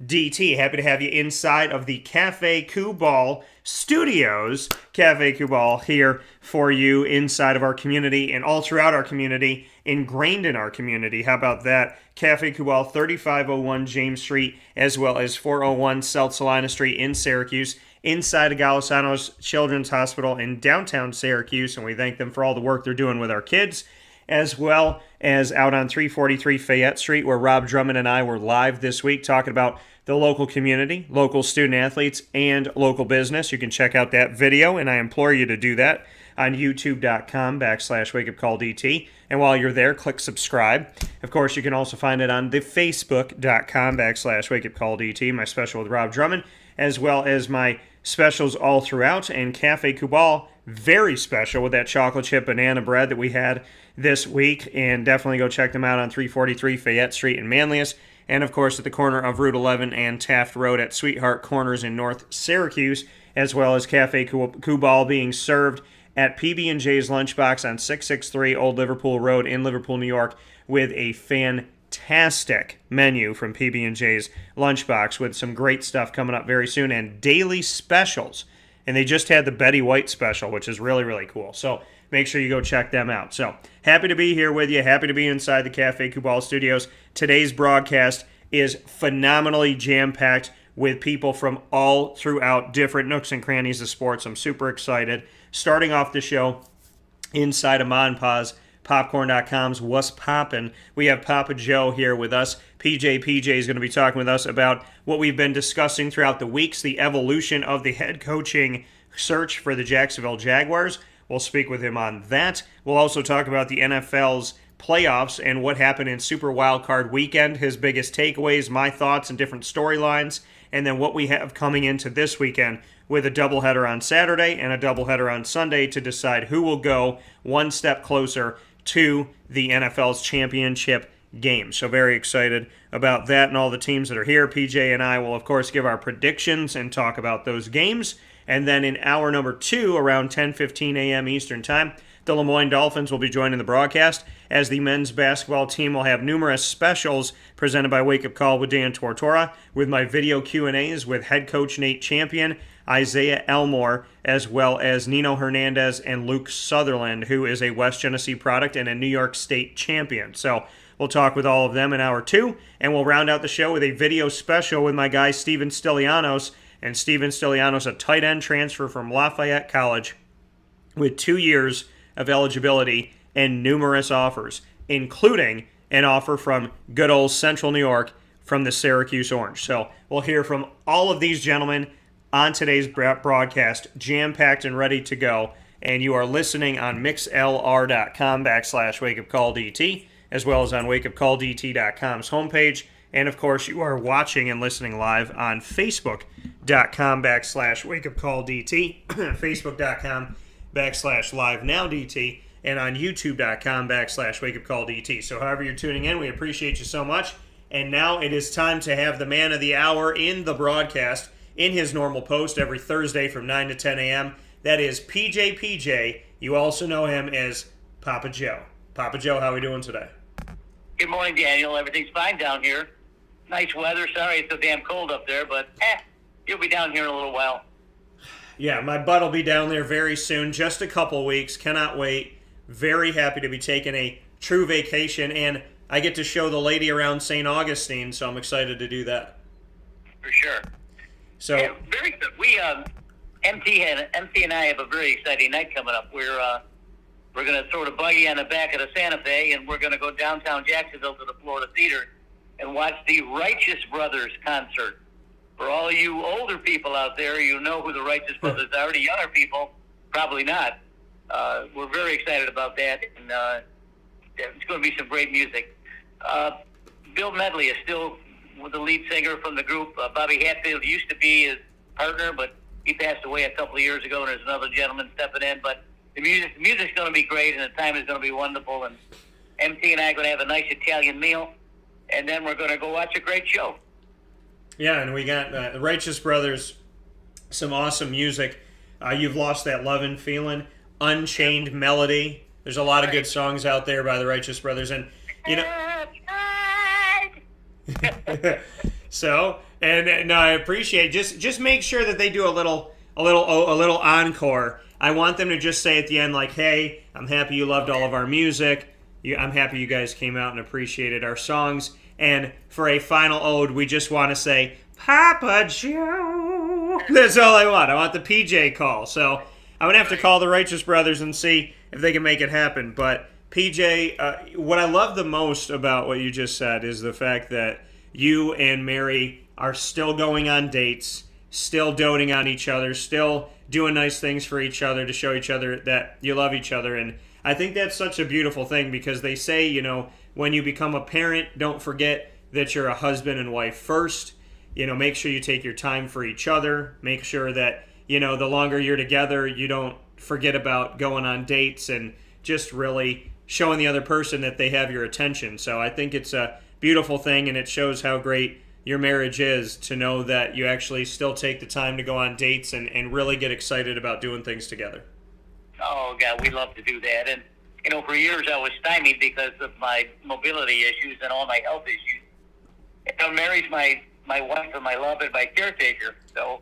DT. Happy to have you inside of the Cafe Kubal Studios. Cafe Kubal here for you inside of our community and all throughout our community, ingrained in our community. How about that? Cafe Kubal, 3501 James Street, as well as 401 South Salina Street in Syracuse, inside of Golisano's Children's Hospital in downtown Syracuse, and we thank them for all the work they're doing with our kids, as well as out on 343 Fayette Street, where Rob Drummond and I were live this week talking about the local community, local student-athletes, and local business. You can check out that video, and I implore you to do that on youtube.com/wakeupcalldt. And while you're there, click subscribe. Of course, you can also find it on the facebook.com/wakeupcalldt, my special with Rob Drummond, as well as my specials all throughout. And Cafe Kubal, very special with that chocolate chip banana bread that we had this week. And definitely go check them out on 343 Fayette Street in Manlius. And, of course, at the corner of Route 11 and Taft Road at Sweetheart Corners in North Syracuse, as well as Cafe Kubal being served at PB&J's Lunchbox on 663 Old Liverpool Road in Liverpool, New York, with a fantastic menu from PB&J's Lunchbox with some great stuff coming up very soon and daily specials. And they just had the Betty White special, which is really, really cool. So make sure you go check them out. So happy to be here with you. Happy to be inside the Cafe Kubal Studios. Today's broadcast is phenomenally jam-packed with people from all throughout different nooks and crannies of sports. I'm super excited. Starting off the show inside of Ma and Pa's, Popcorn.com's What's Poppin'. We have Papa Joe here with us. PJ is going to be talking with us about what we've been discussing throughout the weeks, the evolution of the head coaching search for the Jacksonville Jaguars. We'll speak with him on that. We'll also talk about the NFL's playoffs and what happened in Super Wildcard Weekend, his biggest takeaways, my thoughts and different storylines, and then what we have coming into this weekend with a doubleheader on Saturday and a doubleheader on Sunday to decide who will go one step closer to the NFL's championship game. So very excited about that and all the teams that are here. PJ and I will, of course, give our predictions and talk about those games. And then in hour number 2, around 10:15 a.m. Eastern Time, the LeMoyne Dolphins will be joining the broadcast as the men's basketball team will have numerous specials presented by Wake Up Call with Dan Tortora, with my video Q&As with head coach Nate Champion, Isaiah Elmore, as well as Nino Hernandez and Luke Sutherland, who is a West Genesee product and a New York State champion. So we'll talk with all of them in hour 2, and we'll round out the show with a video special with my guy Steven Stilianos. And Steven Stilianos, a tight end transfer from Lafayette College with 2 years of eligibility and numerous offers, including an offer from good old Central New York from the Syracuse Orange. So we'll hear from all of these gentlemen on today's broadcast, jam-packed and ready to go. And you are listening on mixlr.com/wakeupcalldt, as well as on wakeupcalldt.com's homepage. And, of course, you are watching and listening live on facebook.com/wakeupcalldt, facebook.com/livenowdt, and on youtube.com/wakeupcalldt. So however you're tuning in, we appreciate you so much. And now it is time to have the man of the hour in the broadcast in his normal post every Thursday from 9 to 10 a.m. That is PJ. You also know him as Papa Joe. Papa Joe, how are we doing today? Good morning, Daniel. Everything's fine down here. Nice weather. Sorry it's so damn cold up there, but you'll be down here in a little while. Yeah, my butt will be down there very soon. Just a couple weeks. Cannot wait. Very happy to be taking a true vacation, and I get to show the lady around St. Augustine, so I'm excited to do that. For sure. So yeah, very good. We MT and I have a very exciting night coming up. We're going to sort of buggy on the back of the Santa Fe, and we're going to go downtown Jacksonville to the Florida Theater and watch the Righteous Brothers concert. For all you older people out there, you know who the Righteous Brothers are. The younger people, probably not. We're very excited about that, and it's going to be some great music. Bill Medley is still the lead singer from the group. Bobby Hatfield used to be his partner, but he passed away a couple of years ago, and there's another gentleman stepping in. But the music's going to be great, and the time is going to be wonderful. And MT and I are going to have a nice Italian meal, and then we're going to go watch a great show. Yeah, and we got the Righteous Brothers, some awesome music. You've Lost That Lovin' Feelin', Unchained Melody. There's a lot of good songs out there by the Righteous Brothers, and you know. So And no, I appreciate it. Just make sure that they do a little encore. I want them to just say at the end, like, "Hey, I'm happy you loved all of our music. I'm happy you guys came out and appreciated our songs." And for a final ode, we just want to say, "Papa Joe." That's all I want. I want the PJ call. So I'm gonna have to call the Righteous Brothers and see if they can make it happen. But PJ, what I love the most about what you just said is the fact that you and Mary are still going on dates, still doting on each other, still doing nice things for each other to show each other that you love each other. And I think that's such a beautiful thing because they say, when you become a parent, don't forget that you're a husband and wife first. Make sure you take your time for each other. Make sure that, the longer you're together, you don't forget about going on dates and just really showing the other person that they have your attention. So I think it's a beautiful thing, and it shows how great your marriage is to know that you actually still take the time to go on dates and really get excited about doing things together. Oh, God, we love to do that. And, for years I was stymied because of my mobility issues and all my health issues. Mary's my wife and my love and my caretaker, so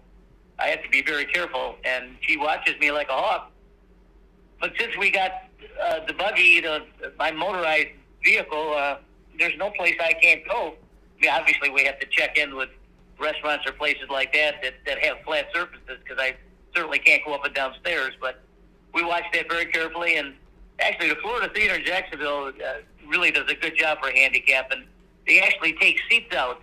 I have to be very careful, and she watches me like a hawk. But since we got the buggy, my motorized vehicle, there's no place I can't go. Obviously, we have to check in with restaurants or places like that have flat surfaces because I certainly can't go up and down stairs. But we watch that very carefully. And actually, the Florida Theater in Jacksonville really does a good job for handicap. And they actually take seats out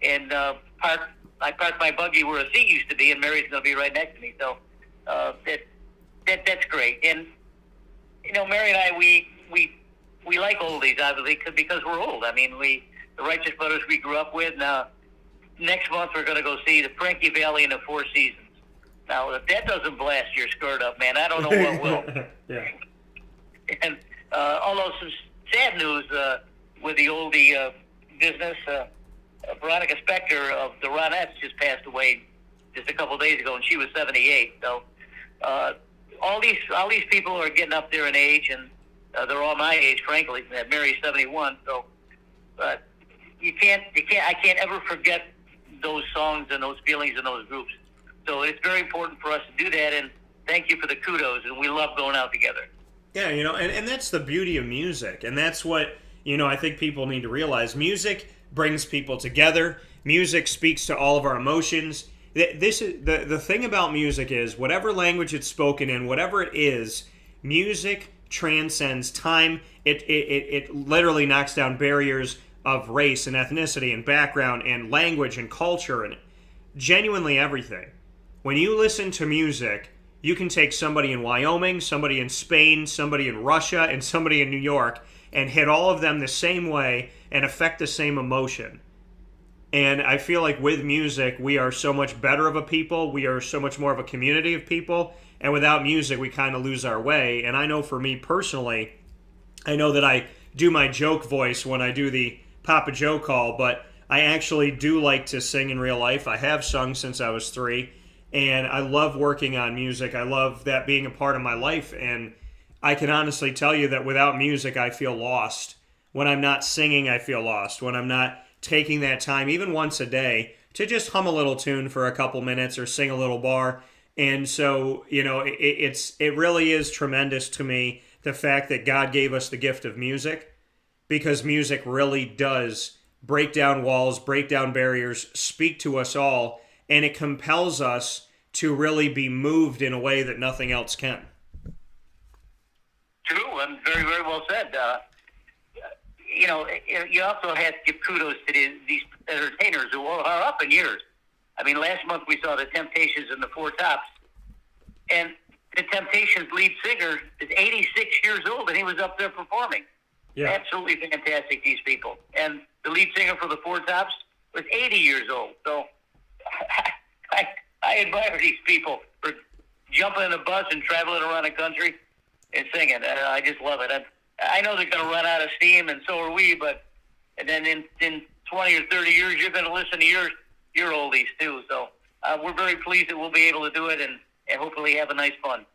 and I parked my buggy where a seat used to be, and Mary's going to be right next to me. So that's great. And, Mary and I, we like oldies, obviously, because we're old. I mean, the Righteous Brothers we grew up with. Now, next month we're going to go see the Frankie Valli and the Four Seasons. Now, if that doesn't blast your skirt up, man, I don't know what will. Yeah. And although some sad news with the oldie business, Veronica Spector of the Ronettes just passed away just a couple of days ago, and she was 78. So all these people are getting up there in age, and they're all my age, frankly. Mary's 71, so I can't ever forget those songs and those feelings and those groups. So it's very important for us to do that, and thank you for the kudos, and we love going out together. Yeah, and that's the beauty of music, and that's what, I think people need to realize. Music brings people together. Music speaks to all of our emotions. This is the thing about music is whatever language it's spoken in, whatever it is, music transcends time. It literally knocks down barriers of race and ethnicity and background and language and culture and genuinely everything. When you listen to music, you can take somebody in Wyoming, somebody in Spain, somebody in Russia, and somebody in New York and hit all of them the same way and affect the same emotion. And I feel like with music, we are so much better of a people. We are so much more of a community of people. And without music, we kind of lose our way. And I know for me personally, I know that I do my joke voice when I do the Papa Joe call, but I actually do like to sing in real life. I have sung since I was 3, and I love working on music. I love that being a part of my life, and I can honestly tell you that without music, I feel lost. When I'm not singing, I feel lost. When I'm not taking that time, even once a day, to just hum a little tune for a couple minutes or sing a little bar. And so, it really is tremendous to me, the fact that God gave us the gift of music, because music really does break down walls, break down barriers, speak to us all, and it compels us to really be moved in a way that nothing else can. True, and very, very well said. You also have to give kudos to these entertainers who are up in years. I mean, last month we saw the Temptations and the Four Tops, and the Temptations lead singer is 86 years old, and he was up there performing. Yeah. Absolutely fantastic, these people. And the lead singer for the Four Tops was 80 years old. So I admire these people for jumping in a bus and traveling around the country and singing. I just love it. I know they're going to run out of steam, and so are we, but and then in 20 or 30 years, you're going to listen to your oldies too. So we're very pleased that we'll be able to do it and hopefully have a nice fun.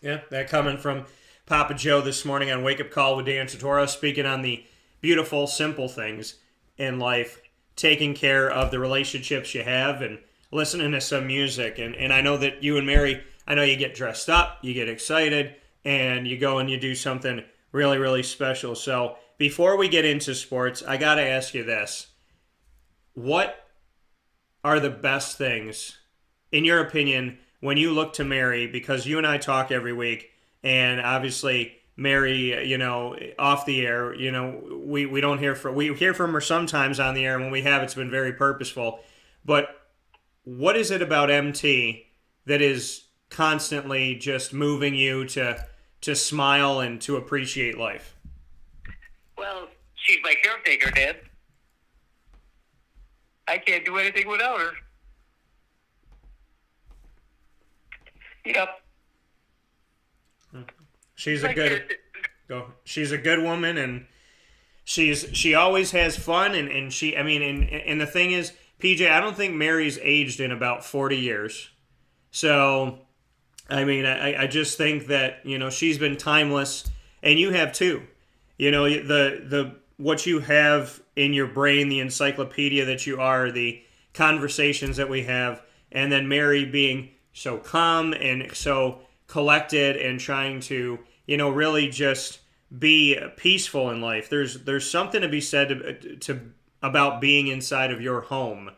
Yeah, that coming from Papa Joe this morning on Wake Up Call with Dan Tortora, speaking on the beautiful, simple things in life. taking care of the relationships you have and listening to some music. And I know that you and Mary, I know you get dressed up, you get excited, and you go and you do something really, really special. So before we get into sports, I got to ask you this. What are the best things, in your opinion, when you look to Mary? Because you and I talk every week, and obviously Mary, off the air, we don't hear from, we hear from her sometimes on the air, and when we have, it's been very purposeful. But what is it about MT that is constantly just moving you to smile and to appreciate life? Well, she's my caretaker, Dad. I can't do anything without her. Yep. She's a good woman, and she always has fun, and the thing is, PJ, I don't think Mary's aged in about 40 years. So, I just think that, she's been timeless, and you have too. The what you have in your brain, the encyclopedia that you are, the conversations that we have, and then Mary being so calm and so collected and trying to, really just be peaceful in life. There's something to be said about being inside of your home.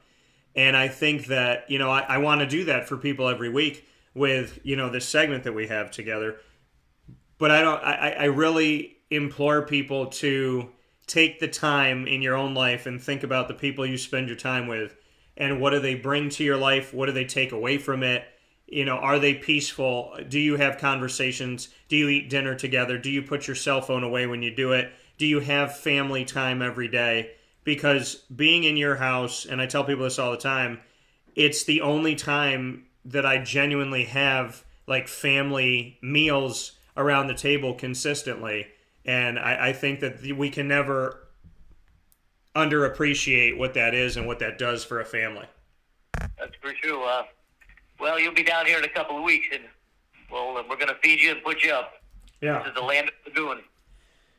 And I think that, I want to do that for people every week with, this segment that we have together. But I really implore people to take the time in your own life and think about the people you spend your time with, and what do they bring to your life? What do they take away from it? Are they peaceful? Do you have conversations? Do you eat dinner together? Do you put your cell phone away when you do it? Do you have family time every day? Because being in your house, and I tell people this all the time, it's the only time that I genuinely have like family meals around the table consistently. And I think that we can never underappreciate what that is and what that does for a family. That's for sure. Well, you'll be down here in a couple of weeks, and we're going to feed you and put you up. Yeah. This is the land of the doing.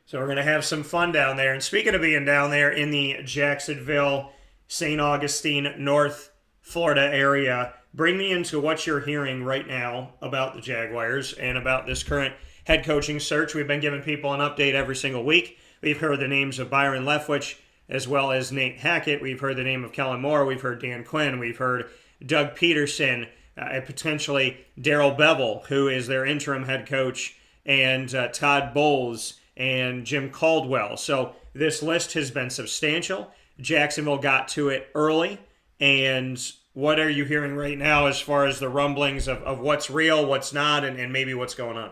So we're going to have some fun down there. And speaking of being down there in the Jacksonville, St. Augustine, North Florida area, bring me into what you're hearing right now about the Jaguars and about this current head coaching search. We've been giving people an update every single week. We've heard the names of Byron Leftwich as well as Nate Hackett. We've heard the name of Kellen Moore. We've heard Dan Quinn. We've heard Doug Peterson, potentially Darrell Bevel, who is their interim head coach, and Todd Bowles and Jim Caldwell. So this list has been substantial. Jacksonville got to it early. And what are you hearing right now as far as the rumblings of what's real, what's not, and maybe what's going on?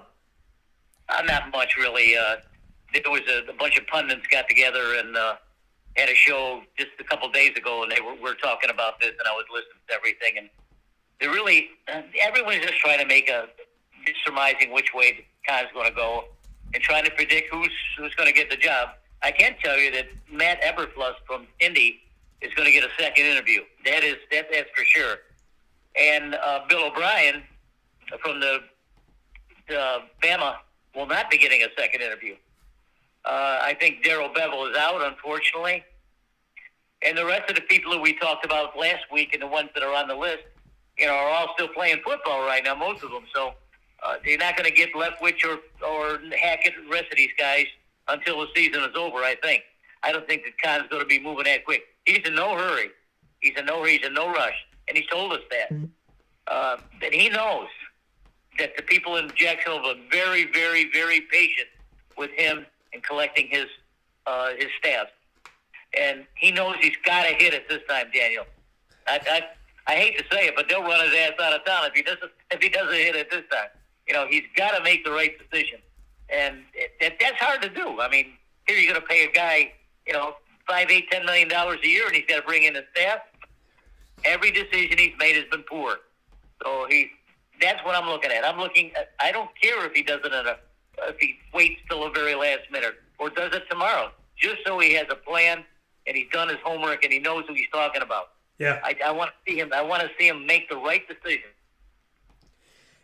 Not much, really. There was a bunch of pundits got together and had a show just a couple days ago, and they were talking about this, and I was listening to everything. And they really, everyone's just trying to make surmising which way the Khan's going to go and trying to predict who's going to get the job. I can tell you that Matt Eberflus from Indy is going to get a second interview. That's for sure. And Bill O'Brien from the Bama will not be getting a second interview. I think Darrell Bevel is out, unfortunately. And the rest of the people that we talked about last week and the ones that are on the list, are all still playing football right now, most of them. So they're not going to get Leftwich or Hackett, the rest of these guys, until the season is over, I think. I don't think that Khan's going to be moving that quick. He's in no hurry. He's in no rush. And he's told us that. And he knows that the people in Jacksonville are very, very, very patient with him and collecting his staff. And he knows he's got to hit it this time, Daniel. I hate to say it, but they'll run his ass out of town if he doesn't hit it this time. He's got to make the right decision. And that's hard to do. I mean, here you're going to pay a guy, $5, $8, $10 million a year, and he's got to bring in a staff. Every decision he's made has been poor. So that's what I'm looking at. I don't care if he does it if he waits till the very last minute or does it tomorrow, just so he has a plan and he's done his homework and he knows who he's talking about. Yeah. I want to see him. I want to see him make the right decision.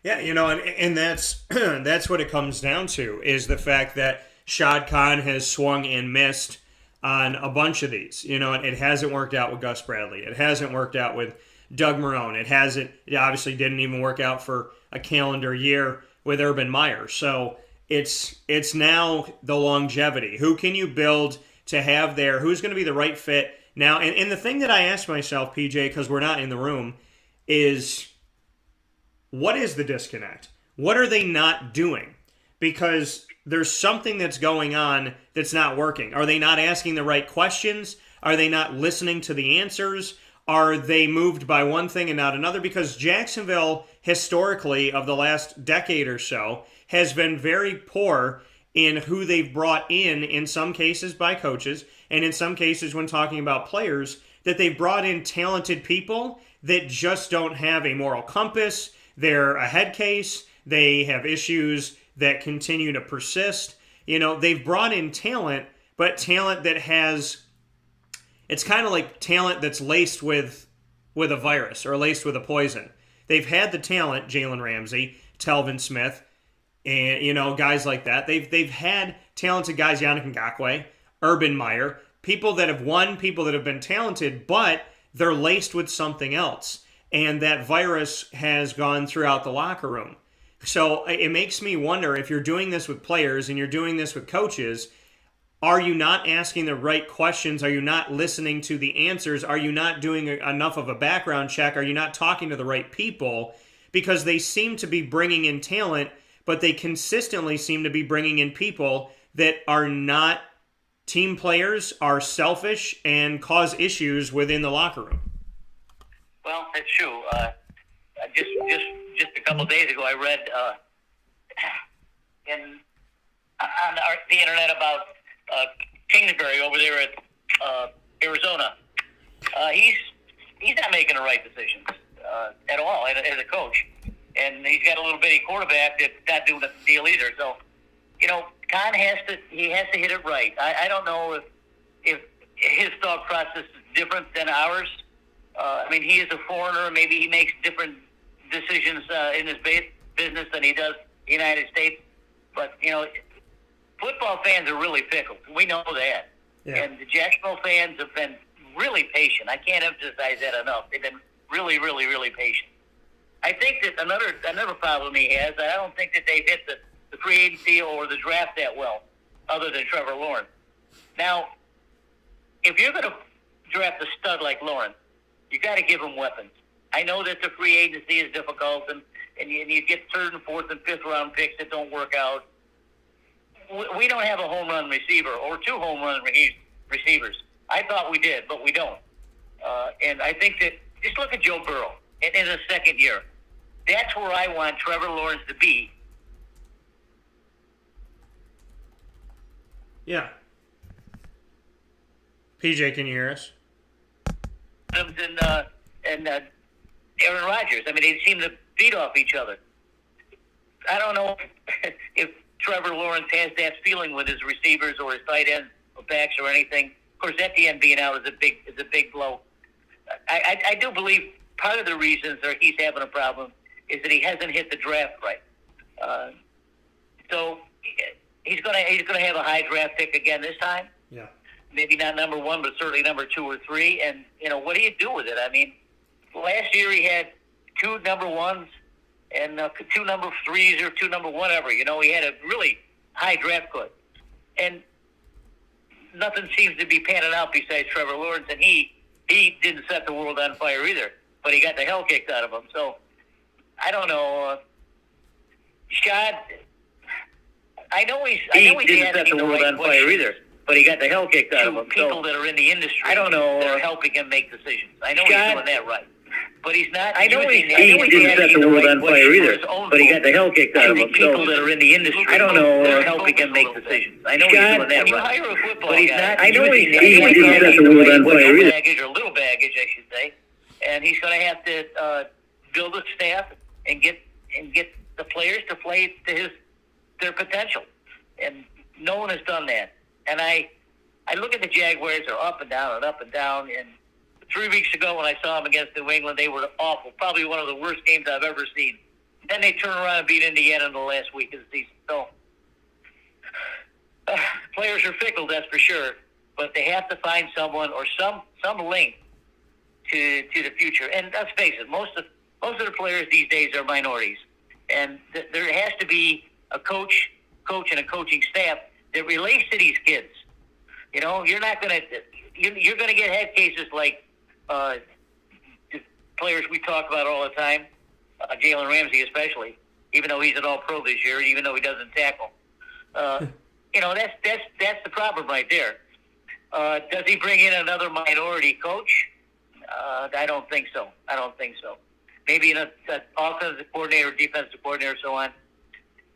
Yeah, and that's that's what it comes down to, is the fact that Shad Khan has swung and missed on a bunch of these. You know, it hasn't worked out with Gus Bradley. It hasn't worked out with Doug Marrone. It obviously didn't even work out for a calendar year with Urban Meyer. So it's now the longevity. Who can you build to have there? Who's going to be the right fit now? And the thing that I ask myself, PJ, because we're not in the room, is what is the disconnect? What are they not doing? Because there's something that's going on that's not working. Are they not asking the right questions? Are they not listening to the answers? Are they moved by one thing and not another? Because Jacksonville, historically, of the last decade or so, has been very poor in who they've brought in some cases by coaches, and in some cases when talking about players, that they've brought in talented people that just don't have a moral compass. They're a head case. They have issues that continue to persist. You know, they've brought in talent, but talent that has, it's kind of like talent that's laced with a virus or laced with a poison. They've had the talent, Jalen Ramsey, Telvin Smith, and, you know, guys like that. They've had talented guys, Yannick Ngakoue, Urban Meyer, people that have won, people that have been talented, but they're laced with something else. And that virus has gone throughout the locker room. So it makes me wonder, if you're doing this with players and you're doing this with coaches, are you not asking the right questions? Are you not listening to the answers? Are you not doing enough of a background check? Are you not talking to the right people? Because they seem to be bringing in talent, but they consistently seem to be bringing in people that are not team players, are selfish, and cause issues within the locker room. Well, that's true. Just a couple of days ago, I read on the internet about Kingsbury over there at Arizona. He's not making the right decisions at all as a coach, and he's got a little bitty quarterback that's not doing the deal either. So, you know, Khan has to hit it right. I don't know if his thought process is different than ours. I mean, he is a foreigner. Maybe he makes different decisions in his business than he does the United States. But, you know, football fans are really fickle. We know that. Yeah. And the Jacksonville fans have been really patient. I can't emphasize that enough. They've been really, really, really patient. I think that another problem he has, I don't think that they've hit the free agency or the draft that well, other than Trevor Lawrence. Now, if you're going to draft a stud like Lawrence, you got to give him weapons. I know that the free agency is difficult, and you get third and fourth and fifth round picks that don't work out. We don't have a home run receiver or two home run receivers. I thought we did, but we don't. And I think that just look at Joe Burrow in his second year. That's where I want Trevor Lawrence to be. Yeah. PJ, can you hear us? And Aaron Rodgers. I mean, they seem to feed off each other. I don't know if Trevor Lawrence has that feeling with his receivers or his tight ends or backs or anything. Of course, Etienne being out is a big blow. I do believe part of the reasons that he's having a problem is that he hasn't hit the draft right. So he's gonna have a high draft pick again this time. Yeah. Maybe not number one, but certainly number 2 or 3. And, you know, what do you do with it? I mean, last year he had 2 number 1s and 2 number 3s or 2 number whatever. You know, he had a really high draft put. And nothing seems to be panning out besides Trevor Lawrence. And he didn't set the world on fire either, but he got the hell kicked out of him. So, I don't know. Shad, I know he didn't set the world on fire either, but he got the hell kicked out of him. People that are in the industry, I don't know, that are helping him make decisions. I know he's doing that right, but he's not. I know he didn't set the world on fire either, but he got the hell kicked out of him. People that are in the industry, I don't know, that are helping him make decisions. I know he's doing that right, but he's not. I know he didn't set the world on fire either. Baggage or little baggage, I should say, and he's going to have to build a staff and get the players to play to their potential, and no one has done that. And I look at the Jaguars, they're up and down and up and down. And 3 weeks ago when I saw them against New England, they were awful. Probably one of the worst games I've ever seen. Then they turn around and beat Indiana in the last week of the season. So players are fickle, that's for sure. but they have to find someone or some link to the future. And let's face it, most of the players these days are minorities, and there has to be a coach and a coaching staff that relates to these kids. You know, you're not going to you're going to get head cases like the players we talk about all the time, Jalen Ramsey especially, even though he's an All-Pro this year, even though he doesn't tackle. You know, that's the problem right there. Does he bring in another minority coach? I don't think so. Maybe an offensive coordinator, defensive coordinator, so on.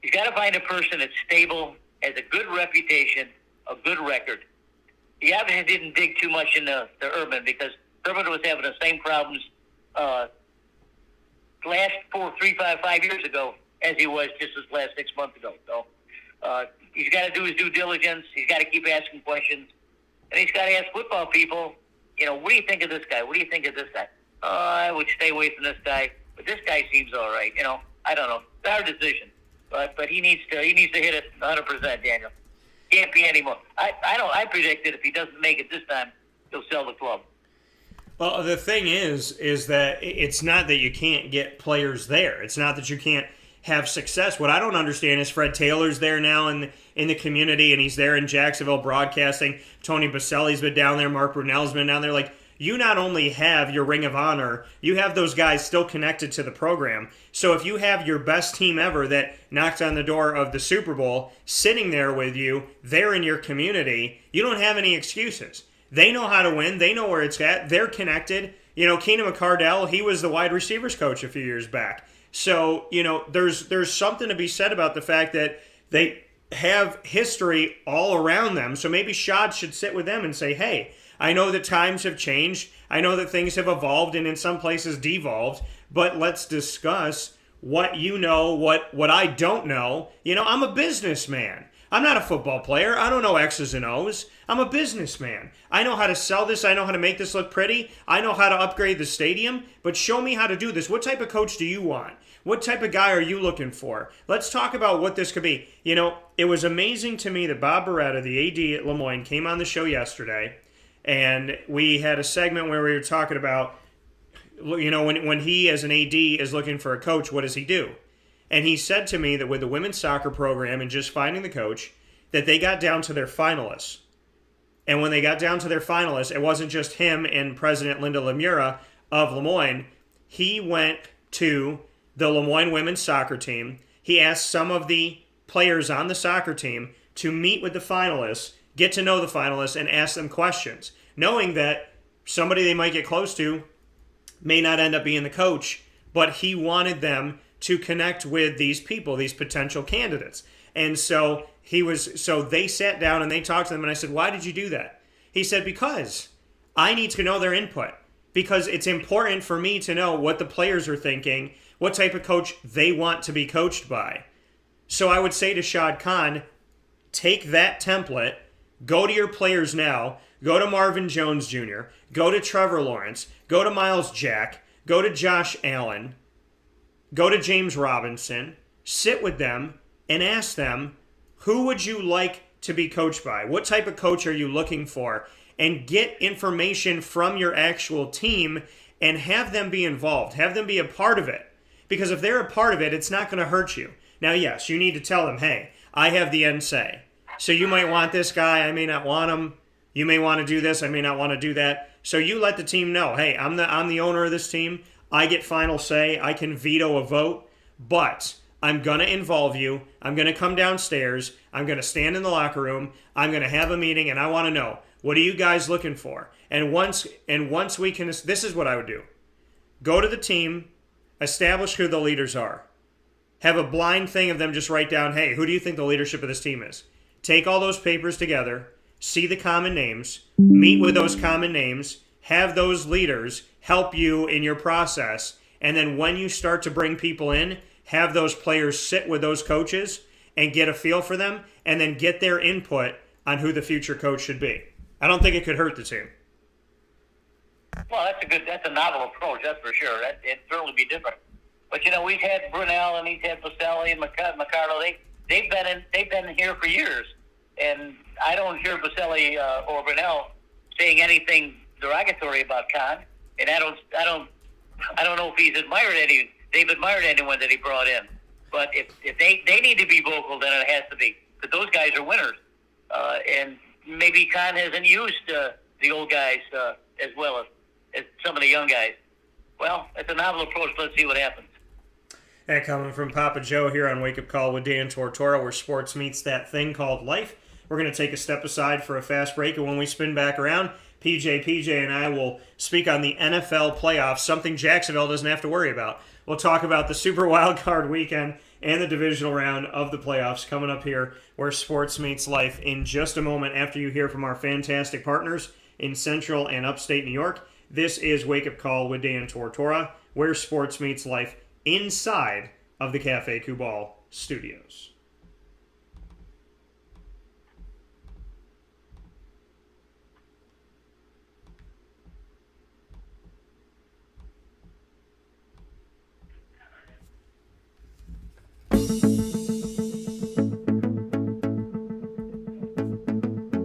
He's got to find a person that's stable, has a good reputation, a good record. He obviously didn't dig too much into Urban, because Urban was having the same problems last 5 years ago as he was just this last 6 months ago. So he's got to do his due diligence. He's got to keep asking questions. And he's got to ask football people, you know, what do you think of this guy? What do you think of this guy? I would stay away from this guy, but this guy seems all right. You know, I don't know. It's our decision. But he needs to hit it 100%, Daniel. Can't be anymore. I predicted if he doesn't make it this time, he'll sell the club. Well, the thing is that it's not that you can't get players there. It's not that you can't have success. What I don't understand is Fred Taylor's there now in the community, and he's there in Jacksonville broadcasting. Tony Baselli's been down there. Mark Brunell's been down there. Like, you not only have your Ring of Honor, you have those guys still connected to the program. So if you have your best team ever that knocked on the door of the Super Bowl sitting there with you, there in your community, you don't have any excuses. They know how to win. They know where it's at. They're connected. You know, Keenan McCardell, he was the wide receivers coach a few years back. So, you know, there's something to be said about the fact that they have history all around them. So maybe Shad should sit with them and say, hey, I know that times have changed. I know that things have evolved and in some places devolved, but let's discuss what you know, what I don't know. You know, I'm a businessman. I'm not a football player. I don't know X's and O's. I'm a businessman. I know how to sell this. I know how to make this look pretty. I know how to upgrade the stadium, but show me how to do this. What type of coach do you want? What type of guy are you looking for? Let's talk about what this could be. You know, it was amazing to me that Bob Beretta, the AD at LeMoyne, came on the show yesterday, and we had a segment where we were talking about, you know, when he as an AD is looking for a coach, what does he do? And he said to me that with the women's soccer program and just finding the coach, that they got down to their finalists. And when they got down to their finalists, it wasn't just him and President Linda Lemura of LeMoyne. He went to the LeMoyne women's soccer team. He asked some of the players on the soccer team to meet with the finalists, get to know the finalists, and ask them questions, knowing that somebody they might get close to may not end up being the coach, but he wanted them to connect with these people, these potential candidates. And so they sat down and they talked to them, and I said, why did you do that? He said, because I need to know their input, because it's important for me to know what the players are thinking, what type of coach they want to be coached by. So I would say to Shad Khan, take that template, go to your players now, go to Marvin Jones Jr., go to Trevor Lawrence, go to Miles Jack, go to Josh Allen, go to James Robinson, sit with them and ask them, who would you like to be coached by? What type of coach are you looking for? And get information from your actual team and have them be involved. Have them be a part of it. Because if they're a part of it, it's not going to hurt you. Now, yes, you need to tell them, hey, I have the end say. So you might want this guy, I may not want him. You may want to do this, I may not want to do that. So you let the team know, hey, I'm the owner of this team. I get final say. I can veto a vote, but I'm going to involve you. I'm going to come downstairs. I'm going to stand in the locker room. I'm going to have a meeting, and I want to know, what are you guys looking for? And once we can, this is what I would do. Go to the team, establish who the leaders are. Have a blind thing of them just write down, hey, who do you think the leadership of this team is? Take all those papers together, see the common names, meet with those common names, have those leaders help you in your process, and then when you start to bring people in, have those players sit with those coaches and get a feel for them, and then get their input on who the future coach should be. I don't think it could hurt the team. Well, that's a novel approach, that's for sure. It'd certainly be different. But, you know, we've had Brunell and we've had Pastelli and Mercado. They've been here for years. And I don't hear Baselli or Brunell saying anything derogatory about Kahn, and I don't know if they've admired anyone that he brought in. But if they need to be vocal, then it has to be, because those guys are winners. And maybe Kahn hasn't used the old guys as well as some of the young guys. Well, it's a novel approach. Let's see what happens. That coming from Papa Joe here on Wake Up Call with Dan Tortora, where sports meets that thing called life. We're going to take a step aside for a fast break, and when we spin back around, PJ, and I will speak on the NFL playoffs, something Jacksonville doesn't have to worry about. We'll talk about the Super Wild Card weekend and the divisional round of the playoffs coming up here where sports meets life in just a moment after you hear from our fantastic partners in Central and Upstate New York. This is Wake Up Call with Dan Tortora, where sports meets life inside of the Cafe Kubal studios.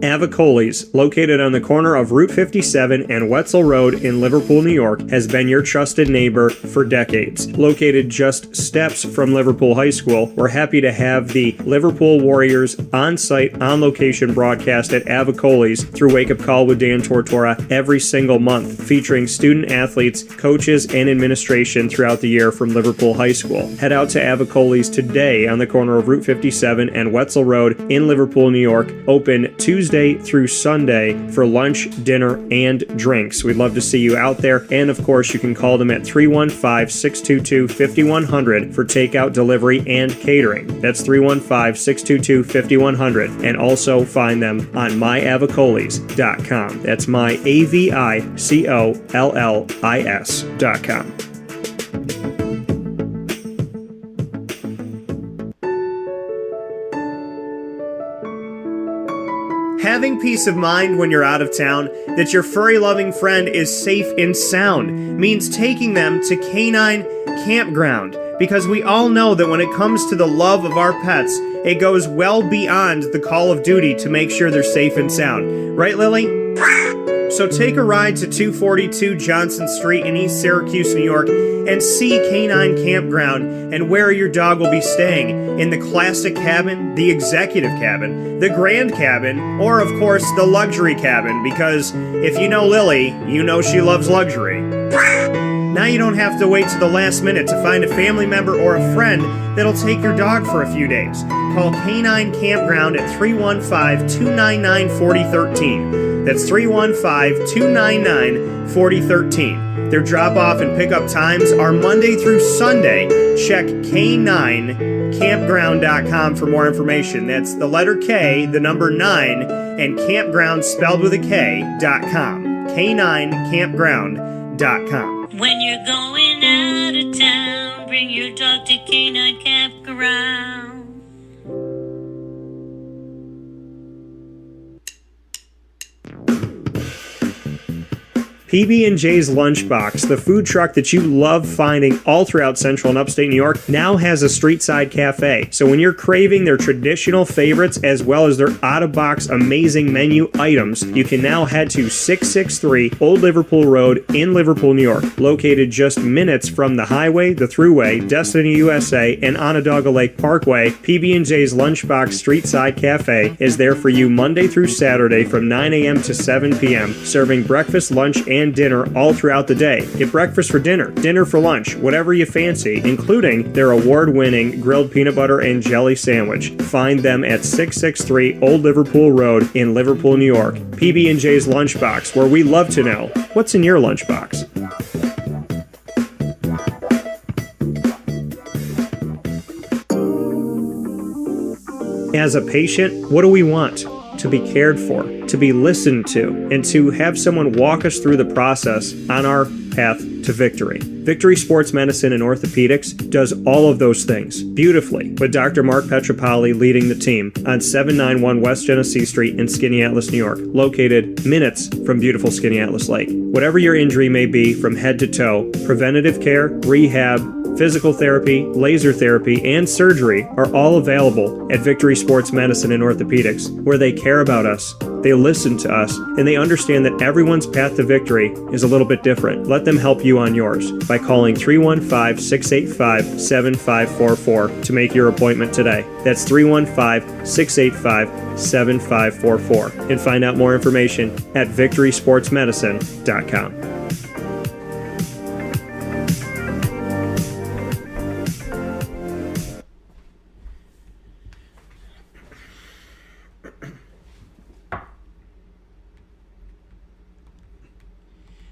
Avicoli's, located on the corner of Route 57 and Wetzel Road in Liverpool, New York, has been your trusted neighbor for decades. Located just steps from Liverpool High School, we're happy to have the Liverpool Warriors on-site, on-location broadcast at Avicoli's through Wake Up Call with Dan Tortora every single month, featuring student athletes, coaches, and administration throughout the year from Liverpool High School. Head out to Avicoli's today on the corner of Route 57 and Wetzel Road in Liverpool, New York, open Tuesday through Sunday for lunch, dinner, and drinks. We'd love to see you out there. And of course, you can call them at 315-622-5100 for takeout, delivery, and catering. That's 315-622-5100. And also find them on myavicolis.com. That's myavicollis.com. Having peace of mind when you're out of town that your furry-loving friend is safe and sound means taking them to Canine Campground, because we all know that when it comes to the love of our pets, it goes well beyond the call of duty to make sure they're safe and sound. Right, Lily? So take a ride to 242 Johnson Street in East Syracuse, New York, and see Canine Campground and where your dog will be staying, in the classic cabin, the executive cabin, the grand cabin, or of course the luxury cabin, because if you know Lily, you know she loves luxury. Now you don't have to wait to the last minute to find a family member or a friend that'll take your dog for a few days. Call Canine Campground at 315-299-4013. That's 315-299-4013. Their drop-off and pickup times are Monday through Sunday. Check K9campground.com for more information. That's the letter K, the number 9, and campground spelled with a K.com. K9campground.com. When you're going out of town, bring your dog to Canine Campground. PB&J's Lunchbox, the food truck that you love finding all throughout Central and Upstate New York, now has a streetside cafe. So when you're craving their traditional favorites as well as their out-of-box amazing menu items, you can now head to 663 Old Liverpool Road in Liverpool, New York. Located just minutes from the highway, the Thruway, Destiny USA, and Onondaga Lake Parkway, PB&J's Lunchbox Streetside Cafe is there for you Monday through Saturday from 9 a.m. to 7 p.m., serving breakfast, lunch, and dinner all throughout the day. Get breakfast for dinner, dinner for lunch, whatever you fancy, including their award-winning grilled peanut butter and jelly sandwich. Find them at 663 Old Liverpool Road in Liverpool, New York. PB&J's Lunchbox, where we love to know what's in your lunchbox. As a patient, what do we want? To be cared for, to be listened to, and to have someone walk us through the process on our path to victory. Victory Sports Medicine and Orthopedics does all of those things beautifully, with Dr. Mark Petropoli leading the team on 791 West Genesee Street in Skaneateles, New York, located minutes from beautiful Skaneateles Lake. Whatever your injury may be from head to toe, preventative care, rehab, physical therapy, laser therapy, and surgery are all available at Victory Sports Medicine and Orthopedics, where they care about us, they listen to us, and they understand that everyone's path to victory is a little bit different. Let them help you on yours by calling 315-685-7544 to make your appointment today. That's 315-685-7544. And find out more information at victorysportsmedicine.com.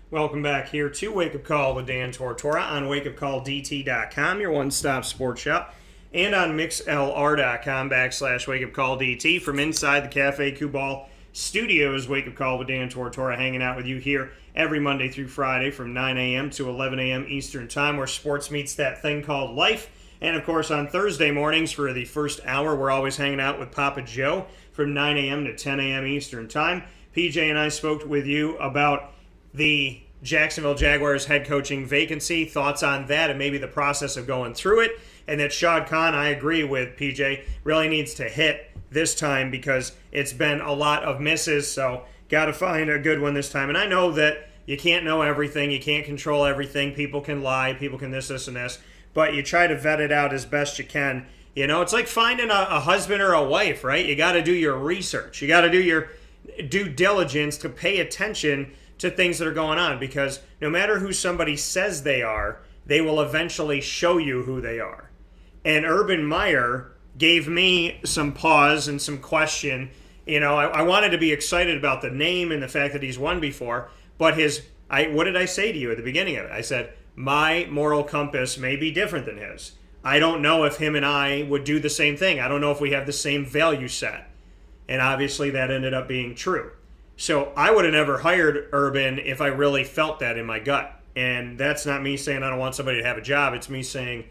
Welcome back here to Wake Up Call with Dan Tortora on wakeupcalldt.com, your one-stop sports shop, and on mixlr.com/wakeupcalldt. From inside the Cafe Kubal studios, Wake Up Call with Dan Tortora, hanging out with you here every Monday through Friday from 9 a.m. to 11 a.m. Eastern Time, where sports meets that thing called life. And, of course, on Thursday mornings for the first hour, we're always hanging out with Papa Joe from 9 a.m. to 10 a.m. Eastern Time. PJ and I spoke with you about the Jacksonville Jaguars head coaching vacancy, thoughts on that and maybe the process of going through it, and that Shad Khan, I agree with PJ, really needs to hit this time because it's been a lot of misses, so got to find a good one this time. And I know that you can't know everything, you can't control everything, people can lie, people can this, and this, but you try to vet it out as best you can. You know, it's like finding a husband or a wife, right? You got to do your research. You got to do your due diligence to pay attention to things that are going on, because no matter who somebody says they are, they will eventually show you who they are. And Urban Meyer gave me some pause and some question. You know, I wanted to be excited about the name and the fact that he's won before, but what did I say to you at the beginning of it? I said, my moral compass may be different than his. I don't know if him and I would do the same thing. I don't know if we have the same value set. And obviously that ended up being true. So I would have never hired Urban if I really felt that in my gut. And that's not me saying I don't want somebody to have a job. It's me saying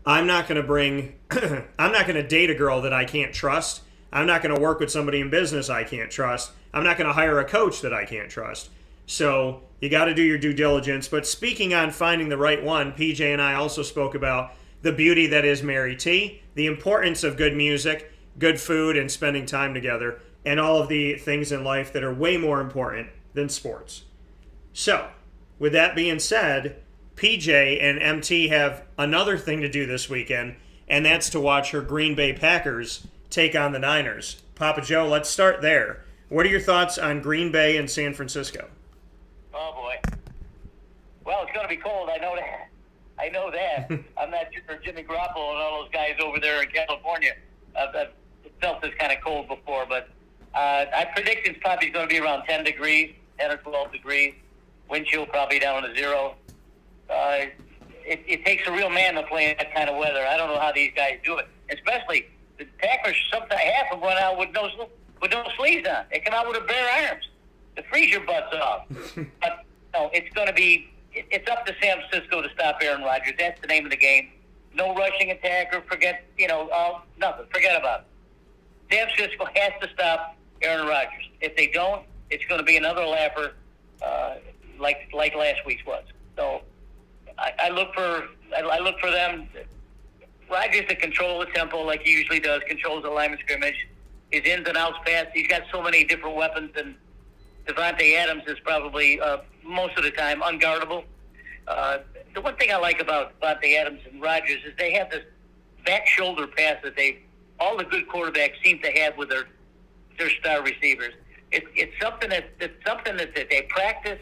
I'm not going to date a girl that I can't trust. I'm not going to work with somebody in business I can't trust. I'm not going to hire a coach that I can't trust. So you got to do your due diligence. But speaking on finding the right one, PJ and I also spoke about the beauty that is Mary T, the importance of good music, good food, and spending time together, and all of the things in life that are way more important than sports. So, with that being said, PJ and MT have another thing to do this weekend, and that's to watch her Green Bay Packers take on the Niners. Papa Joe, let's start there. What are your thoughts on Green Bay and San Francisco? Oh, boy. Well, it's going to be cold. I know that. I'm not sure Jimmy Garoppolo and all those guys over there in California. I've felt this kind of cold before, but I predict it's probably going to be around 10 degrees, 10 or 12 degrees. Wind chill probably down to 0. It takes a real man to play in that kind of weather. I don't know how these guys do it. Especially the Packers, sometimes half of them run out with no sleeves on. They come out with bare arms to freeze your butts off. But no, it's going to be. It's up to San Francisco to stop Aaron Rodgers. That's the name of the game. No rushing attack or nothing. Forget about it. San Francisco has to stop Aaron Rodgers. If they don't, it's going to be another laugher like last week's was. So I look for them. Rodgers to control the tempo like he usually does, controls the line of scrimmage. His ins and outs pass. He's got so many different weapons, and Devontae Adams is probably most of the time unguardable. The one thing I like about Devontae Adams and Rodgers is they have this back shoulder pass that all the good quarterbacks seem to have with their star receivers. It's something that they practice,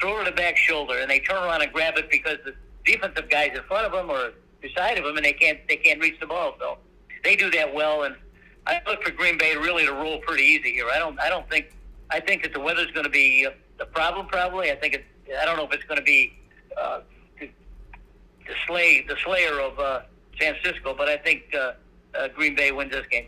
throw to the back shoulder, and they turn around and grab it because the defensive guys in front of them or beside of them, and they can't reach the ball. So they do that well, and I look for Green Bay really to roll pretty easy here. I think that the weather's going to be the problem. Probably, I don't know if it's going to be the slayer of San Francisco, but I think Green Bay wins this game.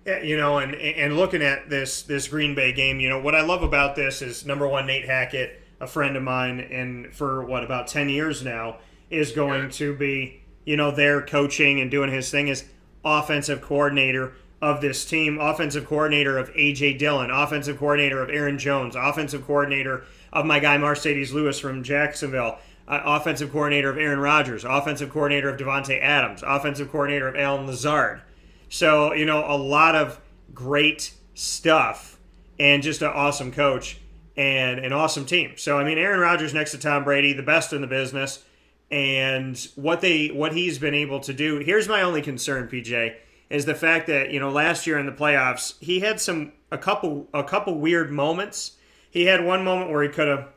Yeah, you know, and looking at this Green Bay game, you know, what I love about this is, number one, Nate Hackett a friend of mine, and for about 10 years now, is going to be, there coaching and doing his thing as offensive coordinator of this team, offensive coordinator of A.J. Dillon, offensive coordinator of Aaron Jones, offensive coordinator of my guy Mercedes Lewis from Jacksonville, offensive coordinator of Aaron Rodgers, offensive coordinator of Devontae Adams, offensive coordinator of Alan Lazard. So, a lot of great stuff and just an awesome coach and an awesome team. So, Aaron Rodgers next to Tom Brady, the best in the business, and what he's been able to do. Here's my only concern, PJ, is the fact that, last year in the playoffs, he had a couple weird moments. He had one moment where he could have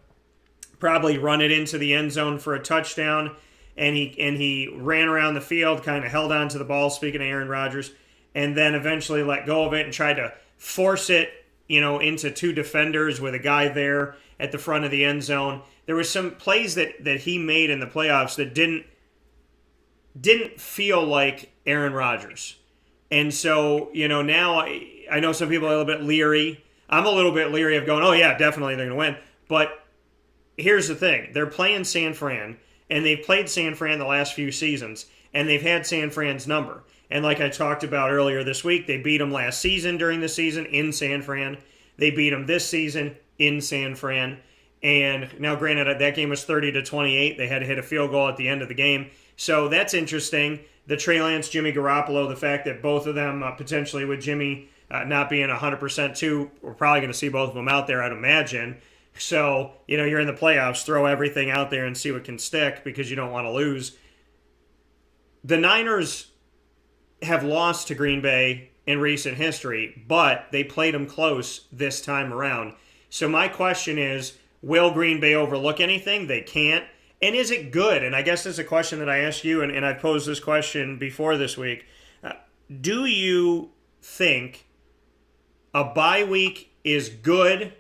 probably run it into the end zone for a touchdown, and he ran around the field, kind of held on to the ball, speaking of Aaron Rodgers, and then eventually let go of it and tried to force it, into two defenders with a guy there at the front of the end zone. There was some plays that he made in the playoffs that didn't feel like Aaron Rodgers. And so, now I know some people are a little bit leery. I'm a little bit leery of going, oh, yeah, definitely they're going to win. But here's the thing. They're playing San Fran, and they've played San Fran the last few seasons, and they've had San Fran's number. And like I talked about earlier this week, they beat them last season during the season in San Fran. They beat them this season in San Fran. And now, granted, that game was 30-28. They had to hit a field goal at the end of the game. So that's interesting. The Trey Lance, Jimmy Garoppolo, the fact that both of them potentially with Jimmy not being 100% too, we're probably going to see both of them out there, I'd imagine. So, you're in the playoffs, throw everything out there and see what can stick because you don't want to lose. The Niners have lost to Green Bay in recent history, but they played them close this time around. So my question is, will Green Bay overlook anything? They can't. And is it good? And I guess it's a question that I asked you, and I've posed this question before this week. Do you think a bye week is good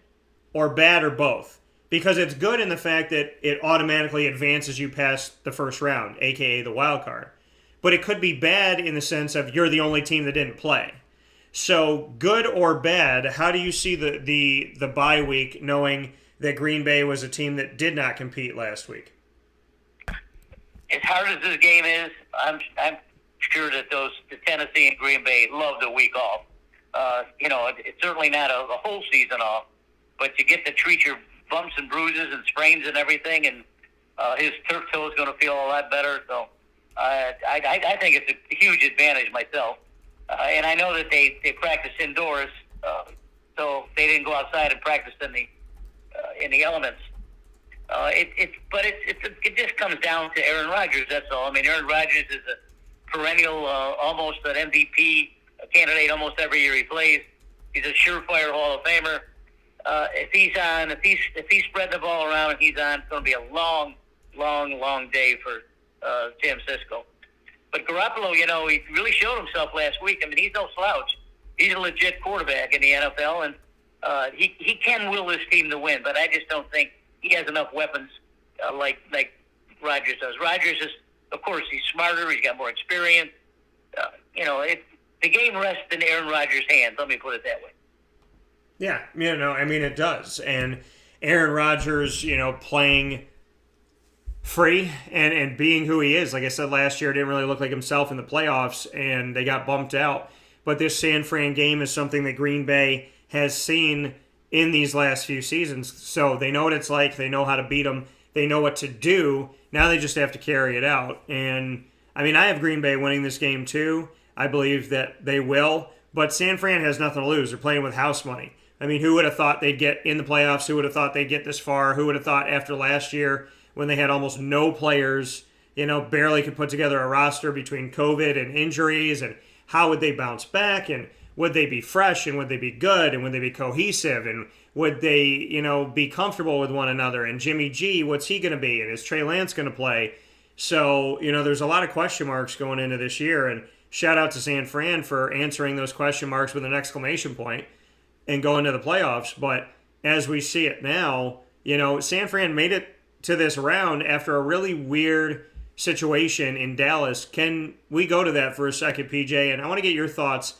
or bad or both? Because it's good in the fact that it automatically advances you past the first round, a.k.a. the wild card. But it could be bad in the sense of you're the only team that didn't play. So good or bad, how do you see the bye week knowing that Green Bay was a team that did not compete last week? As hard as this game is, I'm sure that the Tennessee and Green Bay love the week off. It's certainly not a whole season off, but you get to treat your bumps and bruises and sprains and everything, and his turf toe is going to feel a lot better. So I think it's a huge advantage myself. And I know that they practice indoors, so they didn't go outside and practice in the elements. It just comes down to Aaron Rodgers. That's all. Aaron Rodgers is a perennial, almost an MVP candidate almost every year he plays. He's a surefire Hall of Famer. If he's spreading the ball around and he's on, it's going to be a long, long, long day for Tim Sisco. But Garoppolo, he really showed himself last week. He's no slouch. He's a legit quarterback in the NFL, and he can will this team to win. But I just don't think he has enough weapons like Rodgers does. Rodgers is, of course, he's smarter. He's got more experience. The game rests in Aaron Rodgers' hands. Let me put it that way. Yeah, it does. And Aaron Rodgers, playing free and being who he is. Like I said last year, didn't really look like himself in the playoffs, and they got bumped out. But this San Fran game is something that Green Bay has seen in these last few seasons. So they know what it's like. They know how to beat them. They know what to do. Now they just have to carry it out. And, I have Green Bay winning this game too. I believe that they will. But San Fran has nothing to lose. They're playing with house money. Who would have thought they'd get in the playoffs? Who would have thought they'd get this far? Who would have thought after last year when they had almost no players, barely could put together a roster between COVID and injuries, and how would they bounce back, and would they be fresh, and would they be good, and would they be cohesive, and would they, be comfortable with one another, and Jimmy G, what's he going to be, and is Trey Lance going to play? So, there's a lot of question marks going into this year, and shout out to San Fran for answering those question marks with an exclamation point and going to the playoffs. But as we see it now, San Fran made it to this round after a really weird situation in Dallas. Can we go to that for a second, PJ? And I want to get your thoughts.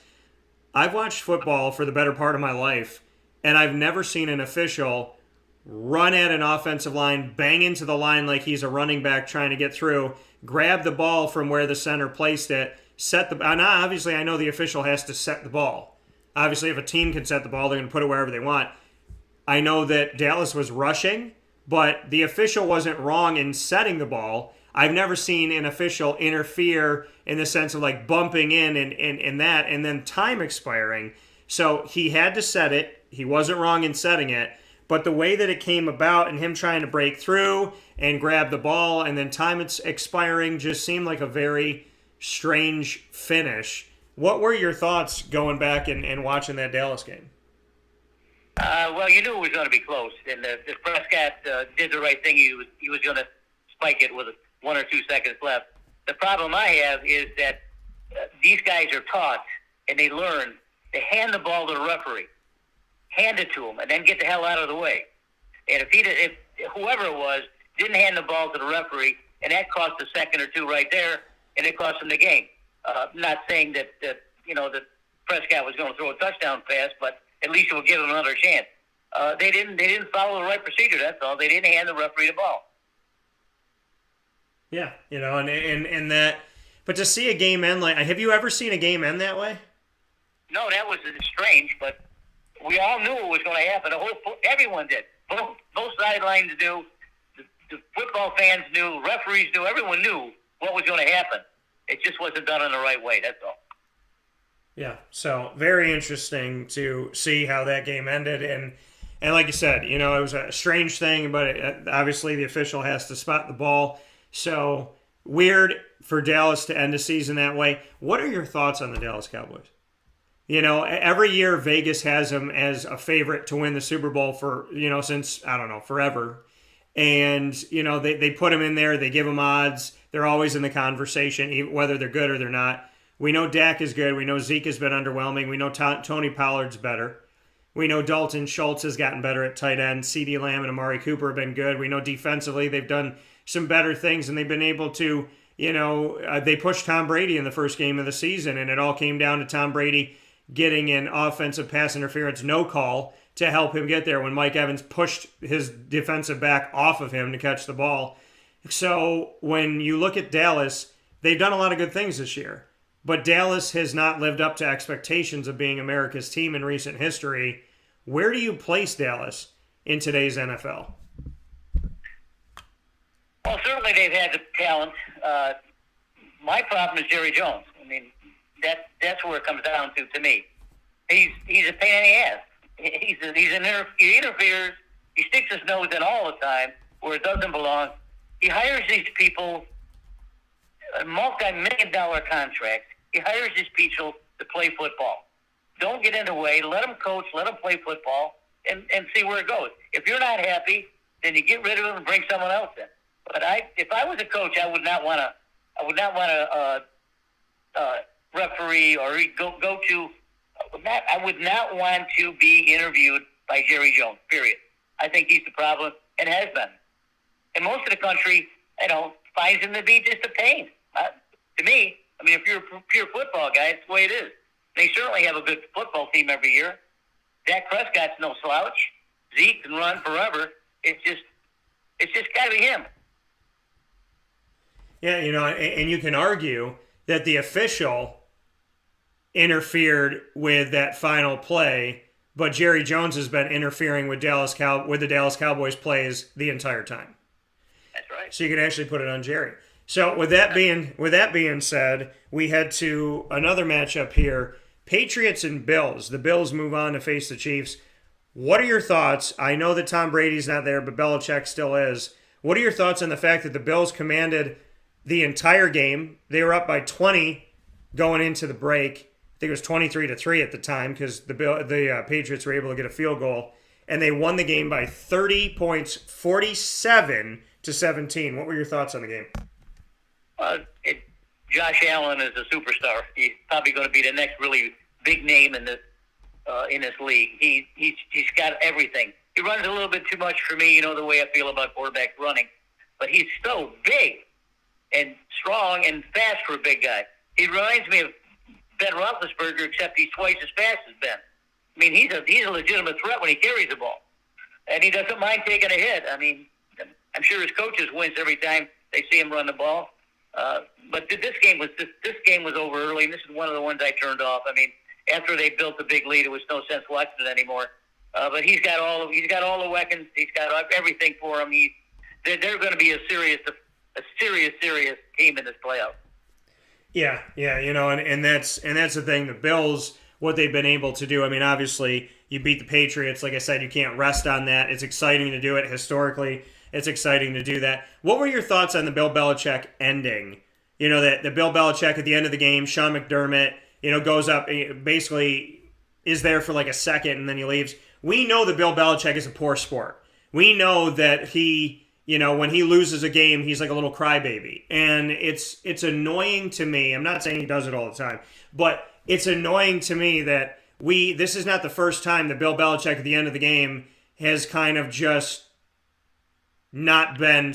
I've watched football for the better part of my life, and I've never seen an official run at an offensive line, bang into the line like he's a running back trying to get through, grab the ball from where the center placed it, set the. And obviously, I know the official has to set the ball. Obviously, if a team can set the ball, they're going to put it wherever they want. I know that Dallas was rushing, but the official wasn't wrong in setting the ball. I've never seen an official interfere in the sense of like bumping in and that, and then time expiring. So he had to set it. He wasn't wrong in setting it. But the way that it came about and him trying to break through and grab the ball and then time it's expiring just seemed like a very strange finish. What were your thoughts going back and watching that Dallas game? Well, you knew it was going to be close, and the Prescott did the right thing. He was going to spike it with 1 or 2 seconds left. The problem I have is that these guys are taught and they learn to hand the ball to the referee, hand it to him, and then get the hell out of the way. And if whoever it was didn't hand the ball to the referee, and that cost a second or two right there, and it cost him the game. Not saying that that Prescott was going to throw a touchdown pass, but at least it would give him another chance. They didn't follow the right procedure. That's all. They didn't hand the referee the ball. Yeah, and that. But to see a game end like, have you ever seen a game end that way? No, that was strange, but we all knew it was going to happen. Everyone did. Both sidelines knew. The football fans knew. Referees knew. Everyone knew what was going to happen. It just wasn't done in the right way. That's all. Yeah, so very interesting to see how that game ended, and like you said, it was a strange thing, but obviously the official has to spot the ball. So weird for Dallas to end the season that way. What are your thoughts on the Dallas Cowboys? Every year Vegas has them as a favorite to win the Super Bowl for, since, I don't know, forever. And, they put them in there. They give them odds. They're always in the conversation, whether they're good or they're not. We know Dak is good. We know Zeke has been underwhelming. We know Tony Pollard's better. We know Dalton Schultz has gotten better at tight end. CeeDee Lamb and Amari Cooper have been good. We know defensively they've done some better things, and they've been able to, they pushed Tom Brady in the first game of the season, and it all came down to Tom Brady getting an offensive pass interference no call to help him get there when Mike Evans pushed his defensive back off of him to catch the ball. So when you look at Dallas, they've done a lot of good things this year. But Dallas has not lived up to expectations of being America's team in recent history. Where do you place Dallas in today's NFL? Well, certainly they've had the talent. My problem is Jerry Jones. I mean, that's where it comes down to me. He's a pain in the ass. He interferes. He sticks his nose in all the time where it doesn't belong. He hires these people, multi-million-dollar contracts. He hires these people to play football. Don't get in the way. Let them coach. Let them play football, and see where it goes. If you're not happy, then you get rid of him and bring someone else in. But if I was a coach, I would not want to referee or go to. I would not want to be interviewed by Jerry Jones. Period. I think he's the problem and has been. And most of the country, finds him to be just a pain. To me, I mean, if you're a pure football guy, it's the way it is. They certainly have a good football team every year. Dak Prescott's no slouch. Zeke can run forever. It's just got to be him. Yeah, and you can argue that the official interfered with that final play, but Jerry Jones has been interfering with the Dallas Cowboys plays the entire time. That's right. So you can actually put it on Jerry. So with that being said, we head to another matchup here. Patriots and Bills. The Bills move on to face the Chiefs. What are your thoughts? I know that Tom Brady's not there, but Belichick still is. What are your thoughts on the fact that the Bills commanded the entire game? They were up by 20 going into the break. I think it was 23-3 at the time because the Patriots were able to get a field goal, and they won the game by 30 points, 47-17. What were your thoughts on the game? Josh Allen is a superstar. He's probably going to be the next really big name in this league. He's got everything. He runs a little bit too much for me, the way I feel about quarterbacks running. But he's so big and strong and fast for a big guy. He reminds me of Ben Roethlisberger, except he's twice as fast as Ben. I mean, he's a legitimate threat when he carries the ball. and he doesn't mind taking a hit. I mean, I'm sure his coaches wince every time they see him run the ball. But this game was over early, and this is one of the ones I turned off. I mean, after they built the big lead, it was no sense watching it anymore. But he's got all the weapons. He's got everything for him. They're going to be a serious team in this playoff. Yeah, and that's the thing. The Bills, what they've been able to do. I mean, obviously, you beat the Patriots. Like I said, you can't rest on that. It's exciting to do it historically. It's exciting to do that. What were your thoughts on the Bill Belichick ending? That the Bill Belichick at the end of the game, Sean McDermott, goes up, basically is there for like a second, and then he leaves. We know that Bill Belichick is a poor sport. We know that he, when he loses a game, he's like a little crybaby. And it's annoying to me. I'm not saying he does it all the time, but it's annoying to me that this is not the first time that Bill Belichick at the end of the game has kind of just not been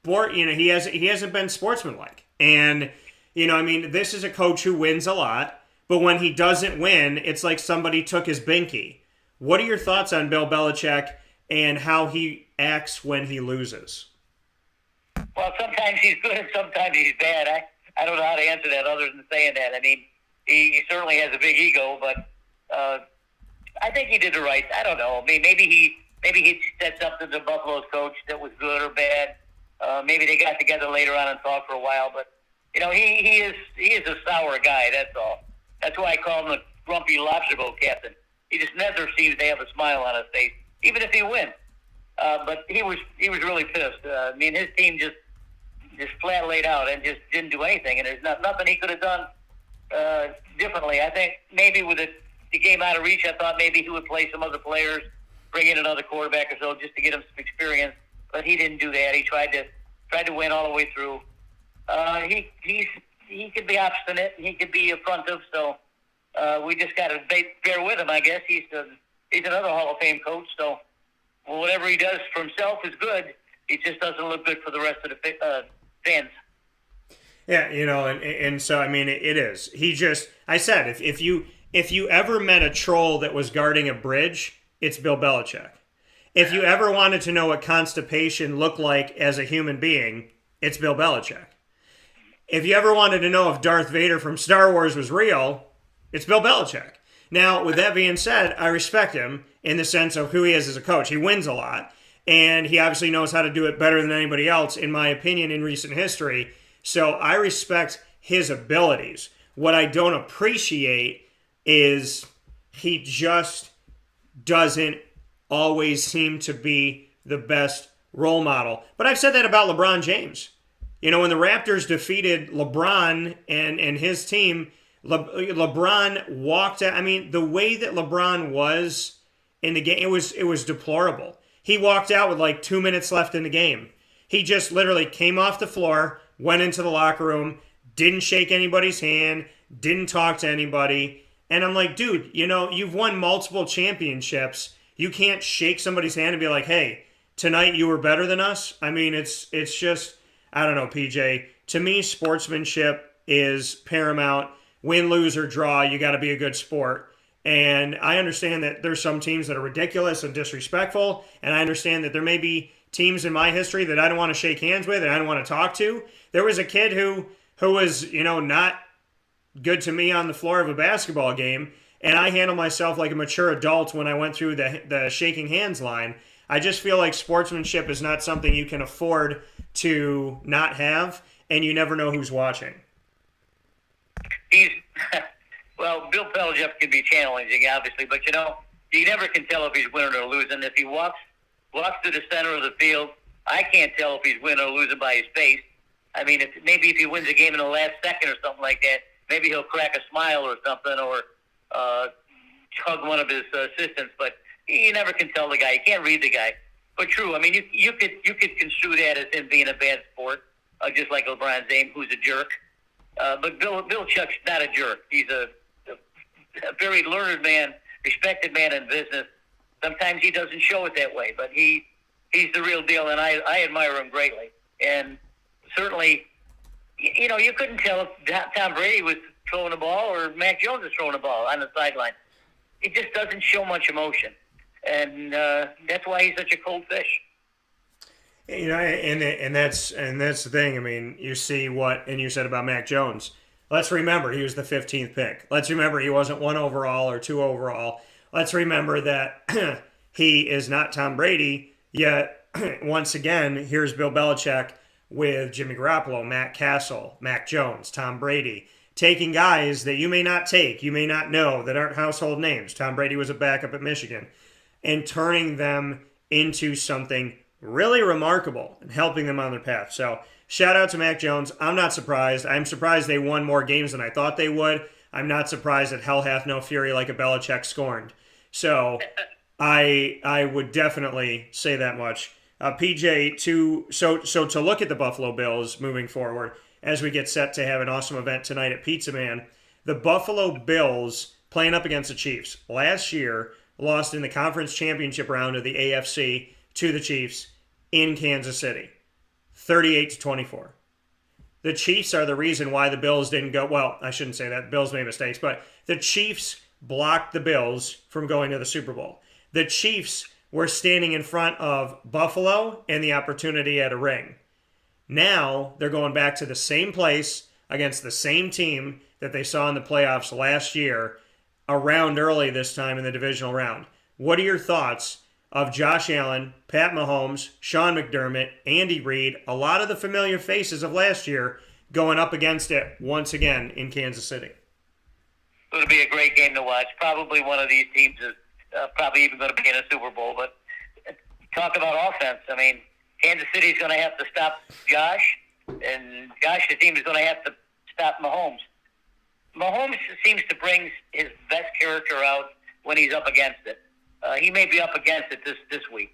he hasn't been sportsmanlike. And, this is a coach who wins a lot, but when he doesn't win, it's like somebody took his binky. What are your thoughts on Bill Belichick and how he acts when he loses? Well, sometimes he's good and sometimes he's bad. I don't know how to answer that other than saying that. I mean, he certainly has a big ego, but I think he did the right. I don't know. I mean, maybe he said something to Buffalo's coach that was good or bad. Maybe they got together later on and talked for a while, but he is a sour guy. That's all. That's why I call him the grumpy lobster boat captain. He just never seems to have a smile on his face, even if he wins. But he was really pissed. I mean, his team just flat laid out and just didn't do anything, and there's nothing he could have done differently. I think maybe with the game out of reach, I thought maybe he would play some other players, bring in another quarterback or so, just to get him some experience. But he didn't do that. He tried to win all the way through. He could be obstinate and he could be affrontive. So we just got to bear with him, I guess. He's another Hall of Fame coach. So whatever he does for himself is good. He just doesn't look good for the rest of the fans. Yeah, and so I mean it is. I said if you ever met a troll that was guarding a bridge, it's Bill Belichick. If you ever wanted to know what constipation looked like as a human being, it's Bill Belichick. If you ever wanted to know if Darth Vader from Star Wars was real, it's Bill Belichick. Now, with that being said, I respect him in the sense of who he is as a coach. He wins a lot, and he obviously knows how to do it better than anybody else, in my opinion, in recent history. So I respect his abilities. What I don't appreciate is he just doesn't always seem to be the best role model. But I've said that about LeBron James. When the Raptors defeated LeBron and his team, LeBron walked out. I mean, the way that LeBron was in the game, it was deplorable. He walked out with like 2 minutes left in the game. He just literally came off the floor, went into the locker room, didn't shake anybody's hand, didn't talk to anybody. And I'm like, dude, you've won multiple championships. You can't shake somebody's hand and be like, hey, tonight you were better than us. I mean, it's just, I don't know, PJ. To me, sportsmanship is paramount. Win, lose, or draw, you got to be a good sport. And I understand that there's some teams that are ridiculous and disrespectful, and I understand that there may be teams in my history that I don't want to shake hands with and I don't want to talk to. There was a kid who was, not good to me on the floor of a basketball game, and I handle myself like a mature adult when I went through the shaking hands line. I just feel like sportsmanship is not something you can afford to not have, and you never know who's watching. Bill Belichick can be challenging, obviously, but you never can tell if he's winning or losing. If he walks to the center of the field, I can't tell if he's winning or losing by his face. I mean, maybe if he wins a game in the last second or something like that, maybe he'll crack a smile or something, or hug one of his assistants. But you never can tell the guy. You can't read the guy. But true. I mean, you could construe that as him being a bad sport, just like LeBron James, who's a jerk. But Bill Chuck's not a jerk. He's a very learned man, respected man in business. Sometimes he doesn't show it that way, but he's the real deal, and I admire him greatly. And certainly, you couldn't tell if Tom Brady was throwing the ball or Mac Jones was throwing the ball on the sideline. It just doesn't show much emotion. and that's why he's such a cold fish. You know, and that's the thing. I mean, you see what, and you said about Mac Jones. Let's remember he was the 15th pick. Let's remember he wasn't 1 overall or 2 overall. Let's remember that he is not Tom Brady, yet once again, here's Bill Belichick with Jimmy Garoppolo, Matt Castle, Mac Jones, Tom Brady, taking guys that you may not take, you may not know, that aren't household names. Tom Brady was a backup at Michigan, and turning them into something really remarkable and helping them on their path. So shout out to Mac Jones. I'm not surprised. I'm surprised they won more games than I thought they would. I'm not surprised that hell hath no fury like a Belichick scorned. So I would definitely say that much. PJ, to look at the Buffalo Bills moving forward as we get set to have an awesome event tonight at Pizza Man, the Buffalo Bills playing up against the Chiefs last year lost in the conference championship round of the AFC to the Chiefs in Kansas City, 38-24. The Chiefs are the reason why the Bills didn't go, well, I shouldn't say that, the Bills made mistakes, but the Chiefs blocked the Bills from going to the Super Bowl. The Chiefs were standing in front of Buffalo and the opportunity at a ring. Now they're going back to the same place against the same team that they saw in the playoffs last year, a round early this time in the divisional round. What are your thoughts of Josh Allen, Pat Mahomes, Sean McDermott, Andy Reid, a lot of the familiar faces of last year going up against it once again in Kansas City? It'll be a great game to watch. Probably one of these teams is probably even going to be in a Super Bowl. But talk about offense. I mean, Kansas City's going to have to stop Josh, and Josh's team is going to have to stop Mahomes. Mahomes seems to bring his best character out when he's up against it. He may be up against it this week.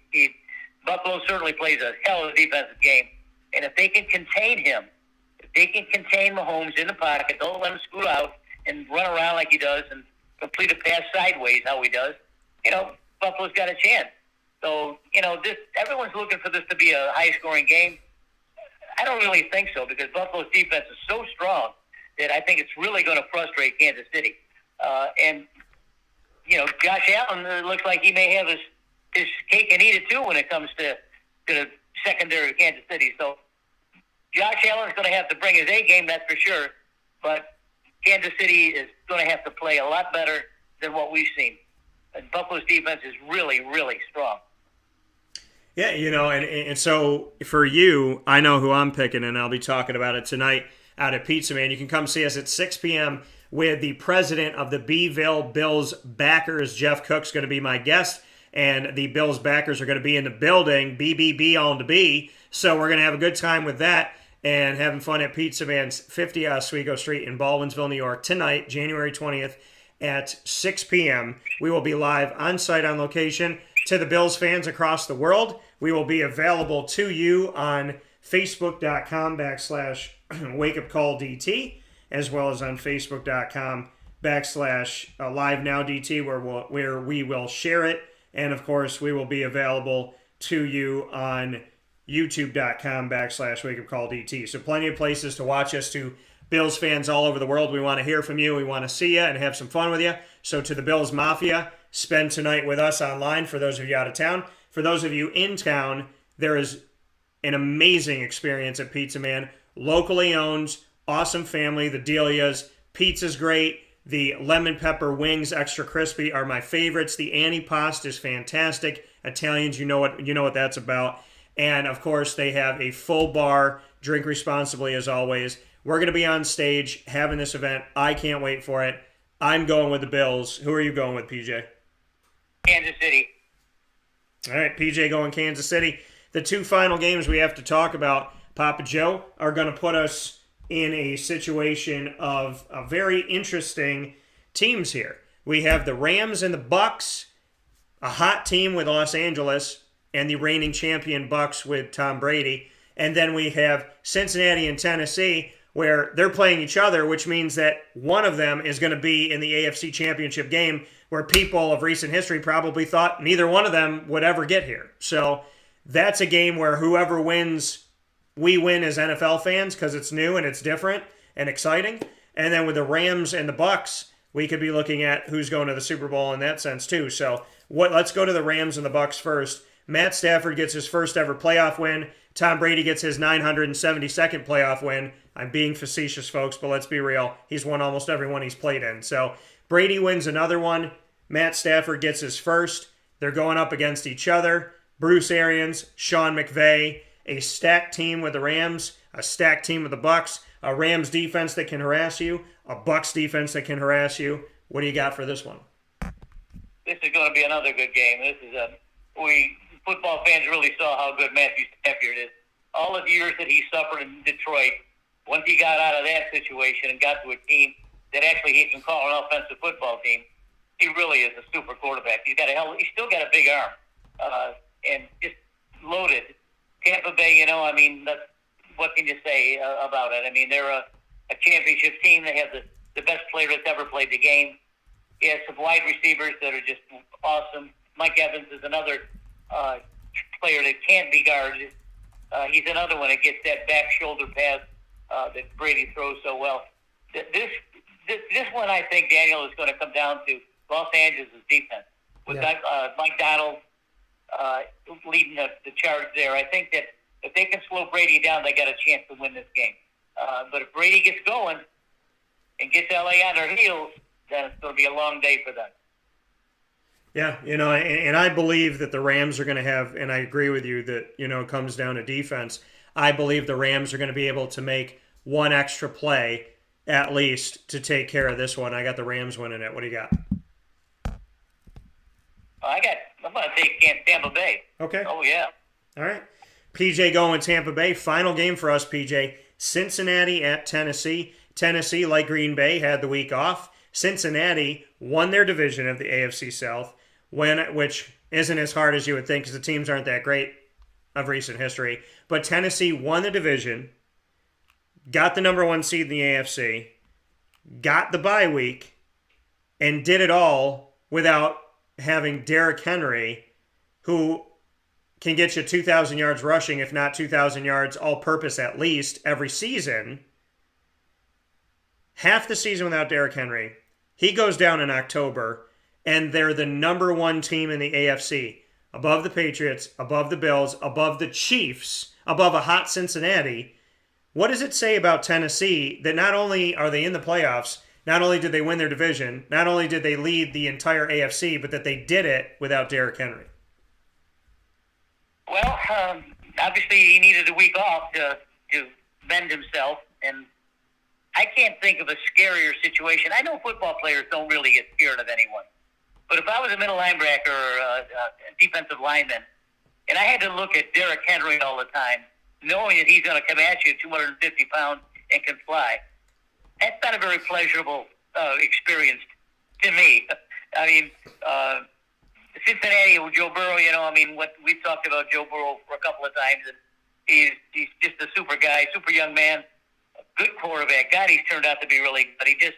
Buffalo certainly plays a hell of a defensive game, and if they can contain him, if they can contain Mahomes in the pocket, don't let him scoot out and run around like he does and complete a pass sideways how he does, Buffalo's got a chance. So, everyone's looking for this to be a high-scoring game. I don't really think so because Buffalo's defense is so strong that I think it's really going to frustrate Kansas City. Josh Allen looks like he may have his cake and eat it too when it comes to the secondary of Kansas City. So Josh Allen's going to have to bring his A game, that's for sure. But Kansas City is going to have to play a lot better than what we've seen. And Buffalo's defense is really, really strong. Yeah, and so for you, I know who I'm picking, and I'll be talking about it tonight out at Pizza Man. You can come see us at 6 p.m. with the president of the Beeville Bills backers. Jeff Cook's going to be my guest, and the Bills backers are going to be in the building, BBB on the B. So we're going to have a good time with that and having fun at Pizza Man's 50 Oswego Street in Baldwinsville, New York, tonight, January 20th at 6 p.m. We will be live on site on location. To the Bills fans across the world, we will be available to you on Facebook.com/WakeUpCallDT, as well as on Facebook.com/LiveNowDT, where we will share it. And, of course, we will be available to you on YouTube.com/WakeUpCallDT. So plenty of places to watch us. To Bills fans all over the world, we want to hear from you. We want to see you and have some fun with you. So to the Bills Mafia, spend tonight with us online for those of you out of town. For those of you in town, there is an amazing experience at Pizza Man. Locally owned, awesome family, the Delia's. Pizza's great. The lemon pepper wings, extra crispy, are my favorites. The antipasto is fantastic. Italians, you know what that's about. And, of course, they have a full bar. Drink responsibly, as always. We're going to be on stage having this event. I can't wait for it. I'm going with the Bills. Who are you going with, PJ? Kansas City. All right, PJ going Kansas City. The two final games we have to talk about, Papa Joe, are going to put us in a situation of very interesting teams here. We have the Rams and the Bucks, a hot team with Los Angeles, and the reigning champion Bucks with Tom Brady. And then we have Cincinnati and Tennessee, where they're playing each other, which means that one of them is going to be in the AFC Championship game, where people of recent history probably thought neither one of them would ever get here. So that's a game where whoever wins, we win as NFL fans because it's new and it's different and exciting. And then with the Rams and the Bucks, we could be looking at who's going to the Super Bowl in that sense too. So let's go to the Rams and the Bucks first. Matt Stafford gets his first ever playoff win. Tom Brady gets his 972nd playoff win. I'm being facetious, folks, but let's be real. He's won almost every one he's played in. So Brady wins another one. Matt Stafford gets his first. They're going up against each other. Bruce Arians, Sean McVay, a stacked team with the Rams, a stacked team with the Bucks, a Rams defense that can harass you, a Bucks defense that can harass you. What do you got for this one? This is going to be another good game. This is football fans really saw how good Matthew Stafford is. All of the years that he suffered in Detroit, once he got out of that situation and got to a team that actually he can call an offensive football team, he really is a super quarterback. He's still got a big arm, and just loaded. Tampa Bay, what can you say about it? I mean, they're a championship team. They have the best player that's ever played the game. He has some wide receivers that are just awesome. Mike Evans is another player that can't be guarded. He's another one that gets that back shoulder pass that Brady throws so well. This one, I think, Daniel, is going to come down to Los Angeles' defense. With Mike Donald leading the charge there, I think that if they can slow Brady down, they got a chance to win this game. But if Brady gets going and gets LA on their heels, then it's going to be a long day for them. Yeah, and I believe that the Rams are going to have, and I agree with you that, it comes down to defense. I believe the Rams are going to be able to make one extra play at least to take care of this one. I got the Rams winning it. What do you got? I'm going to take Tampa Bay. Okay. Oh, yeah. All right. PJ going with Tampa Bay. Final game for us, PJ. Cincinnati at Tennessee. Tennessee, like Green Bay, had the week off. Cincinnati won their division of the AFC South, which isn't as hard as you would think because the teams aren't that great of recent history. But Tennessee won the division, got the number one seed in the AFC, got the bye week, and did it all without having Derrick Henry, who can get you 2,000 yards rushing, if not 2,000 yards all-purpose at least, every season. Half the season without Derrick Henry. He goes down in October, and they're the number one team in the AFC. Above the Patriots, above the Bills, above the Chiefs, above a hot Cincinnati. What does it say about Tennessee that not only are they in the playoffs, not only did they win their division, not only did they lead the entire AFC, but that they did it without Derrick Henry? Well, obviously he needed a week off to bend himself, and I can't think of a scarier situation. I know football players don't really get scared of anyone, but if I was a middle linebacker or a defensive lineman, and I had to look at Derrick Henry all the time, knowing that he's going to come at you at 250 pounds and can fly, that's not a very pleasurable experience to me. I mean, Cincinnati with Joe Burrow, what we've talked about Joe Burrow for a couple of times, and he's just a super guy, super young man, a good quarterback. God, he's turned out to be really good. He just,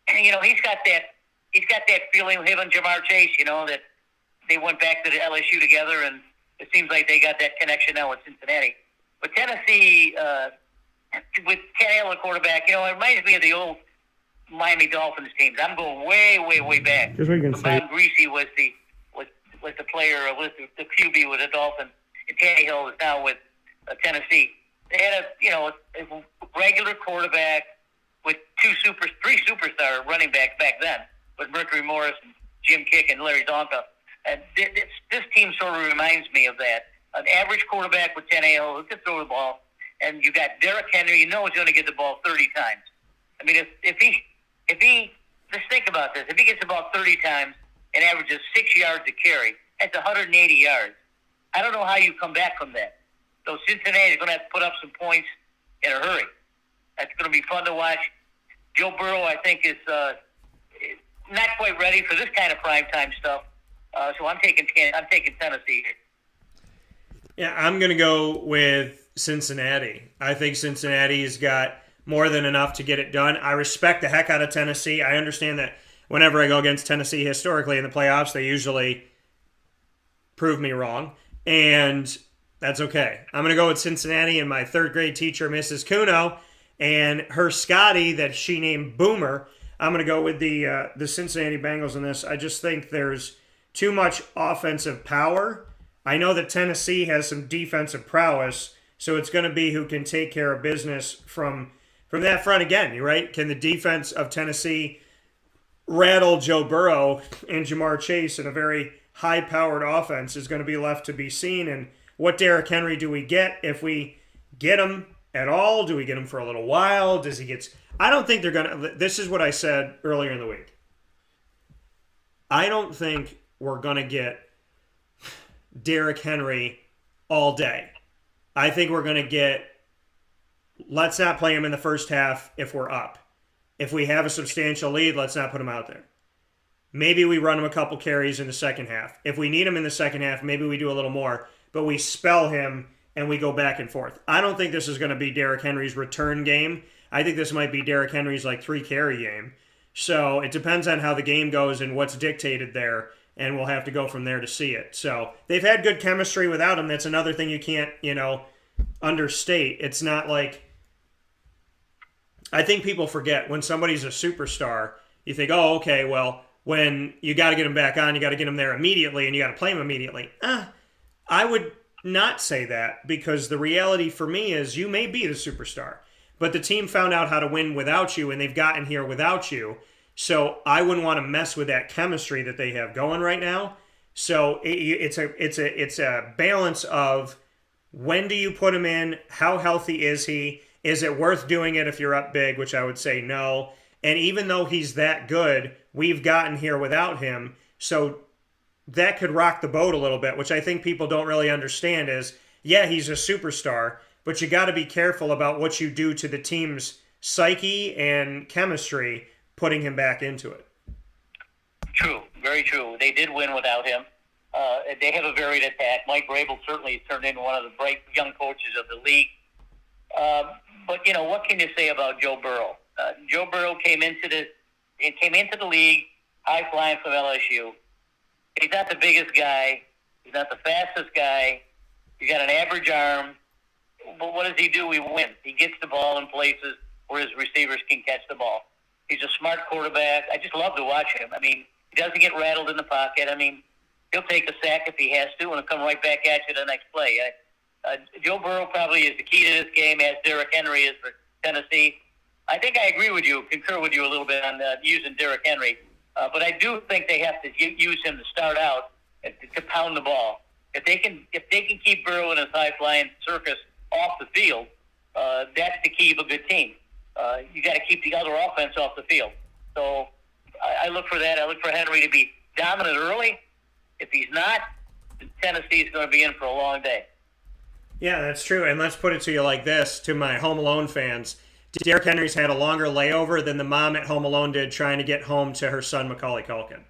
he's got that feeling with him and Jamar Chase, that they went back to the LSU together, and it seems like they got that connection now with Cincinnati. But Tennessee, with Tannehill at quarterback, it reminds me of the old Miami Dolphins teams. I'm going way, way, way back. Just what you can say. Bob Greasy was the player, was the QB with the Dolphins, and Tannehill is now with Tennessee. They had a regular quarterback with three superstar running backs back then, with Mercury Morris and Jim Kick and Larry Donka. And this team sort of reminds me of that. An average quarterback with Tannehill who can throw the ball, and you got Derrick Henry. He's going to get the ball 30 times. I mean, if he just think about this. If he gets the ball 30 times and averages 6 yards a carry, that's 180 yards. I don't know how you come back from that. So Cincinnati is going to have to put up some points in a hurry. That's going to be fun to watch. Joe Burrow, I think, is not quite ready for this kind of primetime stuff. So I'm taking Tennessee here. Yeah, I'm going to go with Cincinnati. I think Cincinnati's got more than enough to get it done. I respect the heck out of Tennessee. I understand that whenever I go against Tennessee historically in the playoffs, they usually prove me wrong, and that's okay. I'm going to go with Cincinnati and my third grade teacher, Mrs. Kuno, and her Scotty that she named Boomer. I'm going to go with the Cincinnati Bengals in this. I just think there's too much offensive power. I know that Tennessee has some defensive prowess, so it's going to be who can take care of business from that front again, right? Can the defense of Tennessee rattle Joe Burrow and Jamar Chase in a very high-powered offense is going to be left to be seen. And what Derrick Henry do we get? If we get him at all, do we get him for a little while? Does he get... I don't think they're going to... This is what I said earlier in the week. I don't think we're going to get Derrick Henry all day. I think we're going to get... Let's not play him in the first half if we're up. If we have a substantial lead, let's not put him out there. Maybe we run him a couple carries in the second half. If we need him in the second half, maybe we do a little more. But we spell him and we go back and forth. I don't think this is going to be Derrick Henry's return game. I think this might be Derrick Henry's 3-carry game. So it depends on how the game goes and what's dictated there, and we'll have to go from there to see it. So they've had good chemistry without him. That's another thing you can't, understate. It's not like... I think people forget when somebody's a superstar, you think, oh, okay, well, when you got to get him back on, you got to get him there immediately, and you got to play him immediately. I would not say that, because the reality for me is you may be the superstar, but the team found out how to win without you, and they've gotten here without you. So I wouldn't want to mess with that chemistry that they have going right now. So it's a balance of when do you put him in, how healthy is he, is it worth doing it if you're up big, which I would say no. And even though he's that good, we've gotten here without him. So that could rock the boat a little bit, which I think people don't really understand is, yeah, he's a superstar, but you got to be careful about what you do to the team's psyche and chemistry, putting him back into it. True, very true. They did win without him. They have a varied attack. Mike Vrabel certainly turned into one of the bright young coaches of the league. But what can you say about Joe Burrow? Joe Burrow came into the league high flying from LSU. He's not the biggest guy. He's not the fastest guy. He's got an average arm. But what does he do? He wins. He gets the ball in places where his receivers can catch the ball. He's a smart quarterback. I just love to watch him. I mean, he doesn't get rattled in the pocket. I mean, he'll take a sack if he has to, and he'll come right back at you the next play. Joe Burrow probably is the key to this game, as Derrick Henry is for Tennessee. I think I agree with you, concur with you a little bit on using Derrick Henry. But I do think they have to use him to start out to pound the ball. If they can keep Burrow in his high-flying circus off the field, that's the key of a good team. You got to keep the other offense off the field. So I look for that. I look for Henry to be dominant early. If he's not, Tennessee's going to be in for a long day. Yeah, that's true. And let's put it to you like this, to my Home Alone fans. Derrick Henry's had a longer layover than the mom at Home Alone did trying to get home to her son, Macaulay Culkin.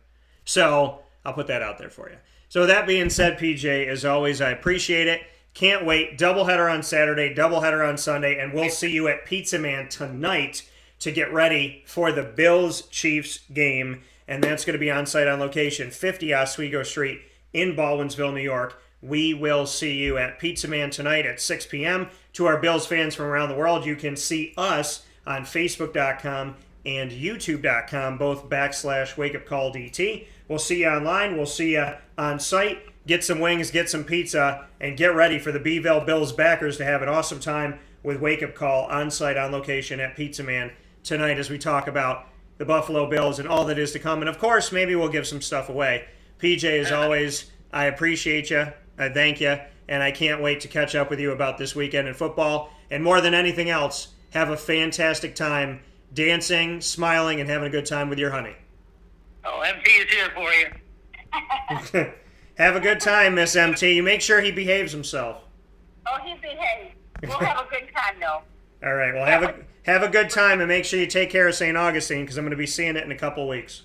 So I'll put that out there for you. So with that being said, PJ, as always, I appreciate it. Can't wait. Doubleheader on Saturday, doubleheader on Sunday, and we'll see you at Pizza Man tonight to get ready for the Bills-Chiefs game. And that's going to be on site on location, 50 Oswego Street in Baldwinsville, New York. We will see you at Pizza Man tonight at 6 p.m. To our Bills fans from around the world, you can see us on Facebook.com and YouTube.com, both /WakeUpCallDT. We'll see you online. We'll see you on site. Get some wings, get some pizza, and get ready for the Beeville Bills backers to have an awesome time with Wake Up Call on site on location at Pizza Man tonight as we talk about the Buffalo Bills and all that is to come. And, of course, maybe we'll give some stuff away. PJ, as always, I appreciate you. I thank you, and I can't wait to catch up with you about this weekend in football. And more than anything else, have a fantastic time dancing, smiling, and having a good time with your honey. Oh, MT is here for you. Have a good time, Miss MT. You make sure he behaves himself. Oh, he behaves. We'll have a good time, though. All right, well, have a good time, and make sure you take care of St. Augustine, because I'm going to be seeing it in a couple weeks.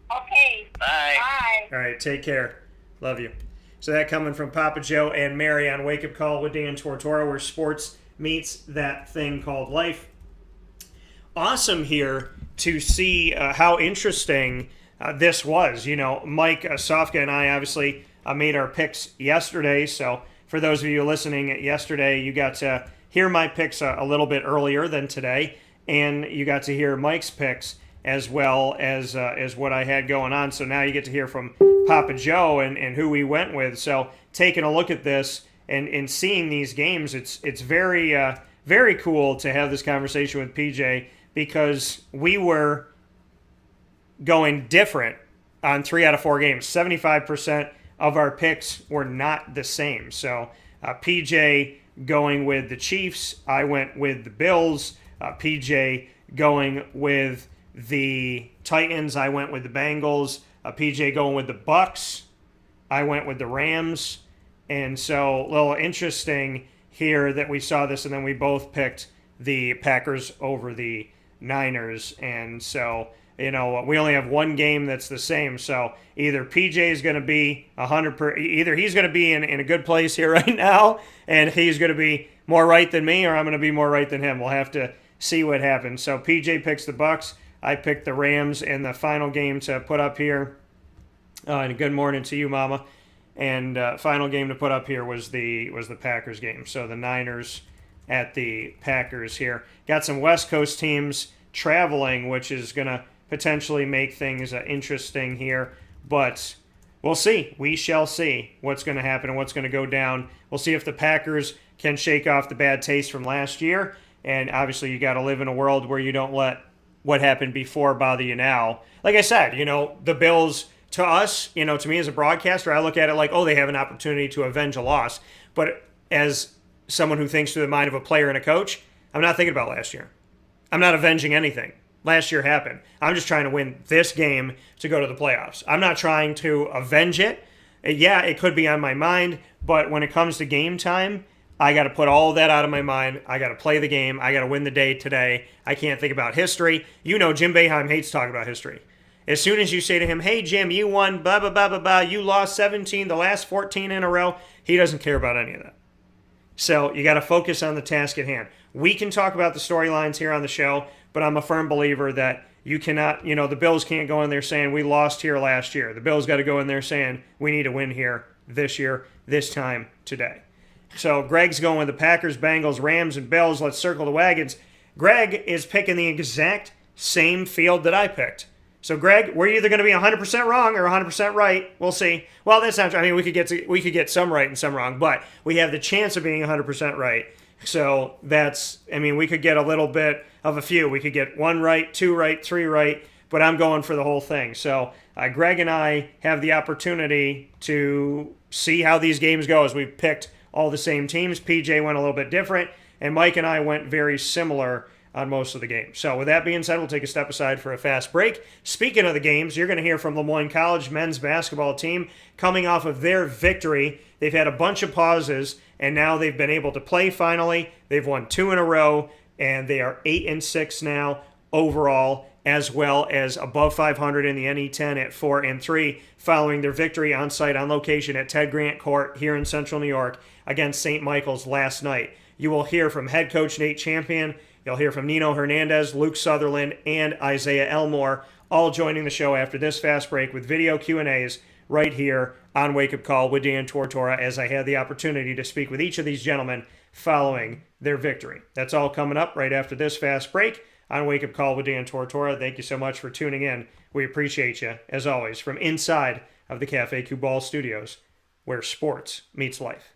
Okay. Bye. Bye. All right, take care. Love you. So that coming from Papa Joe and Mary on Wake Up Call with Dan Tortora, where sports meets that thing called life. Awesome here to see how interesting this was. You know, Mike Sofka and I obviously made our picks yesterday. So for those of you listening yesterday, you got to hear my picks a little bit earlier than today, and you got to hear Mike's picks. as well as what I had going on. So now you get to hear from Papa Joe and who we went with. So taking a look at this and seeing these games, it's very very cool to have this conversation with PJ, because we were going different on 3 out of 4 games. 75% of our picks were not the same. So PJ going with the Chiefs, I went with the Bills. PJ going with the Titans, I went with the Bengals. PJ going with the Bucks, I went with the Rams. And so a little interesting here that we saw this, and then we both picked the Packers over the Niners. And so, we only have one game that's the same. So either PJ is going to be either he's going to be in a good place here right now, and he's going to be more right than me, or I'm going to be more right than him. We'll have to see what happens. So PJ picks the Bucks. I picked the Rams in the final game to put up here. And good morning to you, Mama. And final game to put up here was the Packers game. So the Niners at the Packers here. Got some West Coast teams traveling, which is going to potentially make things interesting here. But we'll see. We shall see what's going to happen and what's going to go down. We'll see if the Packers can shake off the bad taste from last year. And obviously you got to live in a world where you don't let what happened before bother you now. Like I said, the Bills, to us, to me as a broadcaster, I look at it like, oh, they have an opportunity to avenge a loss. But as someone who thinks through the mind of a player and a coach, I'm not thinking about last year. I'm not avenging anything. Last year happened. I'm just trying to win this game to go to the playoffs. I'm not trying to avenge it. Yeah, it could be on my mind, but when it comes to game time, I got to put all of that out of my mind. I got to play the game. I got to win the day today. I can't think about history. Jim Boeheim hates talking about history. As soon as you say to him, hey, Jim, you won, blah, blah, blah, blah, blah, you lost 17, the last 14 in a row, he doesn't care about any of that. So you got to focus on the task at hand. We can talk about the storylines here on the show, but I'm a firm believer that you cannot, the Bills can't go in there saying we lost here last year. The Bills got to go in there saying we need to win here this year, this time, today. So Greg's going with the Packers, Bengals, Rams, and Bills. Let's circle the wagons. Greg is picking the exact same field that I picked. So, Greg, we're either going to be 100% wrong or 100% right. We'll see. Well, that's not true. I mean, we could get some right and some wrong, but we have the chance of being 100% right. So we could get a little bit of a few. We could get 1 right, 2 right, 3 right, but I'm going for the whole thing. So, Greg and I have the opportunity to see how these games go as we picked all the same teams. PJ went a little bit different, and Mike and I went very similar on most of the games. So with that being said, we'll take a step aside for a fast break. Speaking of the games, you're going to hear from LeMoyne College men's basketball team coming off of their victory. They've had a bunch of pauses, and now they've been able to play finally. They've won 2 in a row, and they are 8-6 now overall, as well as above 500 in the NE10 at 4-3, following their victory on site on location at Ted Grant Court here in Central New York against St. Michael's last night. You will hear from head coach Nate Champion. You'll hear from Nino Hernandez, Luke Sutherland, and Isaiah Elmore, all joining the show after this fast break with video Q&As right here on Wake Up Call with Dan Tortora, as I had the opportunity to speak with each of these gentlemen following their victory. That's all coming up right after this fast break on Wake Up Call with Dan Tortora. Thank you so much for tuning in. We appreciate you, as always, from inside of the Cafe Kubal studios, where sports meets life.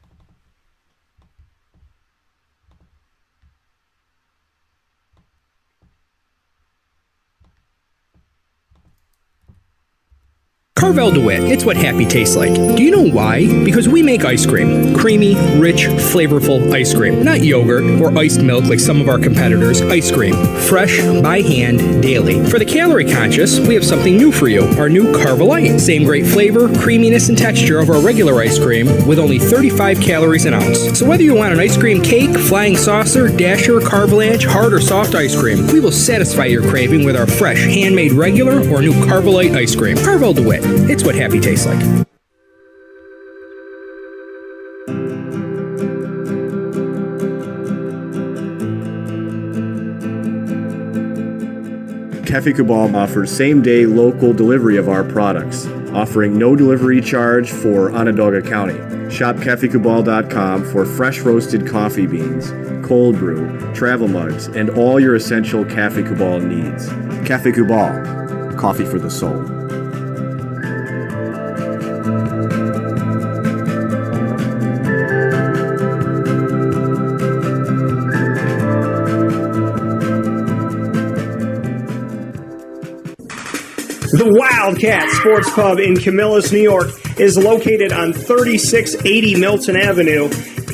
Carvel DeWitt, it's what happy tastes like. Do you know why? Because we make ice cream. Creamy, rich, flavorful ice cream. Not yogurt or iced milk like some of our competitors. Ice cream. Fresh, by hand, daily. For the calorie conscious, we have something new for you. Our new Carvelite. Same great flavor, creaminess, and texture of our regular ice cream with only 35 calories an ounce. So whether you want an ice cream cake, flying saucer, dasher, carvalanche, hard or soft ice cream, we will satisfy your craving with our fresh, handmade regular or new Carvelite ice cream. Carvel DeWitt. It's what happy tastes like. Cafe Kubal offers same-day local delivery of our products, offering no delivery charge for Onondaga County. Shop cafekubal.com for fresh roasted coffee beans, cold brew, travel mugs, and all your essential Cafe Kubal needs. Cafe Cubal, coffee for the soul. The Wildcat Sports Pub in Camillus, New York is located on 3680 Milton Avenue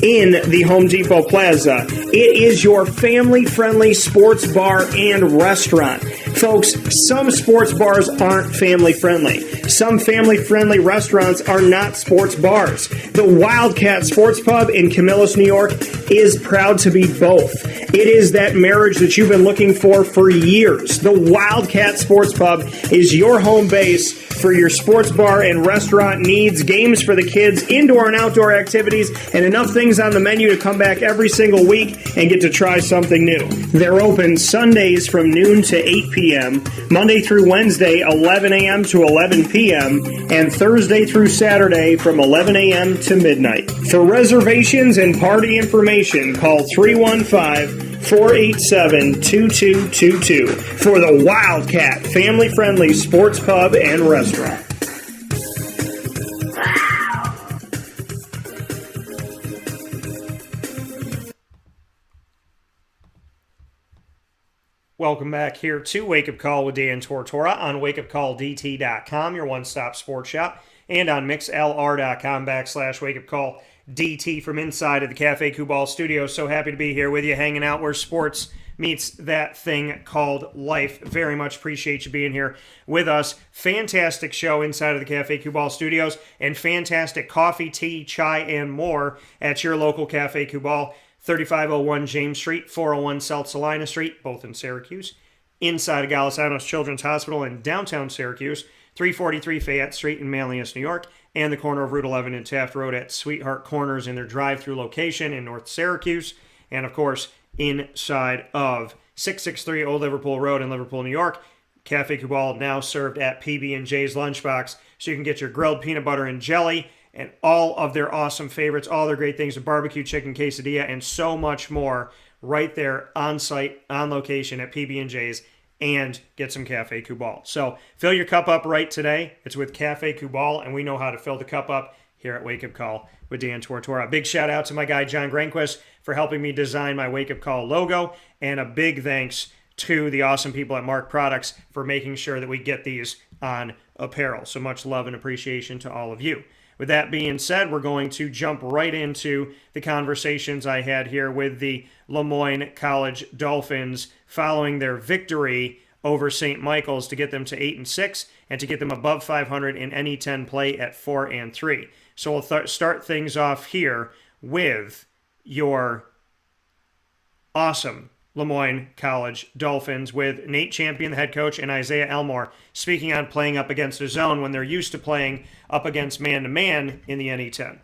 in the Home Depot Plaza. It is your family-friendly sports bar and restaurant. Folks, some sports bars aren't family-friendly. Some family-friendly restaurants are not sports bars. The Wildcat Sports Pub in Camillus, New York is proud to be both. It is that marriage that you've been looking for years. The Wildcat Sports Pub is your home base for your sports bar and restaurant needs, games for the kids, indoor and outdoor activities, and enough things on the menu to come back every single week and get to try something new. They're open Sundays from noon to 8 p.m., Monday through Wednesday, 11 a.m. to 11 p.m., and Thursday through Saturday from 11 a.m. to midnight. For reservations and party information, call 315-487-2222 for the Wildcat family-friendly sports pub and restaurant. Welcome back here to Wake Up Call with Dan Tortora on wakeupcalldt.com, your one-stop sports shop, and on mixlr.com/wakeupcalldt from inside of the Cafe Cubal studio. So happy to be here with you, hanging out where sports meets that thing called life. Very much appreciate you being here with us. Fantastic show inside of the Cafe Cubal studios, and fantastic coffee, tea, chai, and more at your local Cafe Cubal. 3501 James Street, 401 South Salina Street, both in Syracuse. Inside of Galisanos Children's Hospital in downtown Syracuse, 343 Fayette Street in Manlius, New York, and the corner of Route 11 and Taft Road at Sweetheart Corners in their drive-through location in North Syracuse. And, of course, inside of 663 Old Liverpool Road in Liverpool, New York. Cafe Cubal now served at PB&J's Lunchbox, so you can get your grilled peanut butter and jelly and all of their awesome favorites, all their great things, a barbecue chicken quesadilla, and so much more right there on site, on location at PB&J's, and get some Cafe Cubal. So fill your cup up right today. It's with Cafe Cubal, and we know how to fill the cup up here at Wake Up Call with Dan Tortora. Big shout out to my guy John Granquist for helping me design my Wake Up Call logo, and a big thanks to the awesome people at Mark Products for making sure that we get these on apparel. So much love and appreciation to all of you. With that being said, we're going to jump right into the conversations I had here with the LeMoyne College Dolphins following their victory over St. Michael's to get them to 8-6 and to get them above 500 in any 10 play at 4-3. So we'll start things off here with your awesome LeMoyne College Dolphins with Nate Champion, the head coach, and Isaiah Elmore speaking on playing up against a zone when they're used to playing up against man-to-man in the NE10.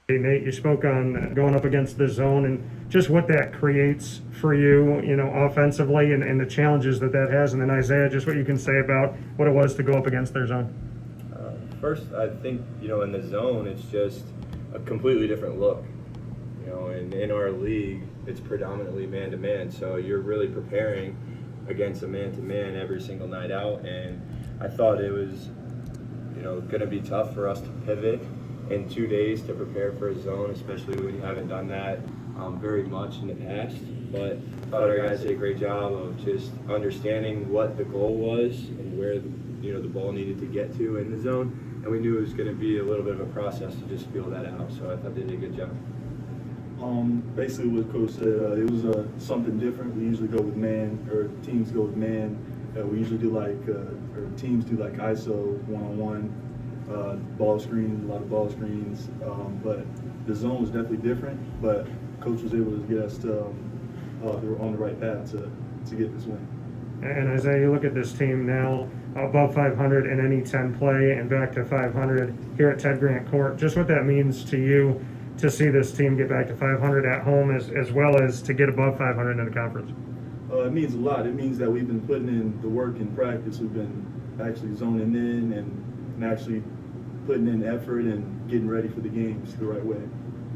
Hey, Nate, you spoke on going up against the zone and just what that creates for you, offensively and the challenges that has. And then Isaiah, just what you can say about what it was to go up against their zone. First, I think, in the zone, it's just a completely different look. And in our league, it's predominantly man-to-man, so you're really preparing against a man-to-man every single night out. And I thought it was, going to be tough for us to pivot in 2 days to prepare for a zone, especially when you haven't done that very much in the past. But I thought our guys did a great job of just understanding what the goal was and where the ball needed to get to in the zone. And we knew it was going to be a little bit of a process to just feel that out. So I thought they did a good job. Basically what Coach said, it was something different. We usually go with man, or teams go with man. We usually do or teams do like ISO, one-on-one, ball screen, a lot of ball screens. But the zone was definitely different, but Coach was able to get us to on the right path to get this win. And Isaiah, you look at this team now, above 500 in any 10 play and back to 500 here at Ted Grant Court. Just what that means to you to see this team get back to 500 at home as well as to get above 500 in the conference. It means a lot. It means that we've been putting in the work in practice. We've been actually zoning in and actually putting in effort and getting ready for the games the right way.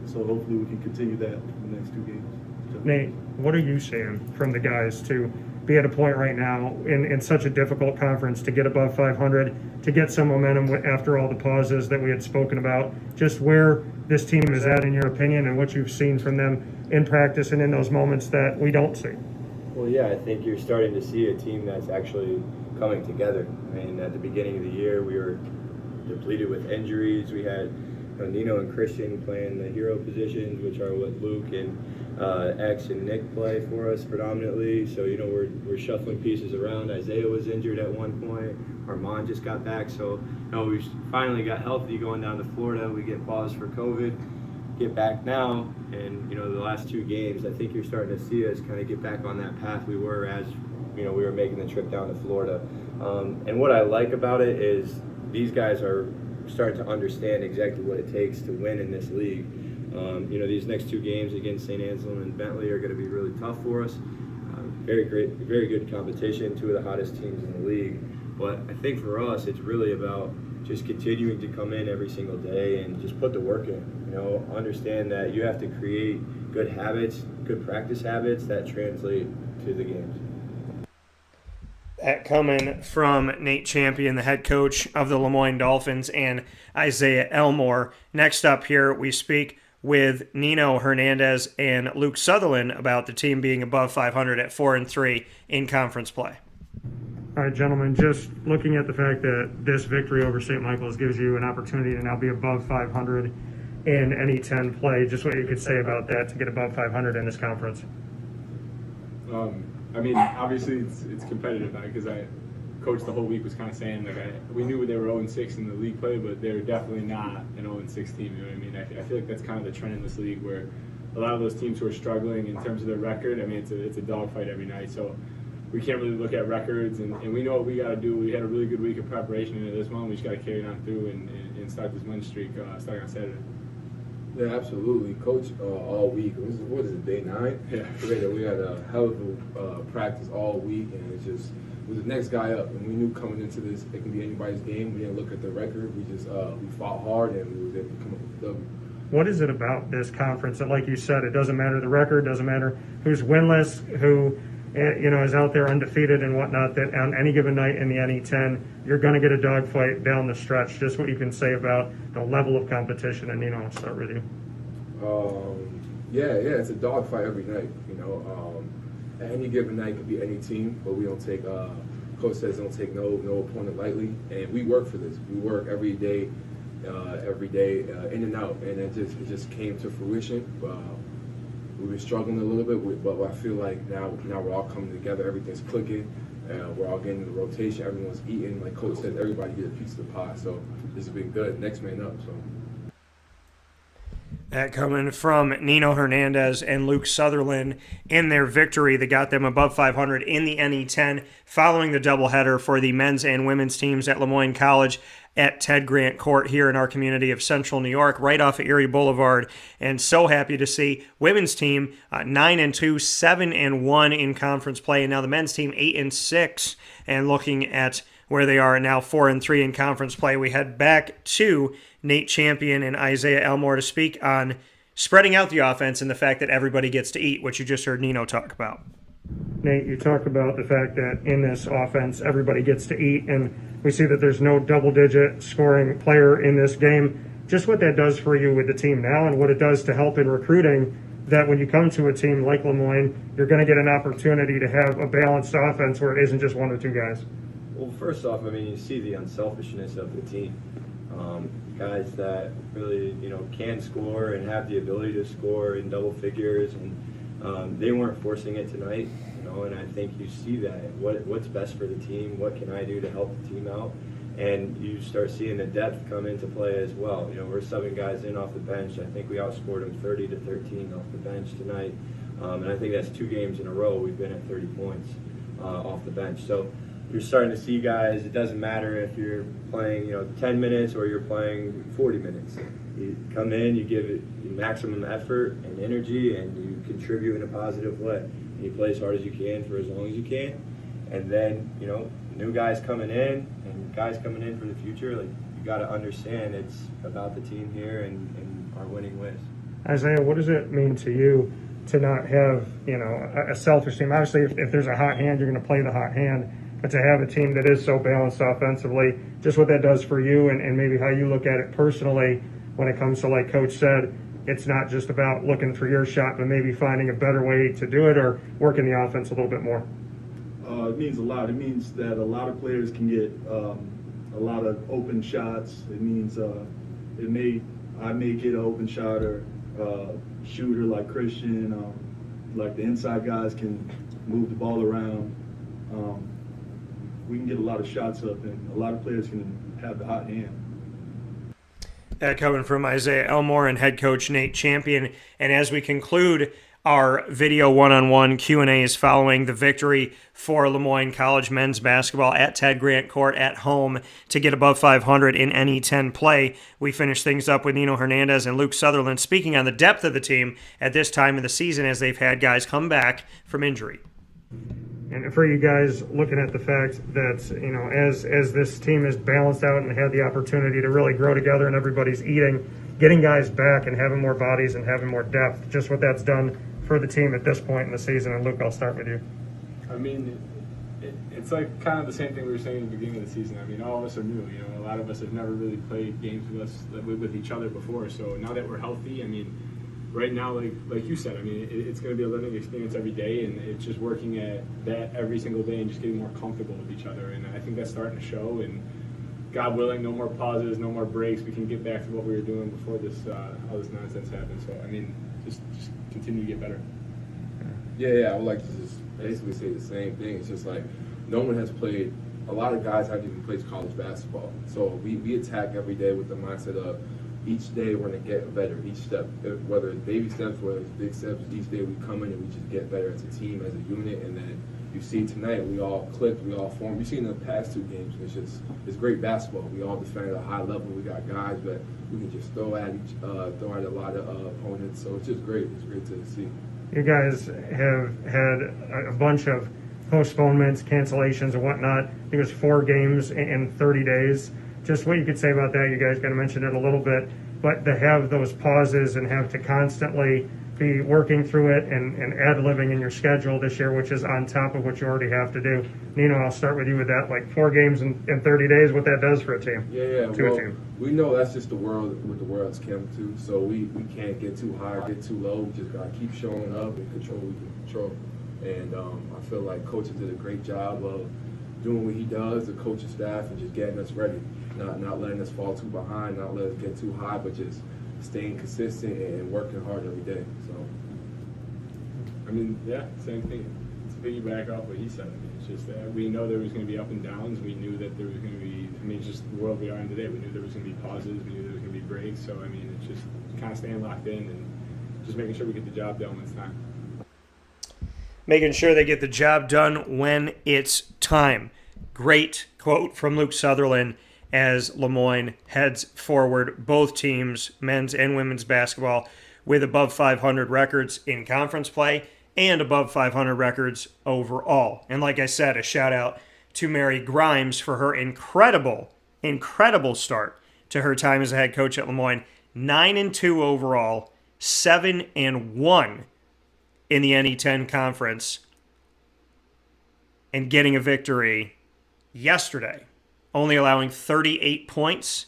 So hopefully we can continue that in the next 2 games. Nate, what are you seeing from the guys to be at a point right now in such a difficult conference to get above 500, to get some momentum after all the pauses that we had spoken about, just where this team is at in your opinion and what you've seen from them in practice and in those moments that we don't see? Well, yeah, I think you're starting to see a team that's actually coming together. I mean, at the beginning of the year, we were depleted with injuries. We had Nino and Christian playing the hero positions, which are what Luke and X and Nick play for us predominantly. So, we're shuffling pieces around. Isaiah was injured at one point. Armand just got back. So, we finally got healthy going down to Florida. We get paused for COVID, get back now. And, the last 2 games, I think you're starting to see us kind of get back on that path we were as, we were making the trip down to Florida. And what I like about it is these guys are starting to understand exactly what it takes to win in this league. These next 2 games against St. Anselm and Bentley are going to be really tough for us. Very good competition, 2 of the hottest teams in the league. But I think for us, it's really about just continuing to come in every single day and just put the work in. Understand that you have to create good habits, good practice habits that translate to the games. That coming from Nate Champion, the head coach of the LeMoyne Dolphins, and Isaiah Elmore. Next up here, we speak with Nino Hernandez and Luke Sutherland about the team being above 500 at 4-3 in conference play. All right, gentlemen, just looking at the fact that this victory over St. Michael's gives you an opportunity to now be above 500 in any 10 play, just what you could say about that to get above 500 in this conference. I mean, obviously it's competitive now because coach the whole week was kind of saying we knew they were 0-6 in the league play, but they're definitely not an 0-6 team. You know what I mean? I feel like that's kind of the trend in this league where a lot of those teams who are struggling in terms of their record, I mean, it's a dogfight every night. So we can't really look at records, and we know what we got to do. We had a really good week of preparation into this one. We just got to carry it on through and start this win streak starting on Saturday. Yeah, absolutely. Coach, all week, what is it, day 9? Yeah. We had a hell of a practice all week, and it was the next guy up. And we knew coming into this, it can be anybody's game. We didn't look at the record. We just we fought hard, and we was able to come up with a W. What is it about this conference that, like you said, it doesn't matter the record, doesn't matter who's winless, who is out there undefeated and whatnot, that on any given night in the NE10, you're going to get a dogfight down the stretch. Just what you can say about the level of competition. And Nino, I'll start with you. Yeah, it's a dogfight every night. At any given night could be any team, but we don't take. Coach says don't take no opponent lightly, and we work for this. We work every day, in and out, and it just came to fruition. We've been struggling a little bit, but I feel like now we're all coming together. Everything's clicking. We're all getting the rotation. Everyone's eating. Like Coach said, everybody get a piece of the pie. So this has been good. Next man up. So. That coming from Nino Hernandez and Luke Sutherland in their victory that got them above 500 in the NE10 following the doubleheader for the men's and women's teams at LeMoyne College at Ted Grant Court here in our community of Central New York, right off of Erie Boulevard. And so happy to see women's team 9-2, 7-1 in conference play, and now the men's team 8-6. And looking at where they are now, 4-3 in conference play, we head back to Nate Champion and Isaiah Elmore to speak on spreading out the offense and the fact that everybody gets to eat, which you just heard Nino talk about. Nate, you talk about the fact that in this offense, everybody gets to eat, and we see that there's no double-digit scoring player in this game. Just what that does for you with the team now and what it does to help in recruiting, that when you come to a team like LeMoyne, you're going to get an opportunity to have a balanced offense where it isn't just 1 or 2 guys. Well, first off, I mean, you see the unselfishness of the team. Guys that really, can score and have the ability to score in double figures, and they weren't forcing it tonight, and I think you see that. What's best for the team? What can I do to help the team out? And you start seeing the depth come into play as well. We're subbing guys in off the bench. I think we outscored them 30-13 off the bench tonight, and I think that's 2 games in a row we've been at 30 points off the bench. So you're starting to see guys, it doesn't matter if you're playing 10 minutes or you're playing 40 minutes. You come in, you give it maximum effort and energy, and you contribute in a positive way. And you play as hard as you can for as long as you can. And then, new guys coming in and guys coming in for the future, like, you got to understand it's about the team here and our winning ways. Isaiah, what does it mean to you to not have, a selfish team? Obviously, if there's a hot hand, you're going to play the hot hand. But to have a team that is so balanced offensively, just what that does for you and maybe how you look at it personally when it comes to, like Coach said, it's not just about looking for your shot, but maybe finding a better way to do it or working the offense a little bit more. It means a lot. It means that a lot of players can get a lot of open shots. It means I may get an open shot or shooter like Christian. Like the inside guys can move the ball around. We can get a lot of shots up, and a lot of players can have the hot hand. That coming from Isaiah Elmore and head coach Nate Champion. And as we conclude our video one-on-one Q&As following the victory for LeMoyne College men's basketball at Ted Grant Court at home to get above 500 in NE10 play, we finish things up with Nino Hernandez and Luke Sutherland speaking on the depth of the team at this time of the season as they've had guys come back from injury. And for you guys, looking at the fact that, as this team is balanced out and had the opportunity to really grow together and everybody's eating, getting guys back and having more bodies and having more depth, just what that's done for the team at this point in the season. And Luke, I'll start with you. I mean, it's like kind of the same thing we were saying at the beginning of the season. I mean, all of us are new. A lot of us have never really played games with each other before. So now that we're healthy, I mean, right now, like you said, I mean, it's going to be a learning experience every day, and it's just working at that every single day and just getting more comfortable with each other. And I think that's starting to show. And God willing, no more pauses, no more breaks. We can get back to what we were doing before all this nonsense happened. So I mean, just continue to get better. Yeah, I would like to just basically say the same thing. It's just like no one has played. A lot of guys haven't even played college basketball. So we attack every day with the mindset of each day we're going to get better. Each step, whether it's baby steps, whether it's big steps, each day we come in and we just get better as a team, as a unit. And then you see tonight, we all clicked, we all formed. You've seen the past two games. It's great basketball. We all defend at a high level. We got guys that we can just throw at a lot of opponents. So it's just great. It's great to see. You guys have had a bunch of postponements, cancellations, and whatnot. I think it was 4 games in 30 days. Just what you could say about that. You guys kind of mentioned it a little bit, but to have those pauses and have to constantly be working through it and ad-libbing in your schedule this year, which is on top of what you already have to do. Nino, I'll start with you with that. Like 4 games in 30 days, what that does for a team. Yeah. A team. We know that's just the world, what the world's come to. So we can't get too high or get too low. We just got to keep showing up and control what we can control. And I feel like coaches did a great job of doing what he does, the coaching staff, and just getting us ready. Not letting us fall too behind, not letting us get too high, but just staying consistent and working hard every day. So, I mean, yeah, same thing. To piggyback off what he said, I mean, it's just that we know there was going to be up and downs. We knew that there was going to be, it's just the world we are in today. We knew there was going to be pauses. We knew there was going to be breaks. So, I mean, it's just kind of staying locked in and just making sure we get the job done when it's time. Making sure they get the job done when it's time. Great quote from Luke Sutherland as LeMoyne heads forward, both teams, men's and women's basketball, with above 500 records in conference play and above 500 records overall. And like I said, a shout out to Mary Grimes for her incredible start to her time as a head coach at LeMoyne. 9-2 overall, 7-1 in the NE10 conference, and getting a victory yesterday, only allowing 38 points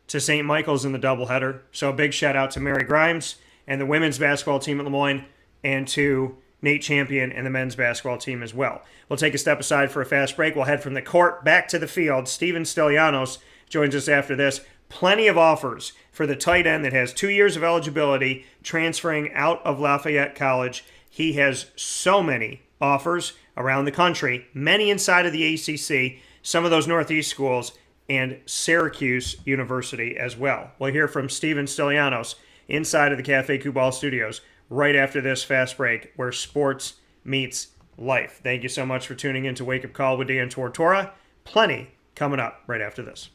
to St. Michael's in the doubleheader. So a big shout out to Mary Grimes and the women's basketball team at LeMoyne, and to Nate Champion and the men's basketball team as well. We'll take a step aside for a fast break. We'll head from the court back to the field. Steven Stilianos joins us after this. Plenty of offers for the tight end that has 2 years of eligibility, transferring out of Lafayette College. He has so many offers around the country, many inside of the ACC, some of those Northeast schools, and Syracuse University as well. We'll hear from Steven Stilianos inside of the Cafe Kubal studios right after this fast break, where sports meets life. Thank you so much for tuning in to Wake Up Call with Dan Tortora. Plenty coming up right after this.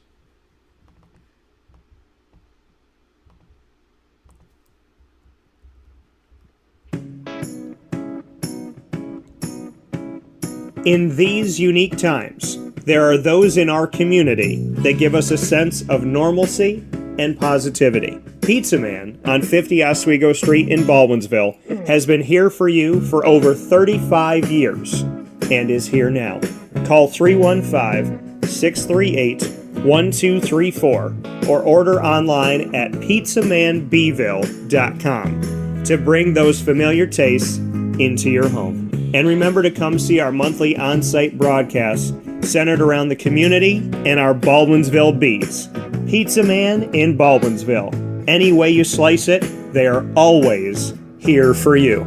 In these unique times, there are those in our community that give us a sense of normalcy and positivity. Pizza Man on 50 Oswego Street in Baldwinsville has been here for you for over 35 years and is here now. Call 315-638-1234 or order online at pizzamanbville.com to bring those familiar tastes into your home. And remember to come see our monthly on-site broadcasts centered around the community and our Baldwinsville beats. Pizza Man in Baldwinsville. Any way you slice it, they are always here for you.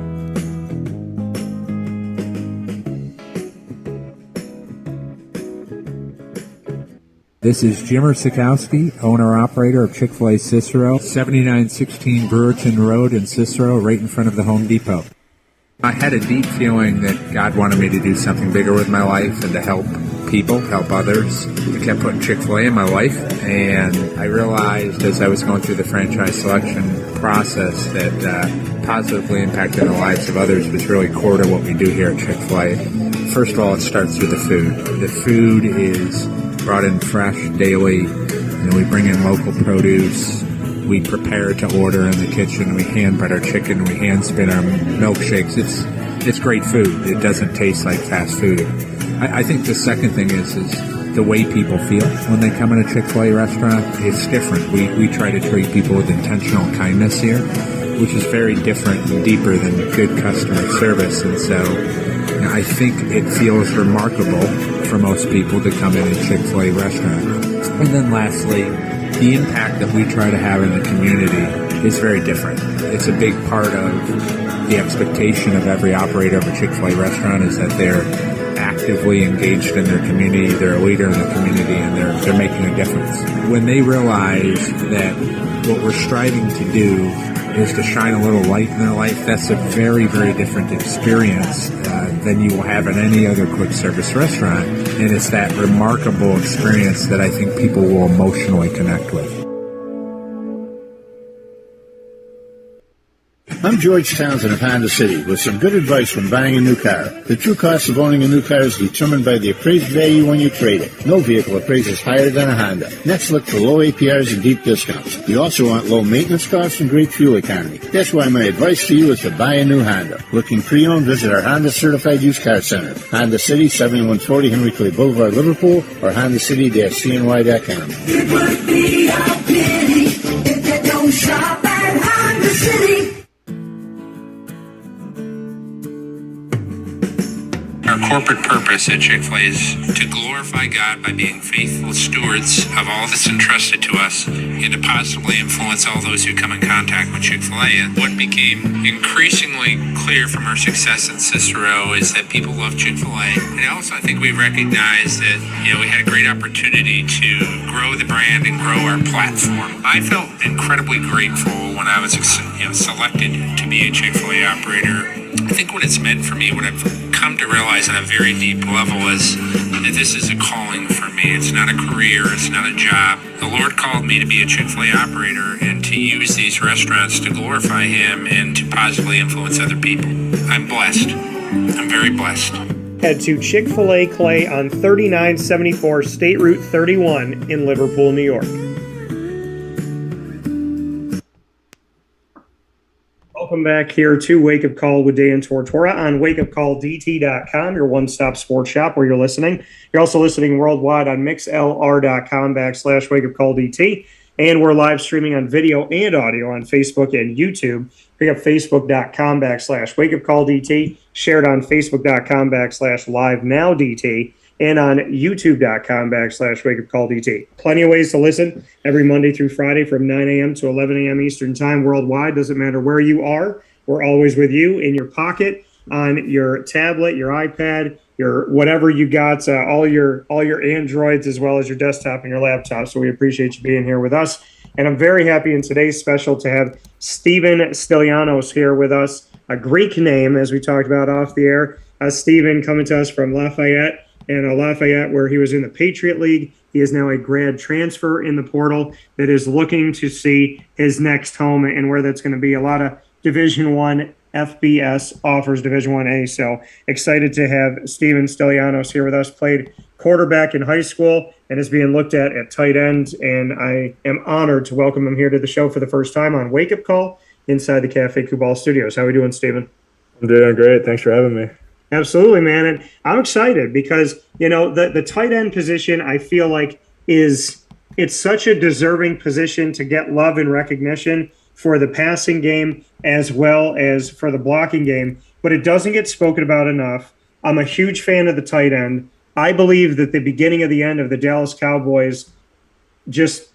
This is Jimmer Sikowski, owner-operator of Chick-fil-A Cicero, 7916 Brewerton Road in Cicero, right in front of the Home Depot. I had a deep feeling that God wanted me to do something bigger with my life and to help people, help others. I kept putting Chick-fil-A in my life, and I realized as I was going through the franchise selection process that positively impacting the lives of others was really core to what we do here at Chick-fil-A. First of all, it starts with the food. The food is brought in fresh daily. We bring in local produce. We prepare to order in the kitchen. We hand bread our chicken. We hand spin our milkshakes. It's great food. It doesn't taste like fast food. I think the second thing is the way people feel when they come in a Chick-fil-A restaurant. It's different. We try to treat people with intentional kindness here, which is very different and deeper than good customer service. And so I think it feels remarkable for most people to come in a Chick-fil-A restaurant. And then lastly, the impact that we try to have in the community is very different. It's a big part of the expectation of every operator of a Chick-fil-A restaurant is that they're actively engaged in their community, they're a leader in the community, and they're making a difference. When they realize that what we're striving to do is to shine a little light in their life, that's a very, very different experience than you will have in any other quick service restaurant. And it's that remarkable experience that I think people will emotionally connect with. I'm George Townsend of Honda City with some good advice when buying a new car. The true cost of owning a new car is determined by the appraised value when you trade it. No vehicle appraises higher than a Honda. Next, look for low APRs and deep discounts. You also want low maintenance costs and great fuel economy. That's why my advice to you is to buy a new Honda. Looking pre-owned, visit our Honda Certified Used Car Center. Honda City, 7140 Henry Clay Boulevard, Liverpool, or HondaCity-CNY.com. It would be a pity if you don't shop at Honda City. Our corporate purpose at Chick-fil-A is to glorify God by being faithful stewards of all that's entrusted to us and to positively influence all those who come in contact with Chick-fil-A. And what became increasingly clear from our success in Cicero is that people love Chick-fil-A. And also I think we recognized that, we had a great opportunity to grow the brand and grow our platform. I felt incredibly grateful when I was selected to be a Chick-fil-A operator. I think what it's meant for me, what I've come to realize on a very deep level is that this is a calling for me. It's not a career. It's not a job. The Lord called me to be a Chick-fil-A operator and to use these restaurants to glorify Him and to positively influence other people. I'm blessed. I'm very blessed. Head to Chick-fil-A Clay on 3974 State Route 31 in Liverpool, New York. Welcome back here to Wake Up Call with Dan Tortora on wakeupcalldt.com, your one-stop sports shop where you're listening. You're also listening worldwide on mixlr.com/wakeupcalldt, and we're live streaming on video and audio on Facebook and YouTube. Pick up facebook.com/wakeupcalldt, shared on facebook.com/livenowdt, and on youtube.com/wakeupcalldt. Plenty of ways to listen every Monday through Friday from 9 a.m. to 11 a.m. Eastern Time worldwide. Doesn't matter where you are. We're always with you in your pocket, on your tablet, your iPad, your whatever you got, all your Androids as well as your desktop and your laptop. So we appreciate you being here with us. And I'm very happy in today's special to have Stephen Stilianos here with us, a Greek name, as we talked about off the air. Stephen coming to us from Lafayette. And Lafayette, where he was in the Patriot League. He is now a grad transfer in the portal that is looking to see his next home and where that's going to be. A lot of Division I FBS offers Division I A. So excited to have Stephen Stilianos here with us. Played quarterback in high school and is being looked at tight end. And I am honored to welcome him here to the show for the first time on Wake Up Call inside the Cafe Kubal studios. How are we doing, Steven? I'm doing great. Thanks for having me. Absolutely, man. And I'm excited because, the tight end position, I feel like it's such a deserving position to get love and recognition for the passing game as well as for the blocking game, but it doesn't get spoken about enough. I'm a huge fan of the tight end. I believe that the beginning of the end of the Dallas Cowboys just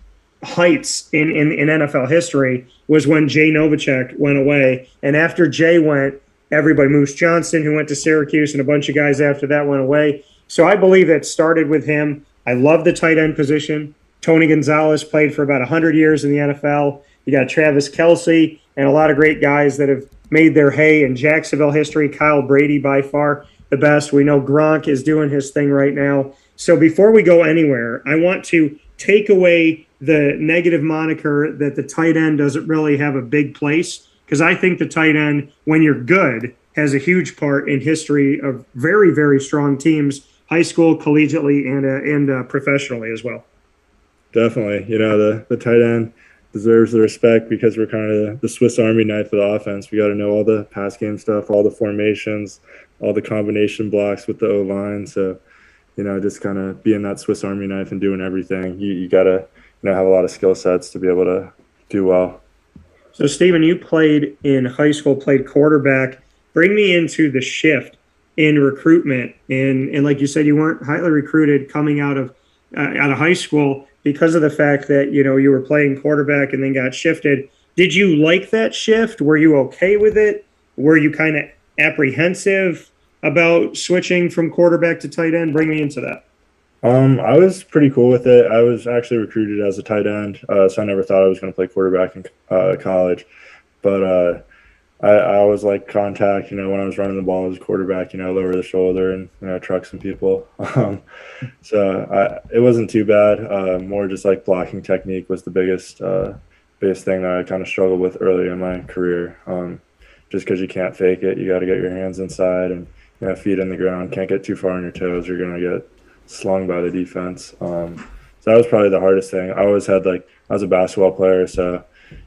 heights in NFL history was when Jay Novacek went away. And after Jay went, everybody, Moose Johnston, who went to Syracuse, and a bunch of guys after that went away. So I believe it started with him. I love the tight end position. Tony Gonzalez played for about 100 years in the NFL. You got Travis Kelce and a lot of great guys that have made their hay in Jacksonville history. Kyle Brady, by far the best. We know Gronk is doing his thing right now. So before we go anywhere, I want to take away the negative moniker that the tight end doesn't really have a big place, because I think the tight end, when you're good, has a huge part in history of very, very strong teams, high school, collegiately, and professionally as well. Definitely. The tight end deserves the respect because we're kind of the Swiss Army knife of the offense. We got to know all the pass game stuff, all the formations, all the combination blocks with the O-line. So, just kind of being that Swiss Army knife and doing everything, you got to, have a lot of skill sets to be able to do well. So, Steven, you played in high school, played quarterback. Bring me into the shift in recruitment. And like you said, you weren't highly recruited coming out of high school because of the fact that, you were playing quarterback and then got shifted. Did you like that shift? Were you okay with it? Were you kind of apprehensive about switching from quarterback to tight end? Bring me into that. I was pretty cool with it. I was actually recruited as a tight end, so I never thought I was going to play quarterback in college. But I always like contact, when I was running the ball as a quarterback, lower the shoulder and, truck some people. So it wasn't too bad. More just like blocking technique was the biggest thing that I kind of struggled with early in my career. Just because you can't fake it, you got to get your hands inside and, feet in the ground. Can't get too far on your toes. You're going to get slung by the defense. So that was probably the hardest thing. I always had I was a basketball player, so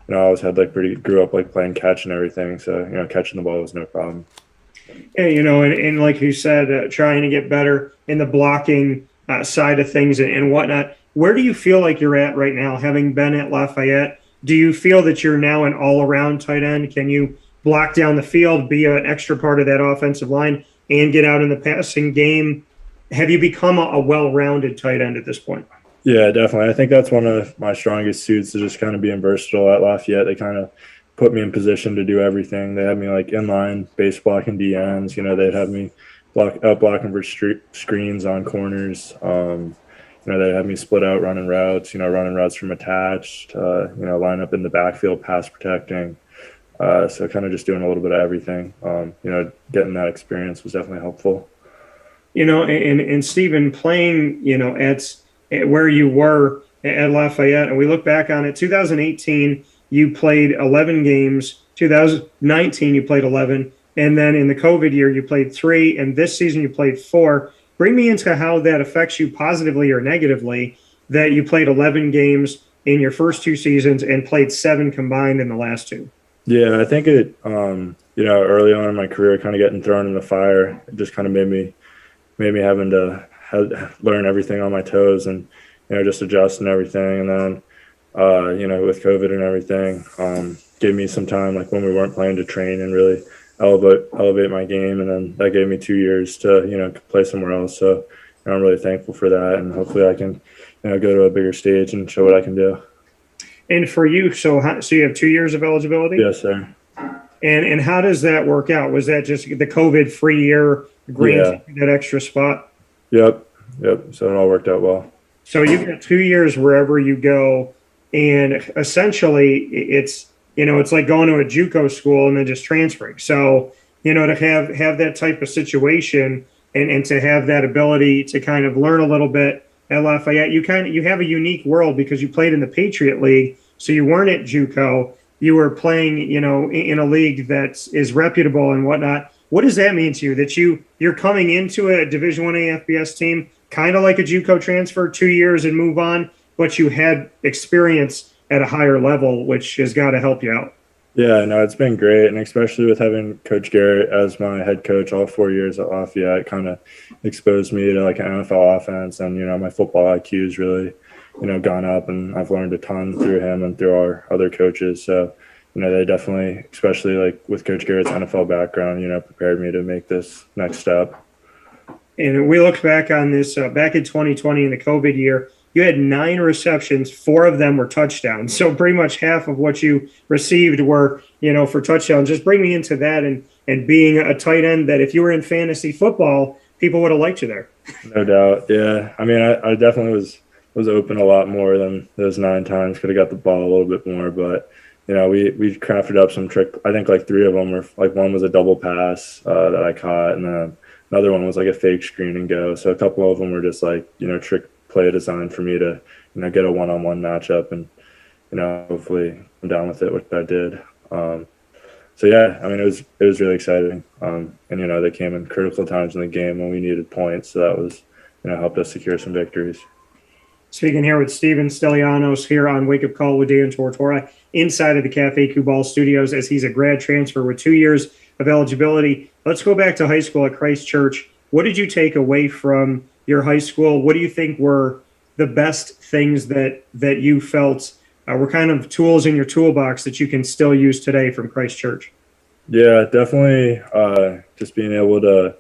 I always had grew up playing catch and everything. So catching the ball was no problem. Yeah, and like you said, trying to get better in the blocking side of things and whatnot. Where do you feel like you're at right now, having been at Lafayette? Do you feel that you're now an all-around tight end? Can you block down the field, be an extra part of that offensive line, and get out in the passing game? Have you become a well-rounded tight end at this point? Yeah, definitely. I think that's one of my strongest suits, is just kind of being versatile at Lafayette. They kind of put me in position to do everything. They had me inline, base blocking DNs. They'd have me blocking for screens on corners. They had me split out running routes, running routes from attached, line up in the backfield, pass protecting. So kind of just doing a little bit of everything. Getting that experience was definitely helpful. And Steven, playing, at where you were at Lafayette, and we look back on it, 2018, you played 11 games. 2019, you played 11. And then in the COVID year, you played 3. And this season, you played 4. Bring me into how that affects you positively or negatively, that you played 11 games in your first 2 seasons and played 7 combined in the last 2. Yeah, I think it, early on in my career, kind of getting thrown in the fire, it just kind of made me having to learn everything on my toes and, just adjust and everything. And then, with COVID and everything, gave me some time, when we weren't playing, to train and really elevate my game. And then that gave me 2 years to, play somewhere else. So I'm really thankful for that. And hopefully I can, go to a bigger stage and show what I can do. And for you, so you have 2 years of eligibility? Yes, sir. And how does that work out? Was that just the COVID-free year granted that extra spot? Yep. So it all worked out well. So you get 2 years wherever you go, and essentially it's like going to a JUCO school and then just transferring. So to have that type of situation and to have that ability to kind of learn a little bit at Lafayette, you have a unique world because you played in the Patriot League, so you weren't at JUCO. You were playing, in a league that is reputable and whatnot. What does that mean to you, that you're coming into a Division I AFBS team kind of like a JUCO transfer, 2 years and move on, but you had experience at a higher level, which has got to help you out. Yeah, no, it's been great, and especially with having Coach Garrett as my head coach all 4 years at Lafayette, it kind of exposed me to like an NFL offense, and my football IQ has really, gone up, and I've learned a ton through him and through our other coaches. So, they definitely, especially like with Coach Garrett's NFL background, prepared me to make this next step. And we look back on this back in 2020 in the COVID year. You had 9 receptions, 4 of them were touchdowns. So pretty much half of what you received were, for touchdowns. Just bring me into that and being a tight end that if you were in fantasy football, people would have liked you there. No doubt. Yeah. I mean, I definitely was open a lot more than those 9 times. Could have got the ball a little bit more, but we crafted up some trick. I think like 3 of them were like, one was a double pass that I caught, and then another one was like a fake screen and go. So a couple of them were just like, trick play design for me to, get a one-on-one matchup, and, hopefully I'm down with it, which I did. So yeah, I mean, it was really exciting. And, they came in critical times in the game when we needed points. So that was, helped us secure some victories. Speaking here with Steven Stilianos here on Wake Up Call with Dan Tortora inside of the Cafe Cubal studios, as he's a grad transfer with 2 years of eligibility. Let's go back to high school at Christ Church. What did you take away from your high school? What do you think were the best things that you felt were kind of tools in your toolbox that you can still use today from Christ Church? Yeah, definitely just being able to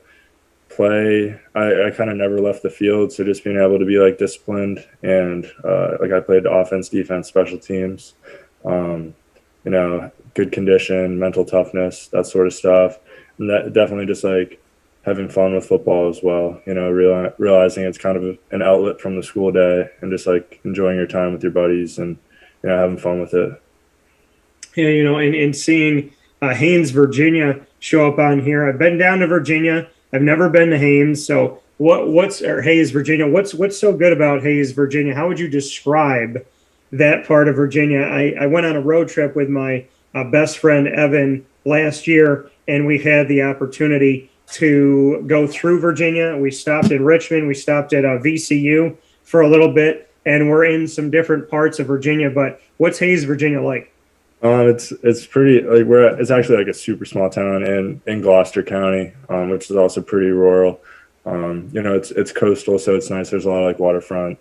play. I kind of never left the field, so just being able to be like disciplined and like I played offense, defense, special teams, good condition, mental toughness, that sort of stuff. And that definitely just like having fun with football as well, realizing it's kind of an outlet from the school day and just like enjoying your time with your buddies and, having fun with it. Yeah, and seeing Haynes, Virginia show up on here. I've been down to Virginia. I've never been to Haynes. So Hayes, Virginia, what's so good about Hayes, Virginia? How would you describe that part of Virginia? I went on a road trip with my best friend, Evan, last year, and we had the opportunity to go through Virginia. We stopped in Richmond. We stopped at VCU for a little bit, and we're in some different parts of Virginia. But what's Hayes, Virginia like? It's pretty like it's actually like a super small town in Gloucester County, which is also pretty rural. It's coastal, so it's nice. There's a lot of like waterfront.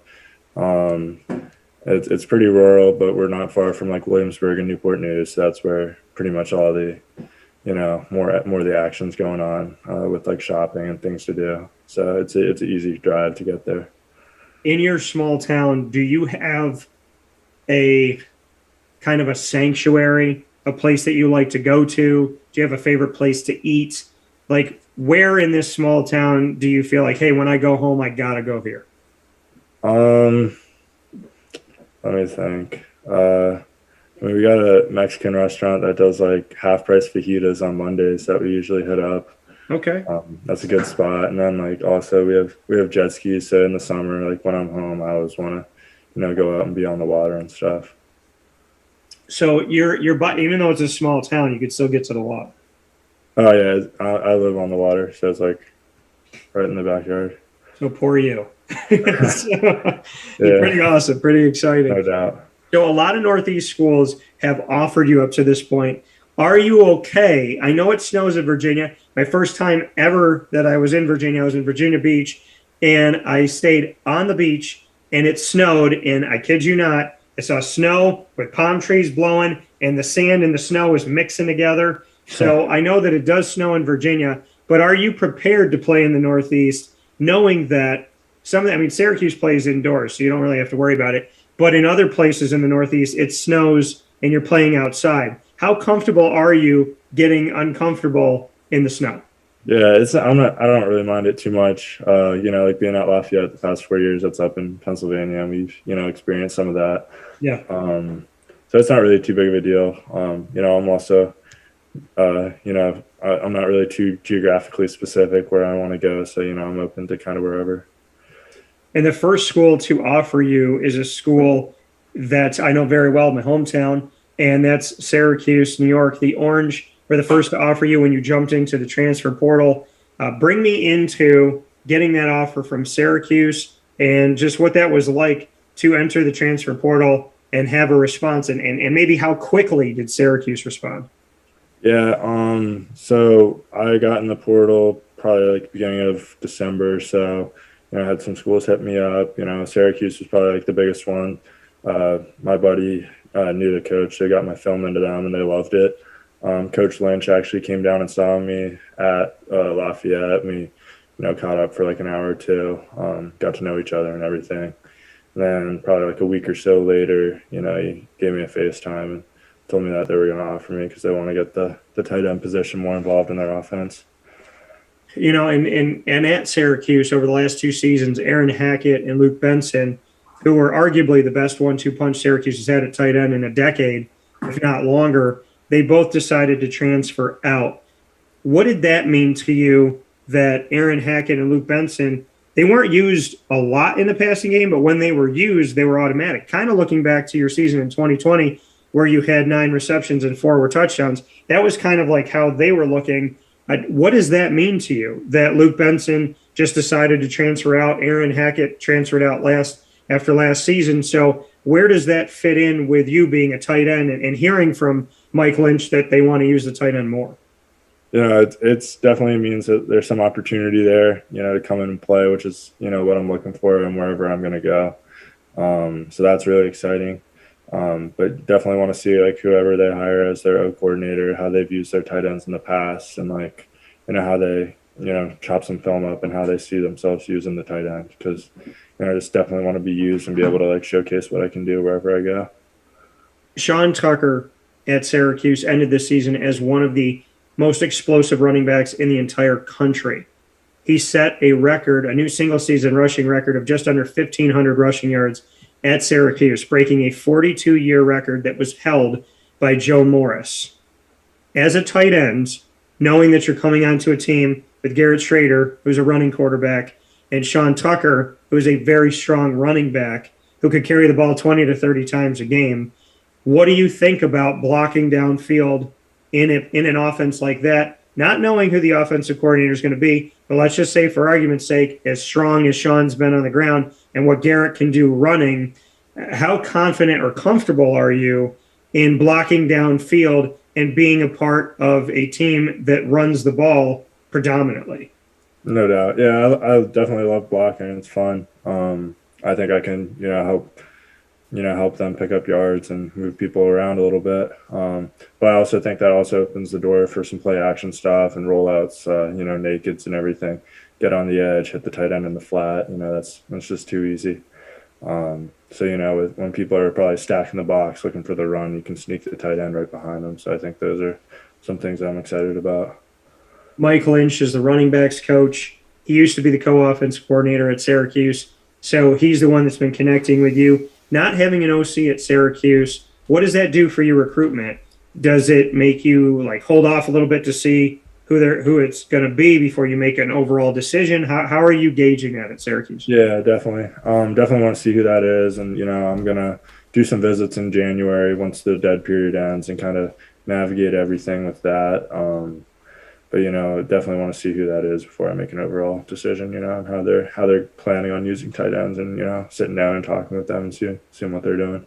It's pretty rural, but we're not far from like Williamsburg and Newport News. So that's where pretty much all the more of the action's going on with like shopping and things to do. So it's an easy drive to get there. In your small town, do you have a kind of a sanctuary, a place that you like to go to? Do you have a favorite place to eat? Like, where in this small town do you feel like, hey, when I go home, I gotta go here? Let me think. We got a Mexican restaurant that does like half price fajitas on Mondays that we usually hit up. Okay. That's a good spot. And then like also we have jet skis. So in the summer, like when I'm home, I always want to, go out and be on the water and stuff. So you're even though it's a small town, you could still get to the water. Oh yeah. I live on the water. So it's like right in the backyard. So poor you. Pretty awesome. Pretty exciting. No doubt. So a lot of Northeast schools have offered you up to this point. Are you okay? I know it snows in Virginia. My first time ever that I was in Virginia, I was in Virginia Beach, and I stayed on the beach, and it snowed, and I kid you not, I saw snow with palm trees blowing, and the sand and the snow was mixing together. So I know that it does snow in Virginia, but are you prepared to play in the Northeast, knowing that Syracuse plays indoors, so you don't really have to worry about it. But in other places in the Northeast, it snows and you're playing outside. How comfortable are you getting uncomfortable in the snow? Yeah, I don't really mind it too much. Like being at Lafayette the past 4 years, that's up in Pennsylvania, and we've, experienced some of that. Yeah. So it's not really too big of a deal. I'm also, I'm not really too geographically specific where I want to go. So, I'm open to kind of wherever. And the first school to offer you is a school that I know very well, my hometown, and that's Syracuse, New York. The Orange were the first to offer you when you jumped into the transfer portal. Bring me into getting that offer from Syracuse and just what that was like to enter the transfer portal and have a response, and maybe how quickly did Syracuse respond? Yeah, so I got in the portal probably like beginning of December. So, I had some schools hit me up. Syracuse was probably like the biggest one. My buddy knew the coach. They got my film into them and they loved it. Coach Lynch actually came down and saw me at Lafayette. We, caught up for like an hour or two, got to know each other and everything. And then probably like a week or so later, he gave me a FaceTime and told me that they were going to offer me because they want to get the tight end position more involved in their offense. And at Syracuse over the last 2 seasons, Aaron Hackett and Luke Benson, who were arguably the best 1-2 punch Syracuse has had at tight end in a decade, if not longer, they both decided to transfer out. What did that mean to you that Aaron Hackett and Luke Benson, they weren't used a lot in the passing game, but when they were used, they were automatic? Kind of looking back to your season in 2020, where you had 9 receptions and 4 were touchdowns, that was kind of like how they were looking. What does that mean to you that Luke Benson just decided to transfer out? Aaron Hackett transferred out after last season. So where does that fit in with you being a tight end and hearing from Mike Lynch that they want to use the tight end more? It's definitely means that there's some opportunity there, to come in and play, which is, what I'm looking for and wherever I'm going to go. So that's really exciting. But definitely want to see like whoever they hire as their O coordinator, how they've used their tight ends in the past, and like, how they, chop some film up and how they see themselves using the tight end. Because, I just definitely want to be used and be able to like showcase what I can do wherever I go. Sean Tucker at Syracuse ended this season as one of the most explosive running backs in the entire country. He set a new single season rushing record of just under 1,500 rushing yards at Syracuse, breaking a 42-year record that was held by Joe Morris. As a tight end, knowing that you're coming onto a team with Garrett Schrader, who's a running quarterback, and Sean Tucker, who is a very strong running back, who could carry the ball 20 to 30 times a game, what do you think about blocking downfield in an offense like that, not knowing who the offensive coordinator is going to be, but let's just say for argument's sake, as strong as Sean's been on the ground and what Garrett can do running, how confident or comfortable are you in blocking downfield and being a part of a team that runs the ball predominantly? No doubt. Yeah, I definitely love blocking. It's fun. I think I can, help them pick up yards and move people around a little bit. But I also think that also opens the door for some play action stuff and rollouts, nakeds and everything. Get on the edge, hit the tight end in the flat. That's just too easy. So, when people are probably stacking the box looking for the run, you can sneak the tight end right behind them. So I think those are some things I'm excited about. Mike Lynch is the running backs coach. He used to be the co-offensive coordinator at Syracuse. So he's the one that's been connecting with you. Not having an OC at Syracuse, what does that do for your recruitment? Does it make you like hold off a little bit to see who it's going to be before you make an overall decision? How are you gauging that at Syracuse? Yeah, definitely. Definitely want to see who that is. And, I'm going to do some visits in January once the dead period ends and kind of navigate everything with that. But, definitely want to see who that is before I make an overall decision, and how they're planning on using tight ends and, sitting down and talking with them and seeing what they're doing.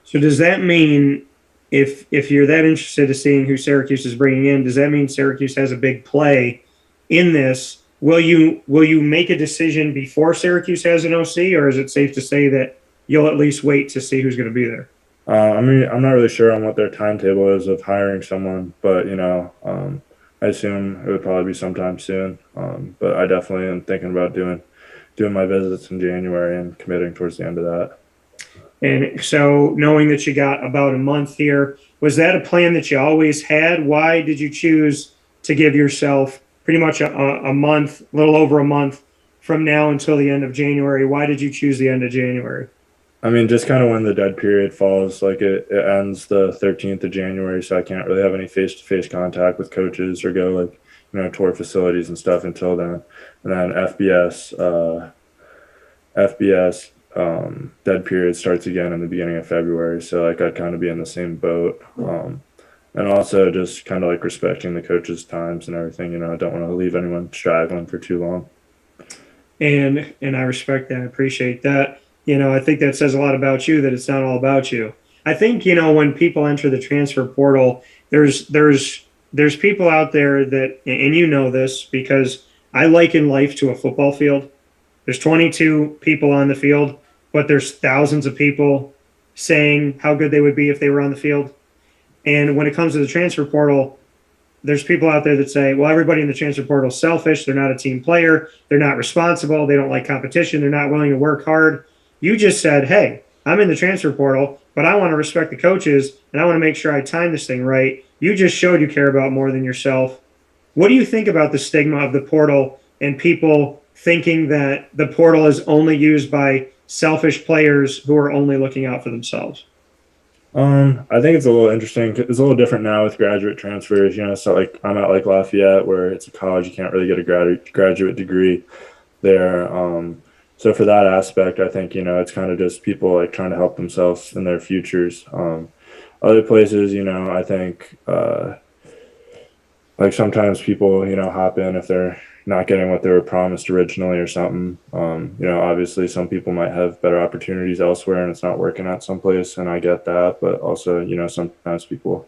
So does that mean if you're that interested in seeing who Syracuse is bringing in, does that mean Syracuse has a big play in this? Will you make a decision before Syracuse has an OC, or is it safe to say that you'll at least wait to see who's going to be there? I'm not really sure on what their timetable is of hiring someone, but, I assume it would probably be sometime soon. But I definitely am thinking about doing my visits in January and committing towards the end of that. And so knowing that you got about a month here, was that a plan that you always had? Why did you choose to give yourself pretty much a month, a little over a month from now until the end of January? Why did you choose the end of January? Just kind of when the dead period falls, like it ends the 13th of January, so I can't really have any face-to-face contact with coaches or go tour facilities and stuff until then. And then FBS dead period starts again in the beginning of February, so I'd kind of be in the same boat. And also just kind of respecting the coaches' times and everything. I don't want to leave anyone straggling for too long. And I respect that. I appreciate that. I think that says a lot about you, that it's not all about you. I think, when people enter the transfer portal, there's people out there that, and you know this because I liken life to a football field. There's 22 people on the field, but there's thousands of people saying how good they would be if they were on the field. And when it comes to the transfer portal, there's people out there that say, well, everybody in the transfer portal is selfish. They're not a team player. They're not responsible. They don't like competition. They're not willing to work hard. You just said, hey, I'm in the transfer portal, but I want to respect the coaches, and I want to make sure I time this thing right. You just showed you care about more than yourself. What do you think about the stigma of the portal and people thinking that the portal is only used by selfish players who are only looking out for themselves? I think it's a little interesting. It's a little different now with graduate transfers. So like I'm at like Lafayette, where it's a college, you can't really get a graduate degree there. So for that aspect, I think it's kind of just people like trying to help themselves in their futures. Other places, I think like sometimes people hop in if they're not getting what they were promised originally or something. Obviously some people might have better opportunities elsewhere and it's not working at some place, and I get that, but also, sometimes people,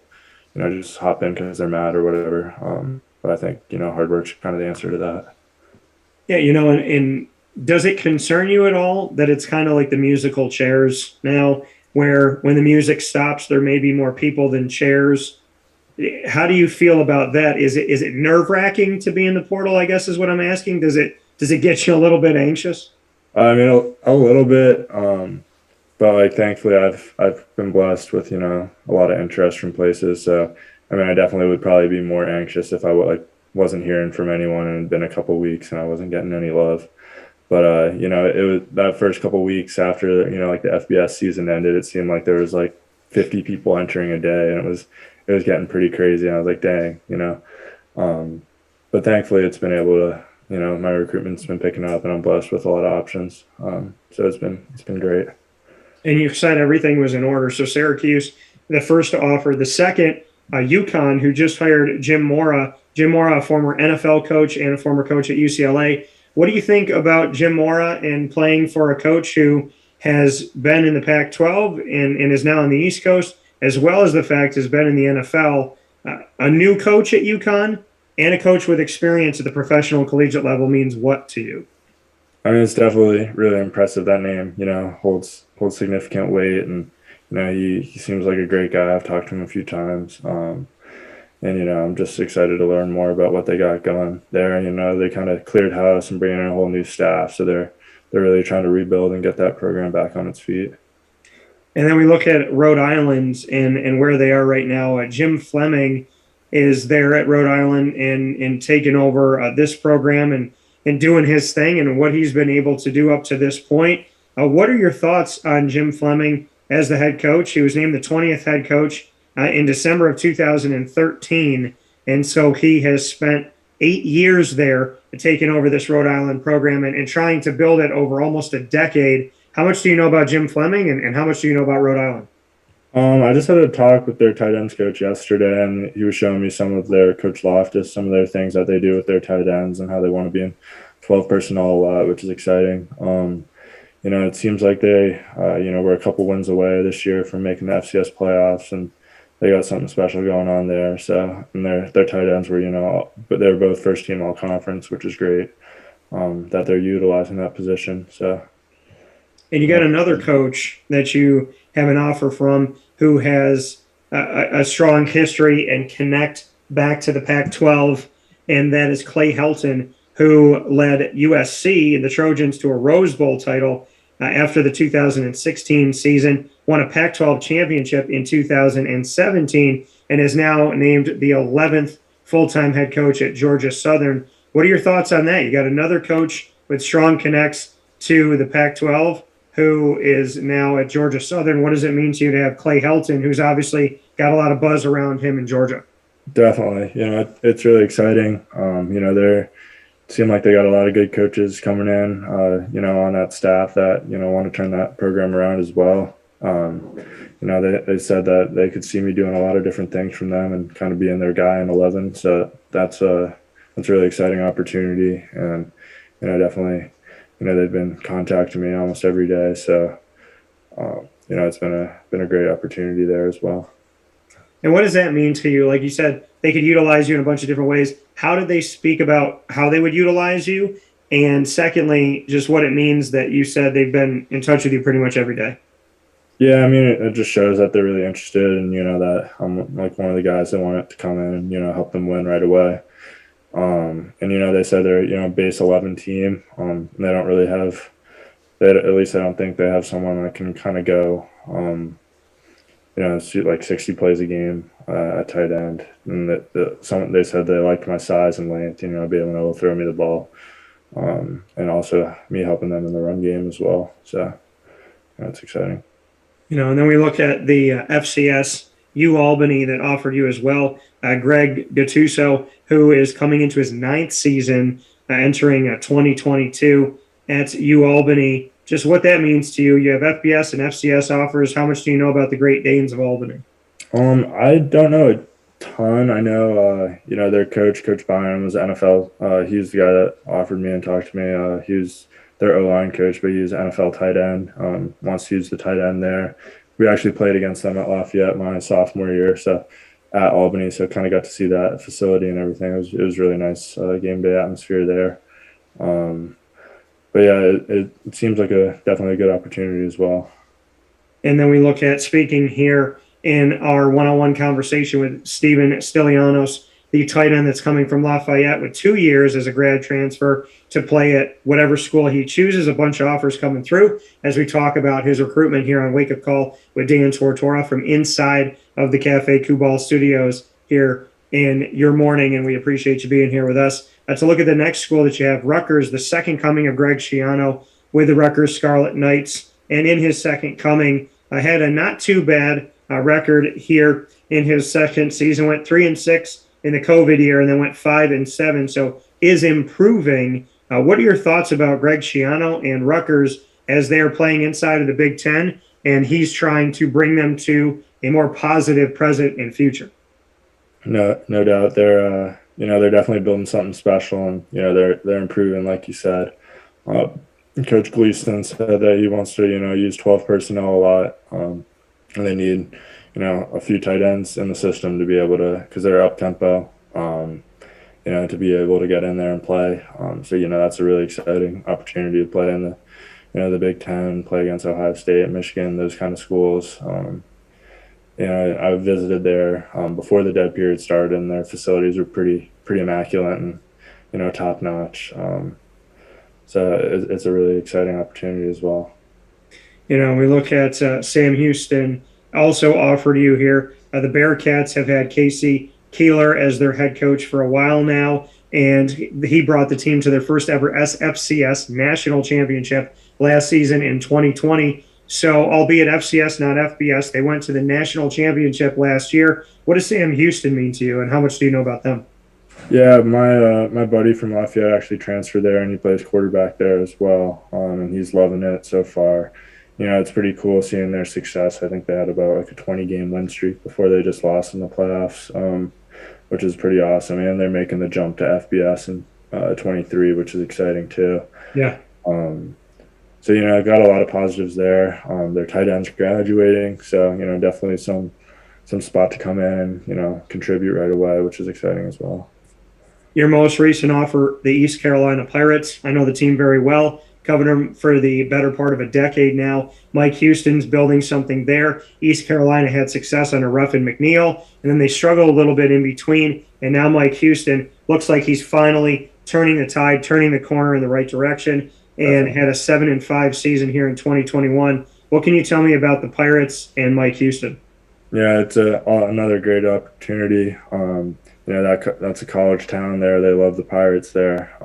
just hop in because they're mad or whatever. But I think, hard work's kind of the answer to that. Yeah, and does it concern you at all that it's kind of like the musical chairs now, where when the music stops, there may be more people than chairs? How do you feel about that? Is it nerve-wracking to be in the portal, I guess is what I'm asking? Does it get you a little bit anxious? I mean, a little bit, but like thankfully I've been blessed with a lot of interest from places. So I mean, I definitely would probably be more anxious if I wasn't hearing from anyone and it'd been a couple weeks and I wasn't getting any love. But it was that first couple weeks after like the FBS season ended, it seemed like there was like 50 people entering a day, and it was getting pretty crazy. And I was like, dang, but thankfully it's been able to, my recruitment's been picking up and I'm blessed with a lot of options. So it's been great. And you said everything was in order. So Syracuse, the first to offer. The second, UConn, who just hired Jim Mora. Jim Mora, a former NFL coach and a former coach at UCLA. What do you think about Jim Mora and playing for a coach who has been in the Pac-12 and is now on the East Coast, as well as the fact has been in the NFL? A new coach at UConn and a coach with experience at the professional collegiate level means what to you? I mean, it's definitely really impressive. That name, holds significant weight, and he seems like a great guy. I've talked to him a few times, and I'm just excited to learn more about what they got going there. They kind of cleared house and bringing in a whole new staff, so they're really trying to rebuild and get that program back on its feet. And then we look at Rhode Island and where they are right now. Jim Fleming is there at Rhode Island and taking over this program and doing his thing and what he's been able to do up to this point. What are your thoughts on Jim Fleming as the head coach? He was named the 20th head coach in December of 2013. And so he has spent 8 years there taking over this Rhode Island program and trying to build it over almost a decade. How much do you know about Jim Fleming and how much do you know about Rhode Island? I just had a talk with their tight ends coach yesterday, and he was showing me some of their Coach Loftus, some of their things that they do with their tight ends and how they want to be in 12 personnel a lot, which is exciting. It seems like they, were a couple wins away this year from making the FCS playoffs, and they got something special going on there. So, and their tight ends were, but they were both first team all conference, which is great that they're utilizing that position. So. And you got another coach that you have an offer from who has a strong history and connect back to the Pac-12, and that is Clay Helton, who led USC and the Trojans to a Rose Bowl title after the 2016 season, won a Pac-12 championship in 2017, and is now named the 11th full-time head coach at Georgia Southern. What are your thoughts on that? You got another coach with strong connects to the Pac-12 who is now at Georgia Southern. What does it mean to you to have Clay Helton, who's obviously got a lot of buzz around him in Georgia? Definitely. It's really exciting. They seem like they got a lot of good coaches coming in, on that staff that, want to turn that program around as well. They said that they could see me doing a lot of different things from them and kind of being their guy in 11. So that's a really exciting opportunity. And, definitely they've been contacting me almost every day. So, it's been a great opportunity there as well. And what does that mean to you? Like you said, they could utilize you in a bunch of different ways. How did they speak about how they would utilize you? And secondly, just what it means that you said they've been in touch with you pretty much every day. Yeah, I mean, it just shows that they're really interested, and that I'm like one of the guys that want to come in and help them win right away. And they said they're base 11 team. And they don't really have. At least I don't think they have someone that can kind of go. Shoot like 60 plays a game at tight end, and they said they liked my size and length. Being able to throw me the ball, and also me helping them in the run game as well. So it's exciting. And then we look at the FCS Albany that offered you as well. Greg Gattuso, who is coming into his 9th season, entering 2022 at Albany. Just what that means to you. You have FBS and FCS offers. How much do you know about the Great Danes of Albany? I don't know a ton. I know, their coach, Coach Byron, was NFL. He was the guy that offered me and talked to me. He was their O-line coach, but he's NFL tight end. Wants to use the tight end there. We actually played against them at Lafayette my sophomore year, so at Albany. So kind of got to see that facility and everything. It was really nice game day atmosphere there. But yeah, it seems like definitely a good opportunity as well. And then we look at, speaking here in our one-on-one conversation with Steven Stilianos, the tight end that's coming from Lafayette with 2 years as a grad transfer to play at whatever school he chooses. A bunch of offers coming through as we talk about his recruitment here on Wake Up Call with Dan Tortora from inside of the Cafe Kubal studios here in your morning. And we appreciate you being here with us. To look at the next school that you have, Rutgers, the second coming of Greg Schiano with the Rutgers Scarlet Knights. And in his second coming, had a not too bad record here in his second season. Went 3-6 in the COVID year and then went 5-7. So is improving. What are your thoughts about Greg Schiano and Rutgers as they are playing inside of the Big Ten and he's trying to bring them to a more positive present and future? No doubt. They're definitely building something special, and they're improving, like you said. Coach Gleason said that he wants to use 12 personnel a lot, and they need a few tight ends in the system to be able to, because they're up tempo, to be able to get in there and play. So that's a really exciting opportunity to play in the Big Ten, play against Ohio State, Michigan, those kind of schools. I visited there before the dead period started, and their facilities were pretty immaculate and top notch. So it's a really exciting opportunity as well. We look at Sam Houston also offered you here. The Bearcats have had Casey Keeler as their head coach for a while now, and he brought the team to their first ever SFCS national championship last season in 2020. So, albeit FCS, not FBS, they went to the national championship last year. What does Sam Houston mean to you, and how much do you know about them? Yeah, my buddy from Lafayette actually transferred there, and he plays quarterback there as well, and he's loving it so far. It's pretty cool seeing their success. I think they had about like a 20-game win streak before they just lost in the playoffs, which is pretty awesome. And they're making the jump to FBS in 23, which is exciting too. Yeah. So, I've got a lot of positives there. Their tight end's graduating, so, definitely some spot to come in and, contribute right away, which is exciting as well. Your most recent offer, the East Carolina Pirates. I know the team very well. Covered them for the better part of a decade now. Mike Houston's building something there. East Carolina had success under Ruffin McNeil, and then they struggled a little bit in between. And now Mike Houston looks like he's finally turning the tide, turning the corner in the right direction, and had a 7-5 season here in 2021. What can you tell me about the Pirates and Mike Houston? Yeah, it's another great opportunity. That's a college town there. They love the Pirates there.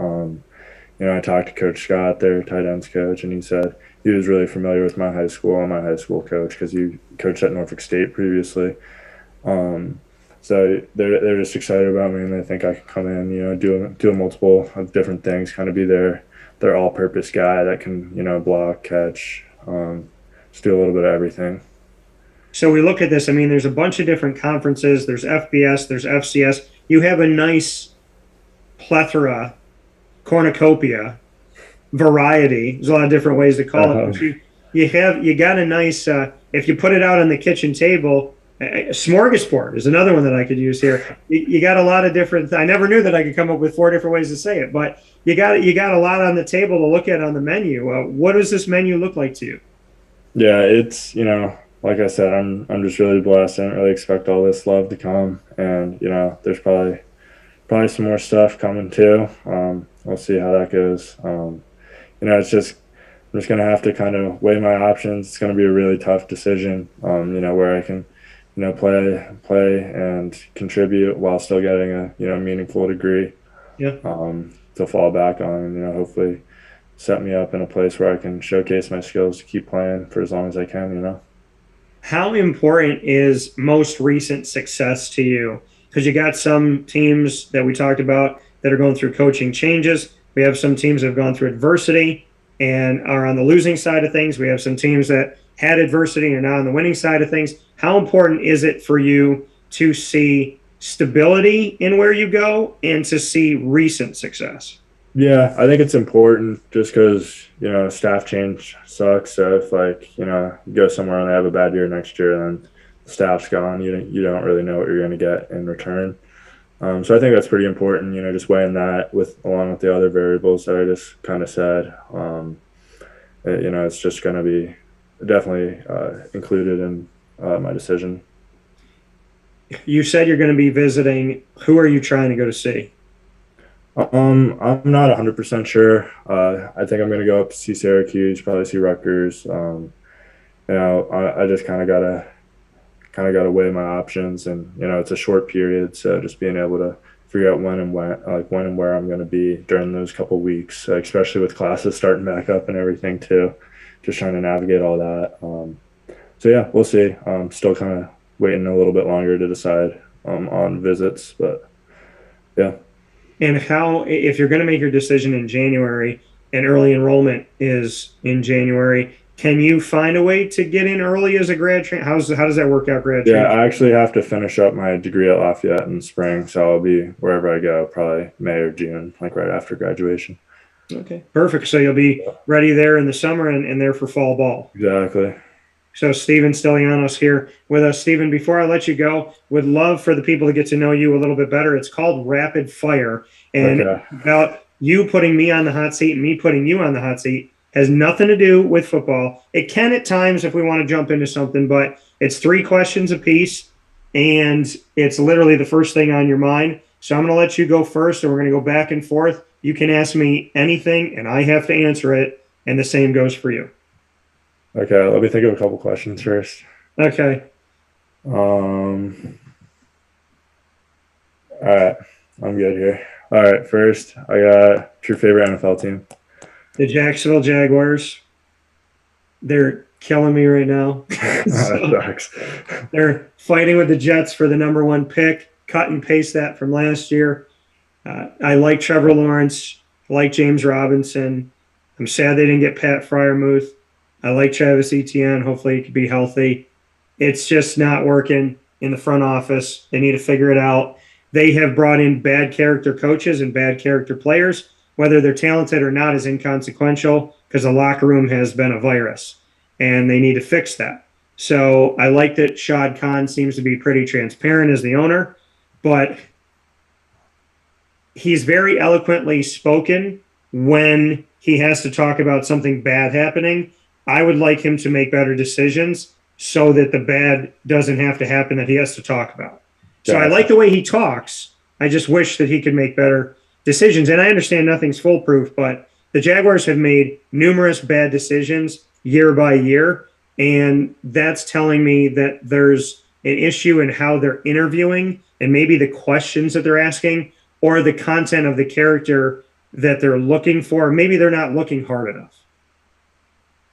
I talked to Coach Scott, their tight ends coach, and he said he was really familiar with my high school and my high school coach because he coached at Norfolk State previously. So they're just excited about me, and they think I can come in, do multiple of different things, kind of be their all-purpose guy that can, block, catch, just do a little bit of everything. So we look at this. I mean, there's a bunch of different conferences. There's FBS, there's FCS. You have a nice plethora, cornucopia variety. There's a lot of different ways to call it. But you got a nice, if you put it out on the kitchen table, a smorgasbord is another one that I could use here. You got a lot of different. I never knew that I could come up with 4 different ways to say it, but you got a lot on the table to look at on the menu. What does this menu look like to you? Yeah, it's, like I said, I'm just really blessed. I didn't really expect all this love to come, and there's probably some more stuff coming too. We'll see how that goes. It's just I'm just gonna have to kind of weigh my options. It's gonna be a really tough decision. Where I can, play and contribute while still getting a meaningful degree. Yeah. To fall back on, and hopefully set me up in a place where I can showcase my skills to keep playing for as long as I can. How important is most recent success to you? Because you got some teams that we talked about that are going through coaching changes. We have some teams that have gone through adversity and are on the losing side of things. We have some teams that had adversity and are now on the winning side of things. How important is it for you to see stability in where you go and to see recent success? Yeah, I think it's important just because, staff change sucks. So if you go somewhere and they have a bad year next year, then the staff's gone. You don't really know what you're going to get in return. So I think that's pretty important, just weighing that along with the other variables that I just kind of said. It's just going to be definitely included in my decision. You said you're going to be visiting. Who are you trying to go to see? I'm not 100% sure. I think I'm going to go up to see Syracuse, probably see Rutgers. I just kind of gotta weigh my options, and it's a short period, so just being able to figure out when and where I'm going to be during those couple weeks, especially with classes starting back up and everything too. Just trying to navigate all that. So yeah, we'll see. Still kind of waiting a little bit longer to decide on visits, but yeah. And if you're going to make your decision in January and early enrollment is in January, can you find a way to get in early as a grad train? How does that work out, grad train? Yeah, I actually have to finish up my degree at Lafayette in the spring, so I'll be wherever I go, probably May or June, right after graduation. Okay, perfect. So you'll be ready there in the summer and there for fall ball. Exactly. So Steven Stilianos here with us. Steven, before I let you go, would love for the people to get to know you a little bit better. It's called Rapid Fire. And about you putting me on the hot seat and me putting you on the hot seat has nothing to do with football. It can at times if we want to jump into something, but it's 3 questions apiece, and it's literally the first thing on your mind. So I'm going to let you go first, and we're going to go back and forth. You can ask me anything, and I have to answer it, and the same goes for you. Okay, let me think of a couple questions first. Okay. All right, I'm good here. All right, first, I got your favorite NFL team. The Jacksonville Jaguars. They're killing me right now. That sucks. They're fighting with the Jets for the #1 pick. Cut and paste that from last year. I like Trevor Lawrence. I like James Robinson. I'm sad they didn't get Pat Freiermuth. I like Travis Etienne. Hopefully he could be healthy. It's just not working in the front office. They need to figure it out. They have brought in bad character coaches and bad character players. Whether they're talented or not is inconsequential because the locker room has been a virus, and they need to fix that. So I like that Shad Khan seems to be pretty transparent as the owner, but he's very eloquently spoken when he has to talk about something bad happening. I would like him to make better decisions so that the bad doesn't have to happen that he has to talk about. So I like the way he talks. I just wish that he could make better decisions. And I understand nothing's foolproof, but the Jaguars have made numerous bad decisions year by year. And that's telling me that there's an issue in how they're interviewing and maybe the questions that they're asking or the content of the character that they're looking for. Maybe they're not looking hard enough.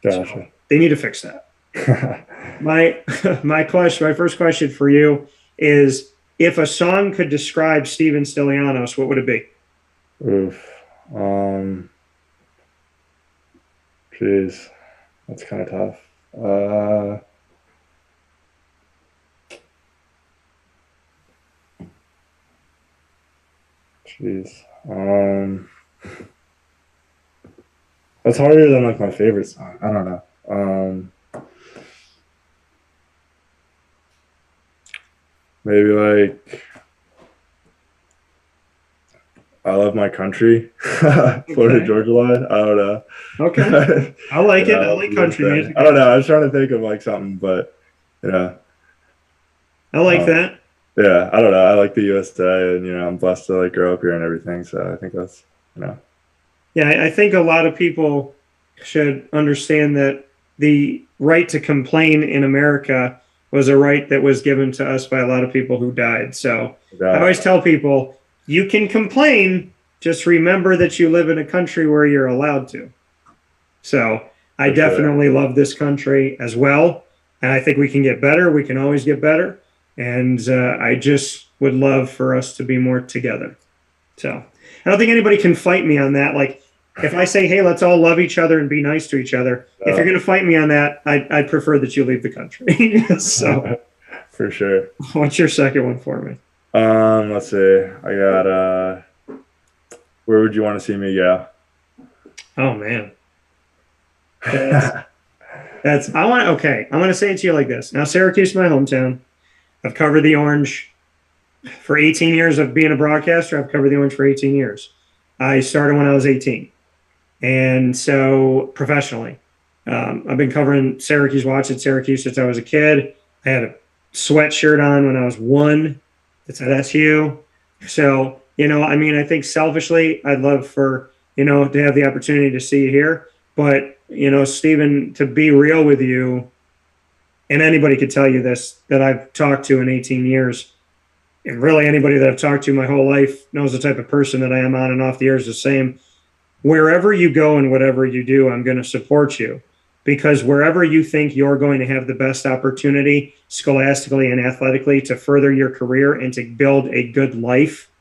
Gotcha. So they need to fix that. My first question for you is, if a song could describe Steven Stilianos, what would it be? Oof. Jeez. That's kind of tough. Jeez. That's harder than like my favorite song. I don't know. Maybe like I Love My Country, Florida Georgia Line. I don't know. Okay. I like it. I like country music. I don't know. I was trying to think of like something, but I like that. Yeah, I don't know. I like the USA, and I'm blessed to like grow up here and everything. So I think that's Yeah, I think a lot of people should understand that the right to complain in America was a right that was given to us by a lot of people who died. So I always tell people, you can complain, just remember that you live in a country where you're allowed to. So I definitely love this country as well. And I think we can get better. We can always get better. And I just would love for us to be more together. So I don't think anybody can fight me on that. Like, if I say, hey, let's all love each other and be nice to each other, if you're going to fight me on that, I'd prefer that you leave the country. So, for sure. What's your second one for me? Let's see. I got, Where Would You Want to See Me Go? Oh, man. I'm going to say it to you like this. Now, Syracuse is my hometown. I've covered the Orange for 18 years of being a broadcaster. I've covered the Orange for 18 years. I started when I was 18. And so professionally, I've been covering Syracuse, watching Syracuse since I was a kid. I had a sweatshirt on when I was 1. It's at SU. So, I think selfishly, I'd love for, to have the opportunity to see you here. But, Stephen, to be real with you, and anybody could tell you this that I've talked to in 18 years, and really anybody that I've talked to my whole life knows the type of person that I am on and off the air is the same. Wherever you go and whatever you do, I'm going to support you, because wherever you think you're going to have the best opportunity scholastically and athletically to further your career and to build a good life,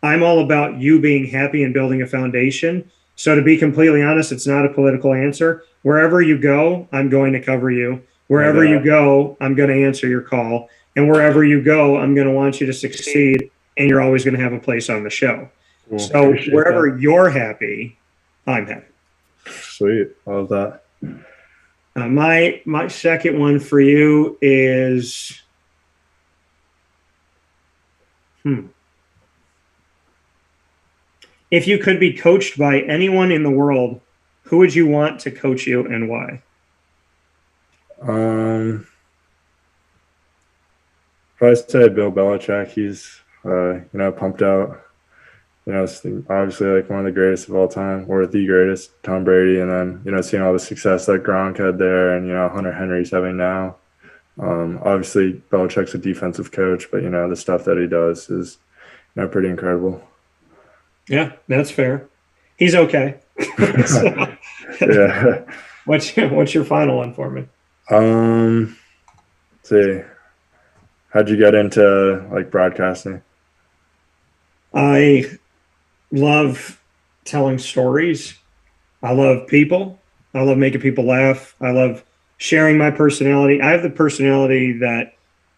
I'm all about you being happy and building a foundation. So to be completely honest, it's not a political answer. Wherever you go, I'm going to cover you. Wherever you go, I'm going to answer your call. And wherever you go, I'm going to want you to succeed, and you're always going to have a place on the show. Cool. So wherever you're happy, I'm happy. Sweet. I love that. My second one for you is if you could be coached by anyone in the world, who would you want to coach you and why? Probably say Bill Belichick. He's pumped out. Obviously like one of the greatest of all time, or the greatest, Tom Brady, and then seeing all the success that Gronk had there, and Hunter Henry's having now. Obviously Belichick's a defensive coach, but the stuff that he does is pretty incredible. Yeah, that's fair. He's okay. Yeah. What's your final one for me? Let's see. How'd you get into like broadcasting? I love telling stories. I love people. I love making people laugh. I love sharing my personality. I have the personality that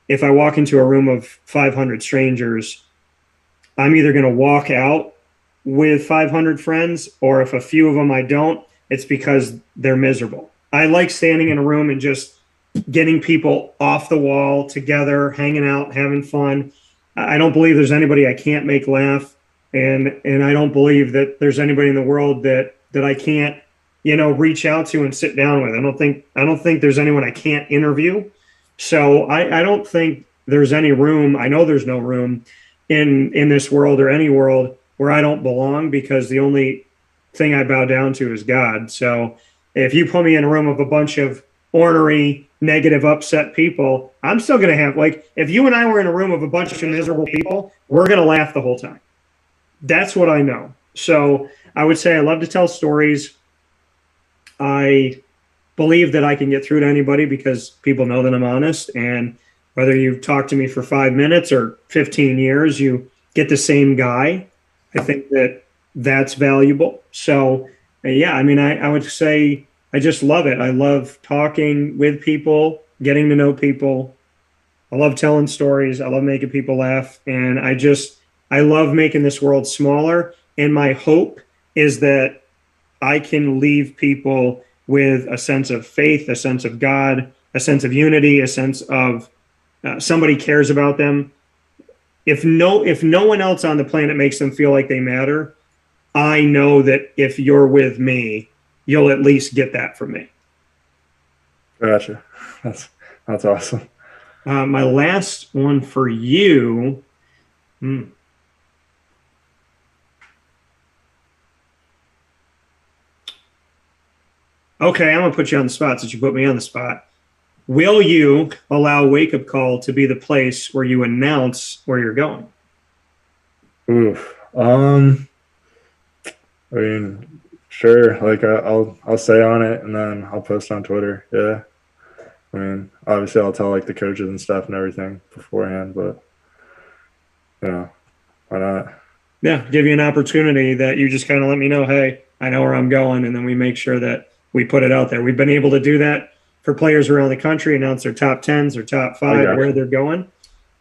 if I walk into a room of 500 strangers, I'm either going to walk out with 500 friends, or if a few of them I don't, it's because they're miserable. I like standing in a room and just getting people off the wall together, hanging out, having fun. I don't believe there's anybody I can't make laugh, and I don't believe that there's anybody in the world that I can't, reach out to and sit down with. I don't think there's anyone I can't interview. So I don't think there's any room. I know there's no room in this world or any world where I don't belong, because the only thing I bow down to is God. So if you put me in a room of a bunch of ornery, negative, upset people, I'm still going to have, like, if you and I were in a room of a bunch of miserable people, we're going to laugh the whole time. That's what I know. So I would say I love to tell stories. I believe that I can get through to anybody because people know that I'm honest. And whether you talk to me for 5 minutes or 15 years, you get the same guy. I think that that's valuable. So, yeah, I would say I just love it. I love talking with people, getting to know people. I love telling stories. I love making people laugh. And I love making this world smaller. And my hope is that I can leave people with a sense of faith, a sense of God, a sense of unity, a sense of somebody cares about them. If no one else on the planet makes them feel like they matter, I know that if you're with me, you'll at least get that from me. Gotcha. That's awesome. My last one for you. Okay, I'm going to put you on the spot since you put me on the spot. Will you allow Wake Up Call to be the place where you announce where you're going? Oof. I mean, sure. Like I'll say on it and then I'll post on Twitter. Yeah. I mean, obviously I'll tell like the coaches and stuff and everything beforehand, but why not? Yeah, give you an opportunity that you just kind of let me know, hey, I know where I'm going, and then we make sure that we put it out there. We've been able to do that for players around the country, announce their top 10s or top 5, where they're going.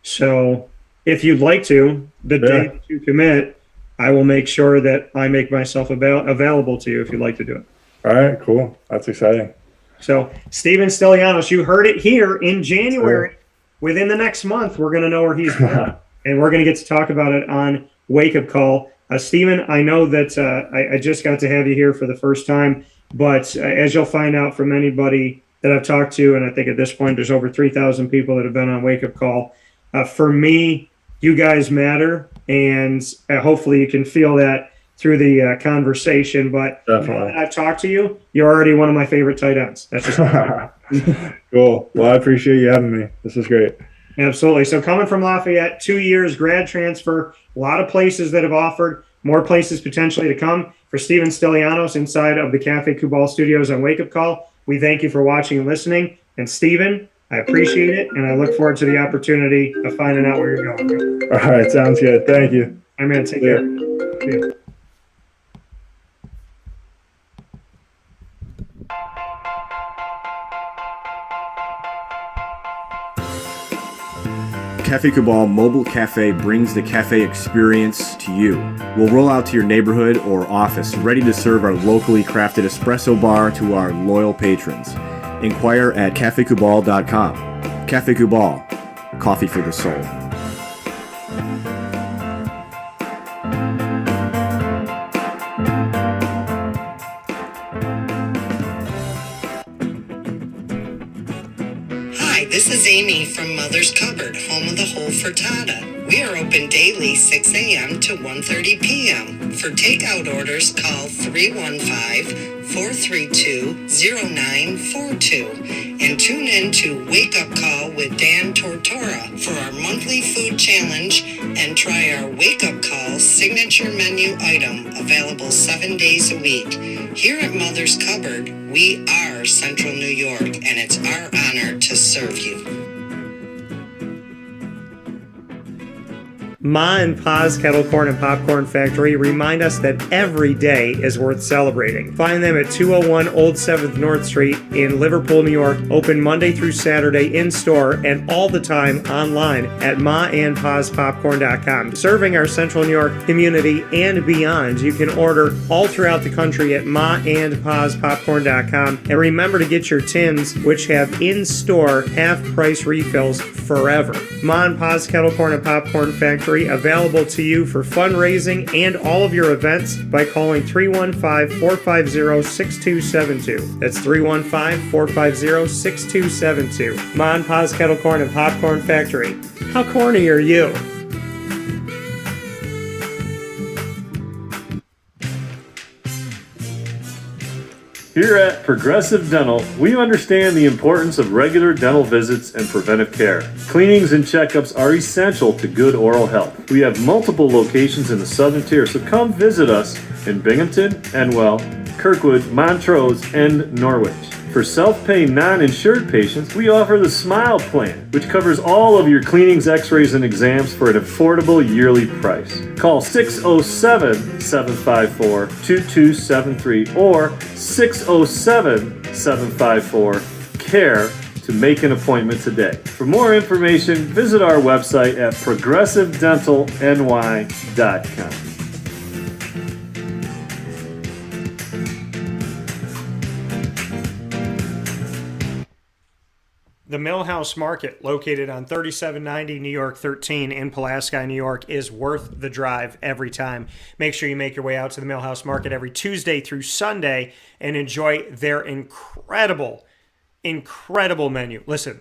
So if you'd like to, the day that you commit, I will make sure that I make myself available to you if you'd like to do it. All right, cool. That's exciting. So Steven Stilianos, you heard it here in January. Within the next month, we're going to know where he's going, and we're going to get to talk about it on Wake Up Call. Steven, I know that I just got to have you here for the first time, but as you'll find out from anybody that I've talked to, and I think at this point there's over 3,000 people that have been on Wake Up Call, for me, you guys matter, and hopefully you can feel that through the conversation. But definitely, I've talked to you. You're already one of my favorite tight ends. That's just cool. Well, I appreciate you having me. This is great. Absolutely. So coming from Lafayette, 2 years, grad transfer, a lot of places that have offered, more places potentially to come. For Steven Stilianos inside of the Cafe Kubal Studios on Wake Up Call, we thank you for watching and listening. And Steven, I appreciate it, and I look forward to the opportunity of finding out where you're going. All right, sounds good. Thank you. I'm going to take care. See you. Cafe Kubal Mobile Cafe brings the cafe experience to you. We'll roll out to your neighborhood or office, ready to serve our locally crafted espresso bar to our loyal patrons. Inquire at cafekubal.com. Cafe Kubal, coffee for the soul. Hi, this is Amy from Mother's Cupboard, home of the whole frittata. We are open daily 6 a.m. to 1:30 p.m. For takeout orders, call 315-432-0942 and tune in to Wake Up Call with Dan Tortora for our monthly food challenge and try our Wake Up Call signature menu item available 7 days a week. Here at Mother's Cupboard, we are Central New York, and it's our honor to serve you. Ma and Pa's Kettle Corn and Popcorn Factory remind us that every day is worth celebrating. Find them at 201 Old 7th North Street in Liverpool, New York. Open Monday through Saturday in-store and all the time online at maandpaspopcorn.com. Serving our Central New York community and beyond, you can order all throughout the country at maandpaspopcorn.com. And remember to get your tins, which have in-store half-price refills forever. Ma and Pa's Kettle Corn and Popcorn Factory, available to you for fundraising and all of your events by calling 315-450-6272. That's 315-450-6272. Ma and Pa's Kettle Corn and Popcorn Factory. How corny are you? Here at Progressive Dental, we understand the importance of regular dental visits and preventive care. Cleanings and checkups are essential to good oral health. We have multiple locations in the Southern Tier, so come visit us in Binghamton, Enwell, Kirkwood, Montrose, and Norwich. For self-pay non-insured patients, we offer the Smile Plan, which covers all of your cleanings, x-rays, and exams for an affordable yearly price. Call 607-754-2273 or 607-754-CARE to make an appointment today. For more information, visit our website at progressivedentalny.com. The Millhouse Market, located on 3790 New York 13 in Pulaski, New York, is worth the drive every time. Make sure you make your way out to the Millhouse Market every Tuesday through Sunday and enjoy their incredible menu. Listen,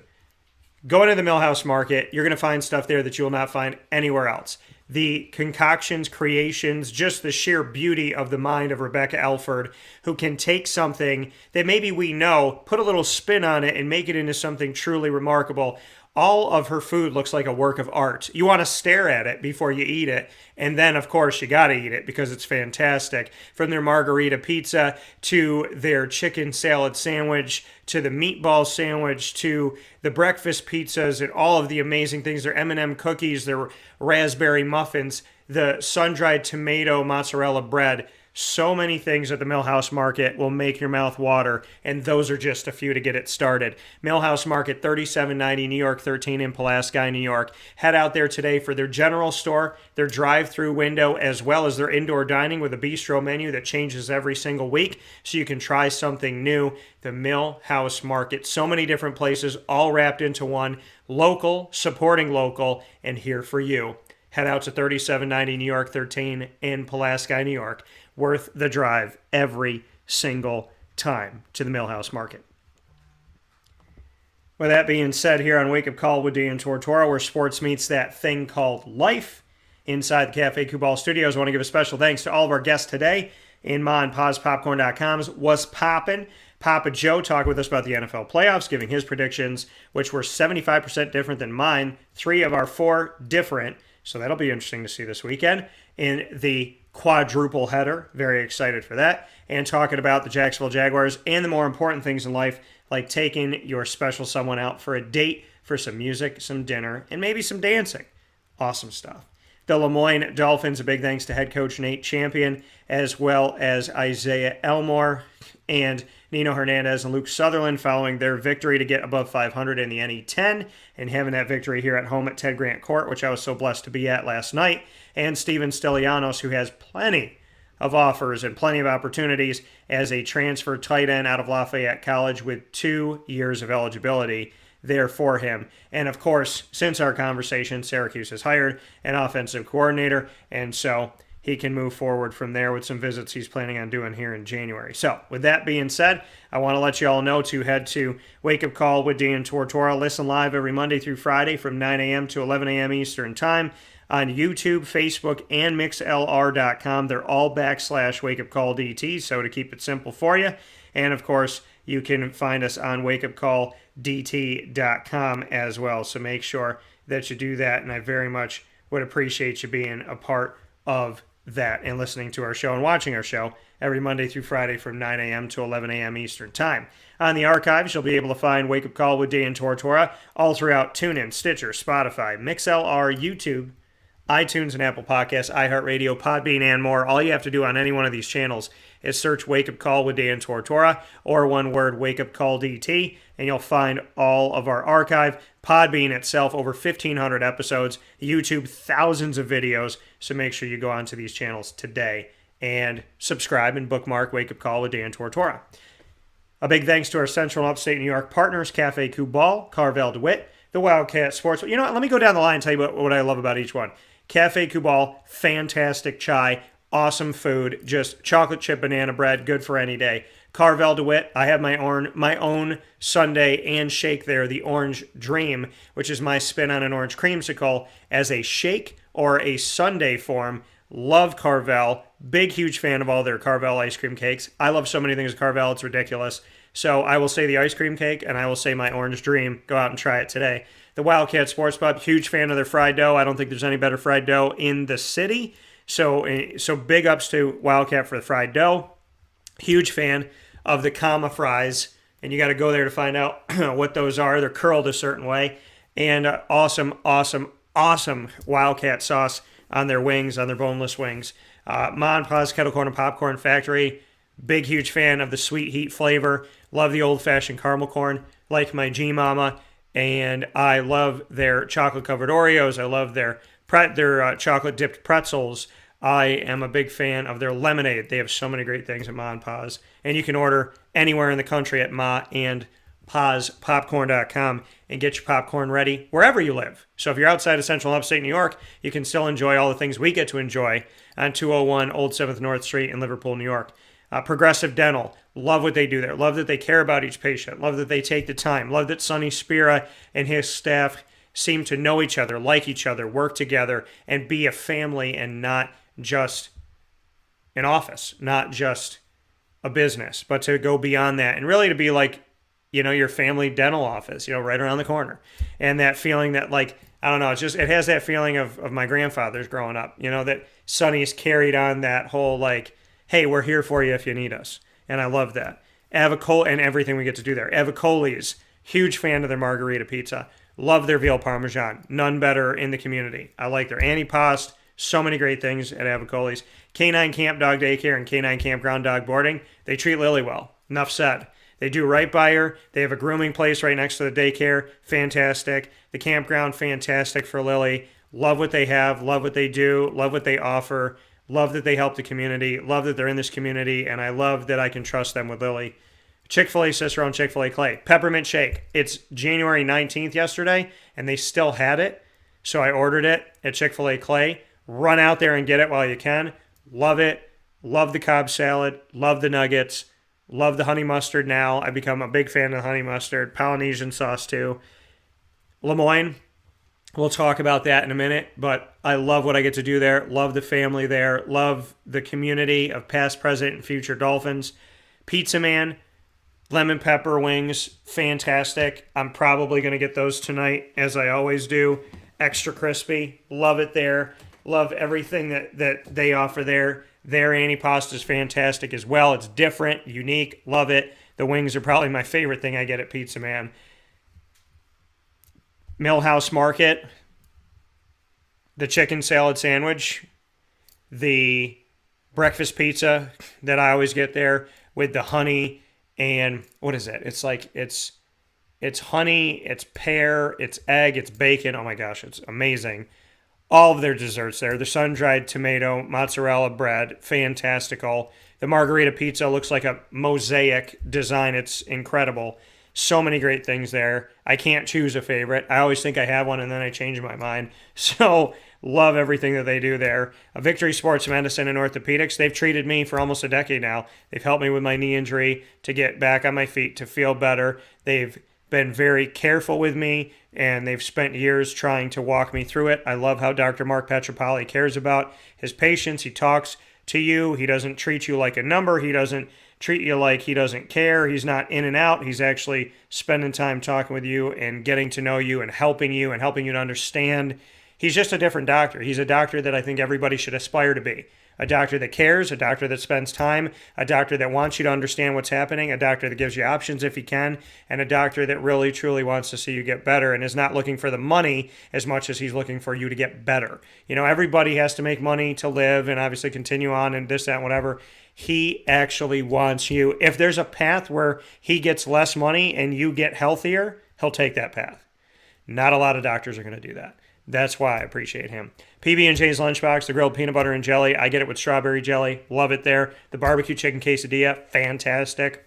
go into the Millhouse Market, you're going to find stuff there that you will not find anywhere else. The concoctions, creations, just the sheer beauty of the mind of Rebecca Elford, who can take something that maybe we know, put a little spin on it, and make it into something truly remarkable. All of her food looks like a work of art. You want to stare at it before you eat it. And then, of course, you got to eat it because it's fantastic. From their margarita pizza to their chicken salad sandwich to the meatball sandwich to the breakfast pizzas and all of the amazing things. Their M&M cookies, their raspberry muffins, the sun-dried tomato mozzarella bread. So many things at the Millhouse Market will make your mouth water, and those are just a few to get it started. Millhouse Market, 3790 New York 13 in Pulaski, New York. Head out there today for their general store, their drive-through window, as well as their indoor dining with a bistro menu that changes every single week, so you can try something new. The Millhouse Market, so many different places, all wrapped into one. Local, supporting local, and here for you. Head out to 3790 New York 13 in Pulaski, New York. Worth the drive every single time to the Millhouse Market. With that being said, here on Wake Up Call with Dan Tortora, where sports meets that thing called life, inside the Cafe Kubal Studios, I want to give a special thanks to all of our guests today in Ma and Pa's Popcorn.com's What's Poppin'. Papa Joe talked with us about the NFL playoffs, giving his predictions, which were 75% different than mine. 3 of our 4 different. So that'll be interesting to see this weekend in the quadruple header. Very excited for that. And talking about the Jacksonville Jaguars and the more important things in life, like taking your special someone out for a date, for some music, some dinner, and maybe some dancing. Awesome stuff. The LeMoyne Dolphins, a big thanks to head coach Nate Champion, as well as Isaiah Elmore and Nino Hernandez and Luke Sutherland following their victory to get above 500 in the NE10 and having that victory here at home at Ted Grant Court, which I was so blessed to be at last night. And Steven Stilianos, who has plenty of offers and plenty of opportunities as a transfer tight end out of Lafayette College with 2 years of eligibility there for him. And of course, since our conversation, Syracuse has hired an offensive coordinator, and so he can move forward from there with some visits he's planning on doing here in January. So, with that being said, I want to let you all know to head to Wake Up Call with Dan Tortora. Listen live every Monday through Friday from 9 a.m. to 11 a.m. Eastern Time on YouTube, Facebook, and MixLR.com. They're all /Wake Up Call DT, so to keep it simple for you. And, of course, you can find us on wakeupcalldt.com as well. So make sure that you do that, and I very much would appreciate you being a part of that and listening to our show and watching our show every Monday through Friday from 9 a.m. to 11 a.m. Eastern Time. On the archives, you'll be able to find Wake Up Call with Dan Tortora all throughout TuneIn, Stitcher, Spotify, MixLR, YouTube, iTunes and Apple Podcasts, iHeartRadio, Podbean, and more. All you have to do on any one of these channels is search Wake Up Call with Dan Tortora, or one word, Wake Up Call DT, and you'll find all of our archive. Podbean itself, over 1,500 episodes. YouTube, thousands of videos. So make sure you go onto these channels today and subscribe and bookmark Wake Up Call with Dan Tortora. A big thanks to our Central and Upstate New York partners, Cafe Kubal, Carvel DeWitt, the Wildcat Sports. You know what? Let me go down the line and tell you what I love about each one. Cafe Kubal, fantastic chai, awesome food, just chocolate chip banana bread, good for any day. Carvel DeWitt, I have my own sundae and shake there, the Orange Dream, which is my spin on an orange creamsicle as a shake or a sundae form. Love Carvel. Big, huge fan of all their Carvel ice cream cakes. I love so many things at Carvel, it's ridiculous. So I will say the ice cream cake, and I will say my Orange Dream. Go out and try it today. The Wildcat Sports Pub, huge fan of their fried dough. I don't think there's any better fried dough in the city. So big ups to Wildcat for the fried dough. Huge fan of the Kama fries. And you got to go there to find out what those are. They're curled a certain way. And awesome Wildcat sauce on their wings, on their boneless wings. Ma and Pa's Kettle Corn and Popcorn Factory. Big, huge fan of the sweet heat flavor. Love the old-fashioned caramel corn, like my G-Mama. And I love their chocolate-covered Oreos. I love their chocolate-dipped pretzels. I am a big fan of their lemonade. They have so many great things at Ma and Pa's. And you can order anywhere in the country at Ma and pazpopcorn.com and get your popcorn ready wherever you live. So if you're outside of central and upstate New York, you can still enjoy all the things we get to enjoy on 201 Old 7th North Street in Liverpool, New York. Progressive Dental, love what they do there. Love that they care about each patient. Love that they take the time. Love that Sonny Spira and his staff seem to know each other, like each other, work together, and be a family and not just an office, not just a business, but to go beyond that and really to be like, your family dental office, right around the corner. And that feeling that, like, I don't know, it has that feeling of my grandfather's growing up, that Sonny's carried on that whole, like, hey, we're here for you if you need us. And I love that. Avicoli and everything we get to do there. Avicoli's, huge fan of their margarita pizza. Love their veal parmesan. None better in the community. I like their antipasto. So many great things at Avicoli's. Canine Camp Dog Daycare and Canine Campground Dog Boarding. They treat Lily well. Enough said. They do right by her. They have a grooming place right next to the daycare. Fantastic. The campground, fantastic for Lily. Love what they have. Love what they do. Love what they offer. Love that they help the community. Love that they're in this community. And I love that I can trust them with Lily. Chick-fil-A Cicero and Chick-fil-A Clay. Peppermint Shake. It's January 19th yesterday, and they still had it. So I ordered it at Chick-fil-A Clay. Run out there and get it while you can. Love it. Love the Cobb salad. Love the nuggets. Love the honey mustard now. I've become a big fan of the honey mustard. Polynesian sauce too. LeMoyne. We'll talk about that in a minute, but I love what I get to do there. Love the family there. Love the community of past, present, and future Dolphins. Pizza Man. Lemon pepper wings, fantastic. I'm probably going to get those tonight, as I always do. Extra crispy, love it there. Love everything that they offer there. Their antipasta is fantastic as well. It's different, unique, love it. The wings are probably my favorite thing I get at Pizza Man. Millhouse Market, the chicken salad sandwich, the breakfast pizza that I always get there with the honey. And what is it? It's like, it's honey, it's pear, it's egg, it's bacon. Oh my gosh, it's amazing. All of their desserts there. The sun-dried tomato, mozzarella bread, fantastical. The margarita pizza looks like a mosaic design. It's incredible. So many great things there. I can't choose a favorite. I always think I have one and then I change my mind. So love everything that they do there. Victory Sports Medicine and Orthopedics. They've treated me for almost a decade now. They've helped me with my knee injury to get back on my feet, to feel better. They've been very careful with me, and they've spent years trying to walk me through it. I love how Dr. Mark Petropoli cares about his patients. He talks to you. He doesn't treat you like a number. He doesn't treat you like he doesn't care. He's not in and out. He's actually spending time talking with you and getting to know you and helping you to understand. He's just a different doctor. He's a doctor that I think everybody should aspire to be. A doctor that cares, a doctor that spends time, a doctor that wants you to understand what's happening, a doctor that gives you options if he can, and a doctor that really, truly wants to see you get better and is not looking for the money as much as he's looking for you to get better. Everybody has to make money to live and obviously continue on and this, that, and whatever. He actually wants you. If there's a path where he gets less money and you get healthier, he'll take that path. Not a lot of doctors are going to do that. That's why I appreciate him. PB&J's Lunchbox, the grilled peanut butter and jelly. I get it with strawberry jelly. Love it there. The barbecue chicken quesadilla, fantastic.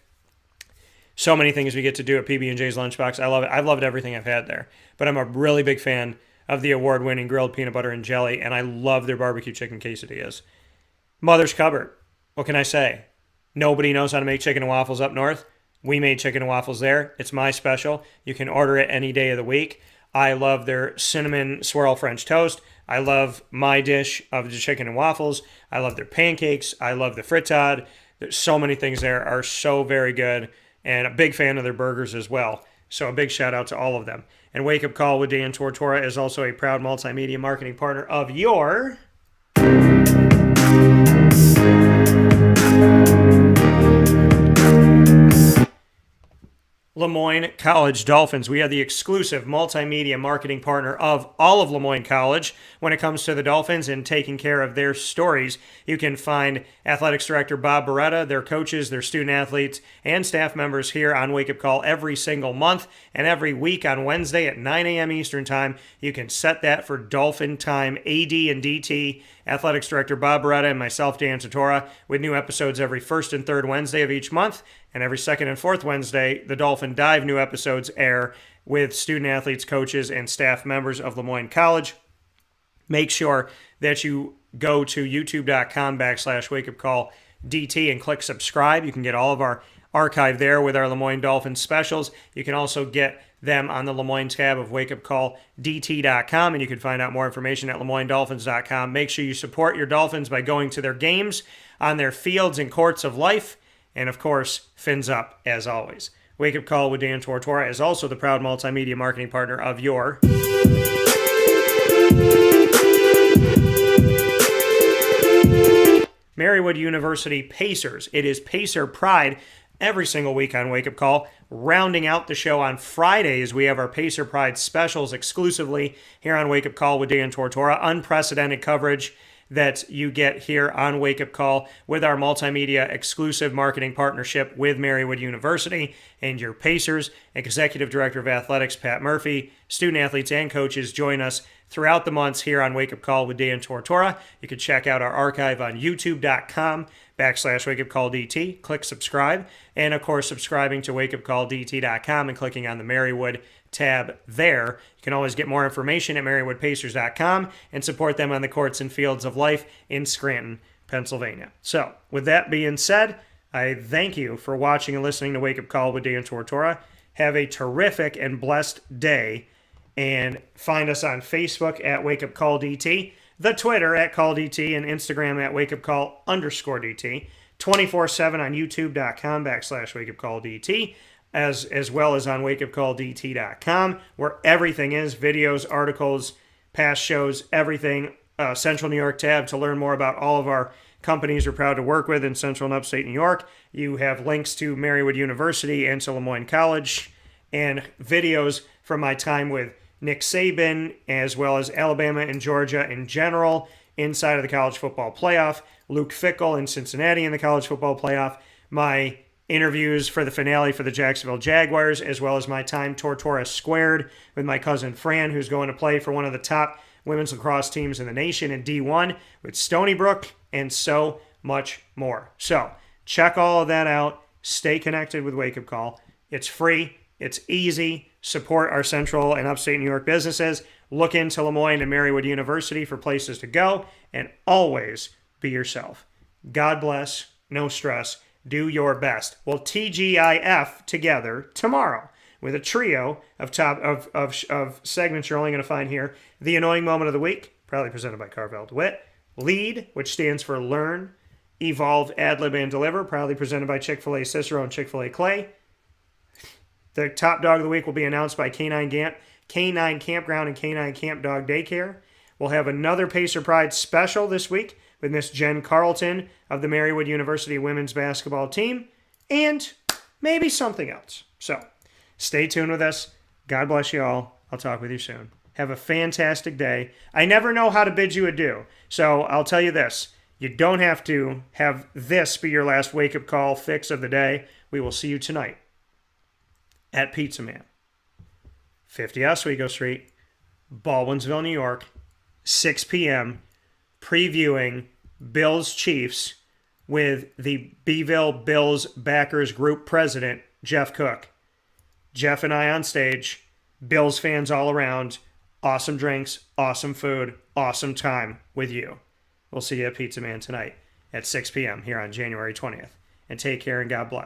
So many things we get to do at PB&J's Lunchbox. I love it. I've loved everything I've had there. But I'm a really big fan of the award-winning grilled peanut butter and jelly, and I love their barbecue chicken quesadillas. Mother's Cupboard. What can I say? Nobody knows how to make chicken and waffles up north. We made chicken and waffles there. It's my special. You can order it any day of the week. I love their cinnamon swirl French toast. I love my dish of the chicken and waffles. I love their pancakes. I love the frittata. There's so many things there are so very good, and a big fan of their burgers as well. So a big shout out to all of them. And Wake Up Call with Dan Tortora is also a proud multimedia marketing partner of your LeMoyne College Dolphins. We are the exclusive multimedia marketing partner of all of LeMoyne College when it comes to the Dolphins and taking care of their stories. You can find Athletics Director Bob Beretta, their coaches, their student athletes, and staff members here on Wake Up Call every single month and every week on Wednesday at 9 a.m. Eastern Time. You can set that for Dolphin Time, AD and DT. Athletics Director Bob Beretta and myself, Dan Tortora, with new episodes every first and third Wednesday of each month. And every second and fourth Wednesday, the Dolphin Dive new episodes air with student athletes, coaches, and staff members of LeMoyne College. Make sure that you go to youtube.com/wakeupcalldt and click subscribe. You can get all of our archive there with our LeMoyne Dolphins specials. You can also get them on the LeMoyne tab of wakeupcalldt.com, and you can find out more information at LeMoyneDolphins.com. Make sure you support your Dolphins by going to their games on their fields and courts of life. And, of course, fins up, as always. Wake Up Call with Dan Tortora is also the proud multimedia marketing partner of your Marywood University Pacers. It is Pacer Pride every single week on Wake Up Call. Rounding out the show on Fridays, we have our Pacer Pride specials exclusively here on Wake Up Call with Dan Tortora. Unprecedented coverage that you get here on Wake Up Call with our multimedia exclusive marketing partnership with Marywood University and your Pacers. Executive Director of Athletics, Pat Murphy, student athletes and coaches join us throughout the months here on Wake Up Call with Dan Tortora. You can check out our archive on youtube.com/wakeupcalldt. Click subscribe. And, of course, subscribing to wakeupcalldt.com and clicking on the Marywood tab there. You can always get more information at MarywoodPacers.com and support them on the courts and fields of life in Scranton, Pennsylvania. So, with that being said, I thank you for watching and listening to Wake Up Call with Dan Tortora. Have a terrific and blessed day. And find us on Facebook at WakeUpCallDT, the Twitter at CallDT, and Instagram at WakeUpCall_DT, 24/7 on YouTube.com/WakeUpCallDT, as well as on WakeUpCallDT.com, where everything is, videos, articles, past shows, everything. Central New York tab to learn more about all of our companies we're proud to work with in Central and Upstate New York. You have links to Marywood University and to LeMoyne College, and videos from my time with Nick Saban, as well as Alabama and Georgia in general, inside of the college football playoff, Luke Fickell in Cincinnati in the college football playoff, my interviews for the finale for the Jacksonville Jaguars, as well as my time Tortora Squared with my cousin Fran, who's going to play for one of the top women's lacrosse teams in the nation in D1 with Stony Brook, and so much more. So check all of that out. Stay connected with Wake Up Call. It's free. It's easy. Support our Central and Upstate New York businesses. Look into LeMoyne and Marywood University for places to go. And always be yourself. God bless. No stress. Do your best. We'll TGIF together tomorrow with a trio of segments you're only going to find here. The Annoying Moment of the Week, proudly presented by Carvel DeWitt. Lead, which stands for Learn, Evolve, Ad-Lib, and Deliver, proudly presented by Chick-fil-A Cicero and Chick-fil-A Clay. The top dog of the week will be announced by Canine Campground and Canine Camp Dog Daycare. We'll have another Pacer Pride special this week with Miss Jen Carlton of the Marywood University women's basketball team, and maybe something else. So, stay tuned with us. God bless you all. I'll talk with you soon. Have a fantastic day. I never know how to bid you adieu, so I'll tell you this. You don't have to have this be your last wake-up call fix of the day. We will see you tonight at Pizza Man, 50 Oswego Street, Baldwinsville, New York, 6 p.m., previewing Bills-Chiefs with the Beeville Bills Backers Group President, Jeff Cook. Jeff and I on stage, Bills fans all around, awesome drinks, awesome food, awesome time with you. We'll see you at Pizza Man tonight at 6 p.m. here on January 20th. And take care and God bless.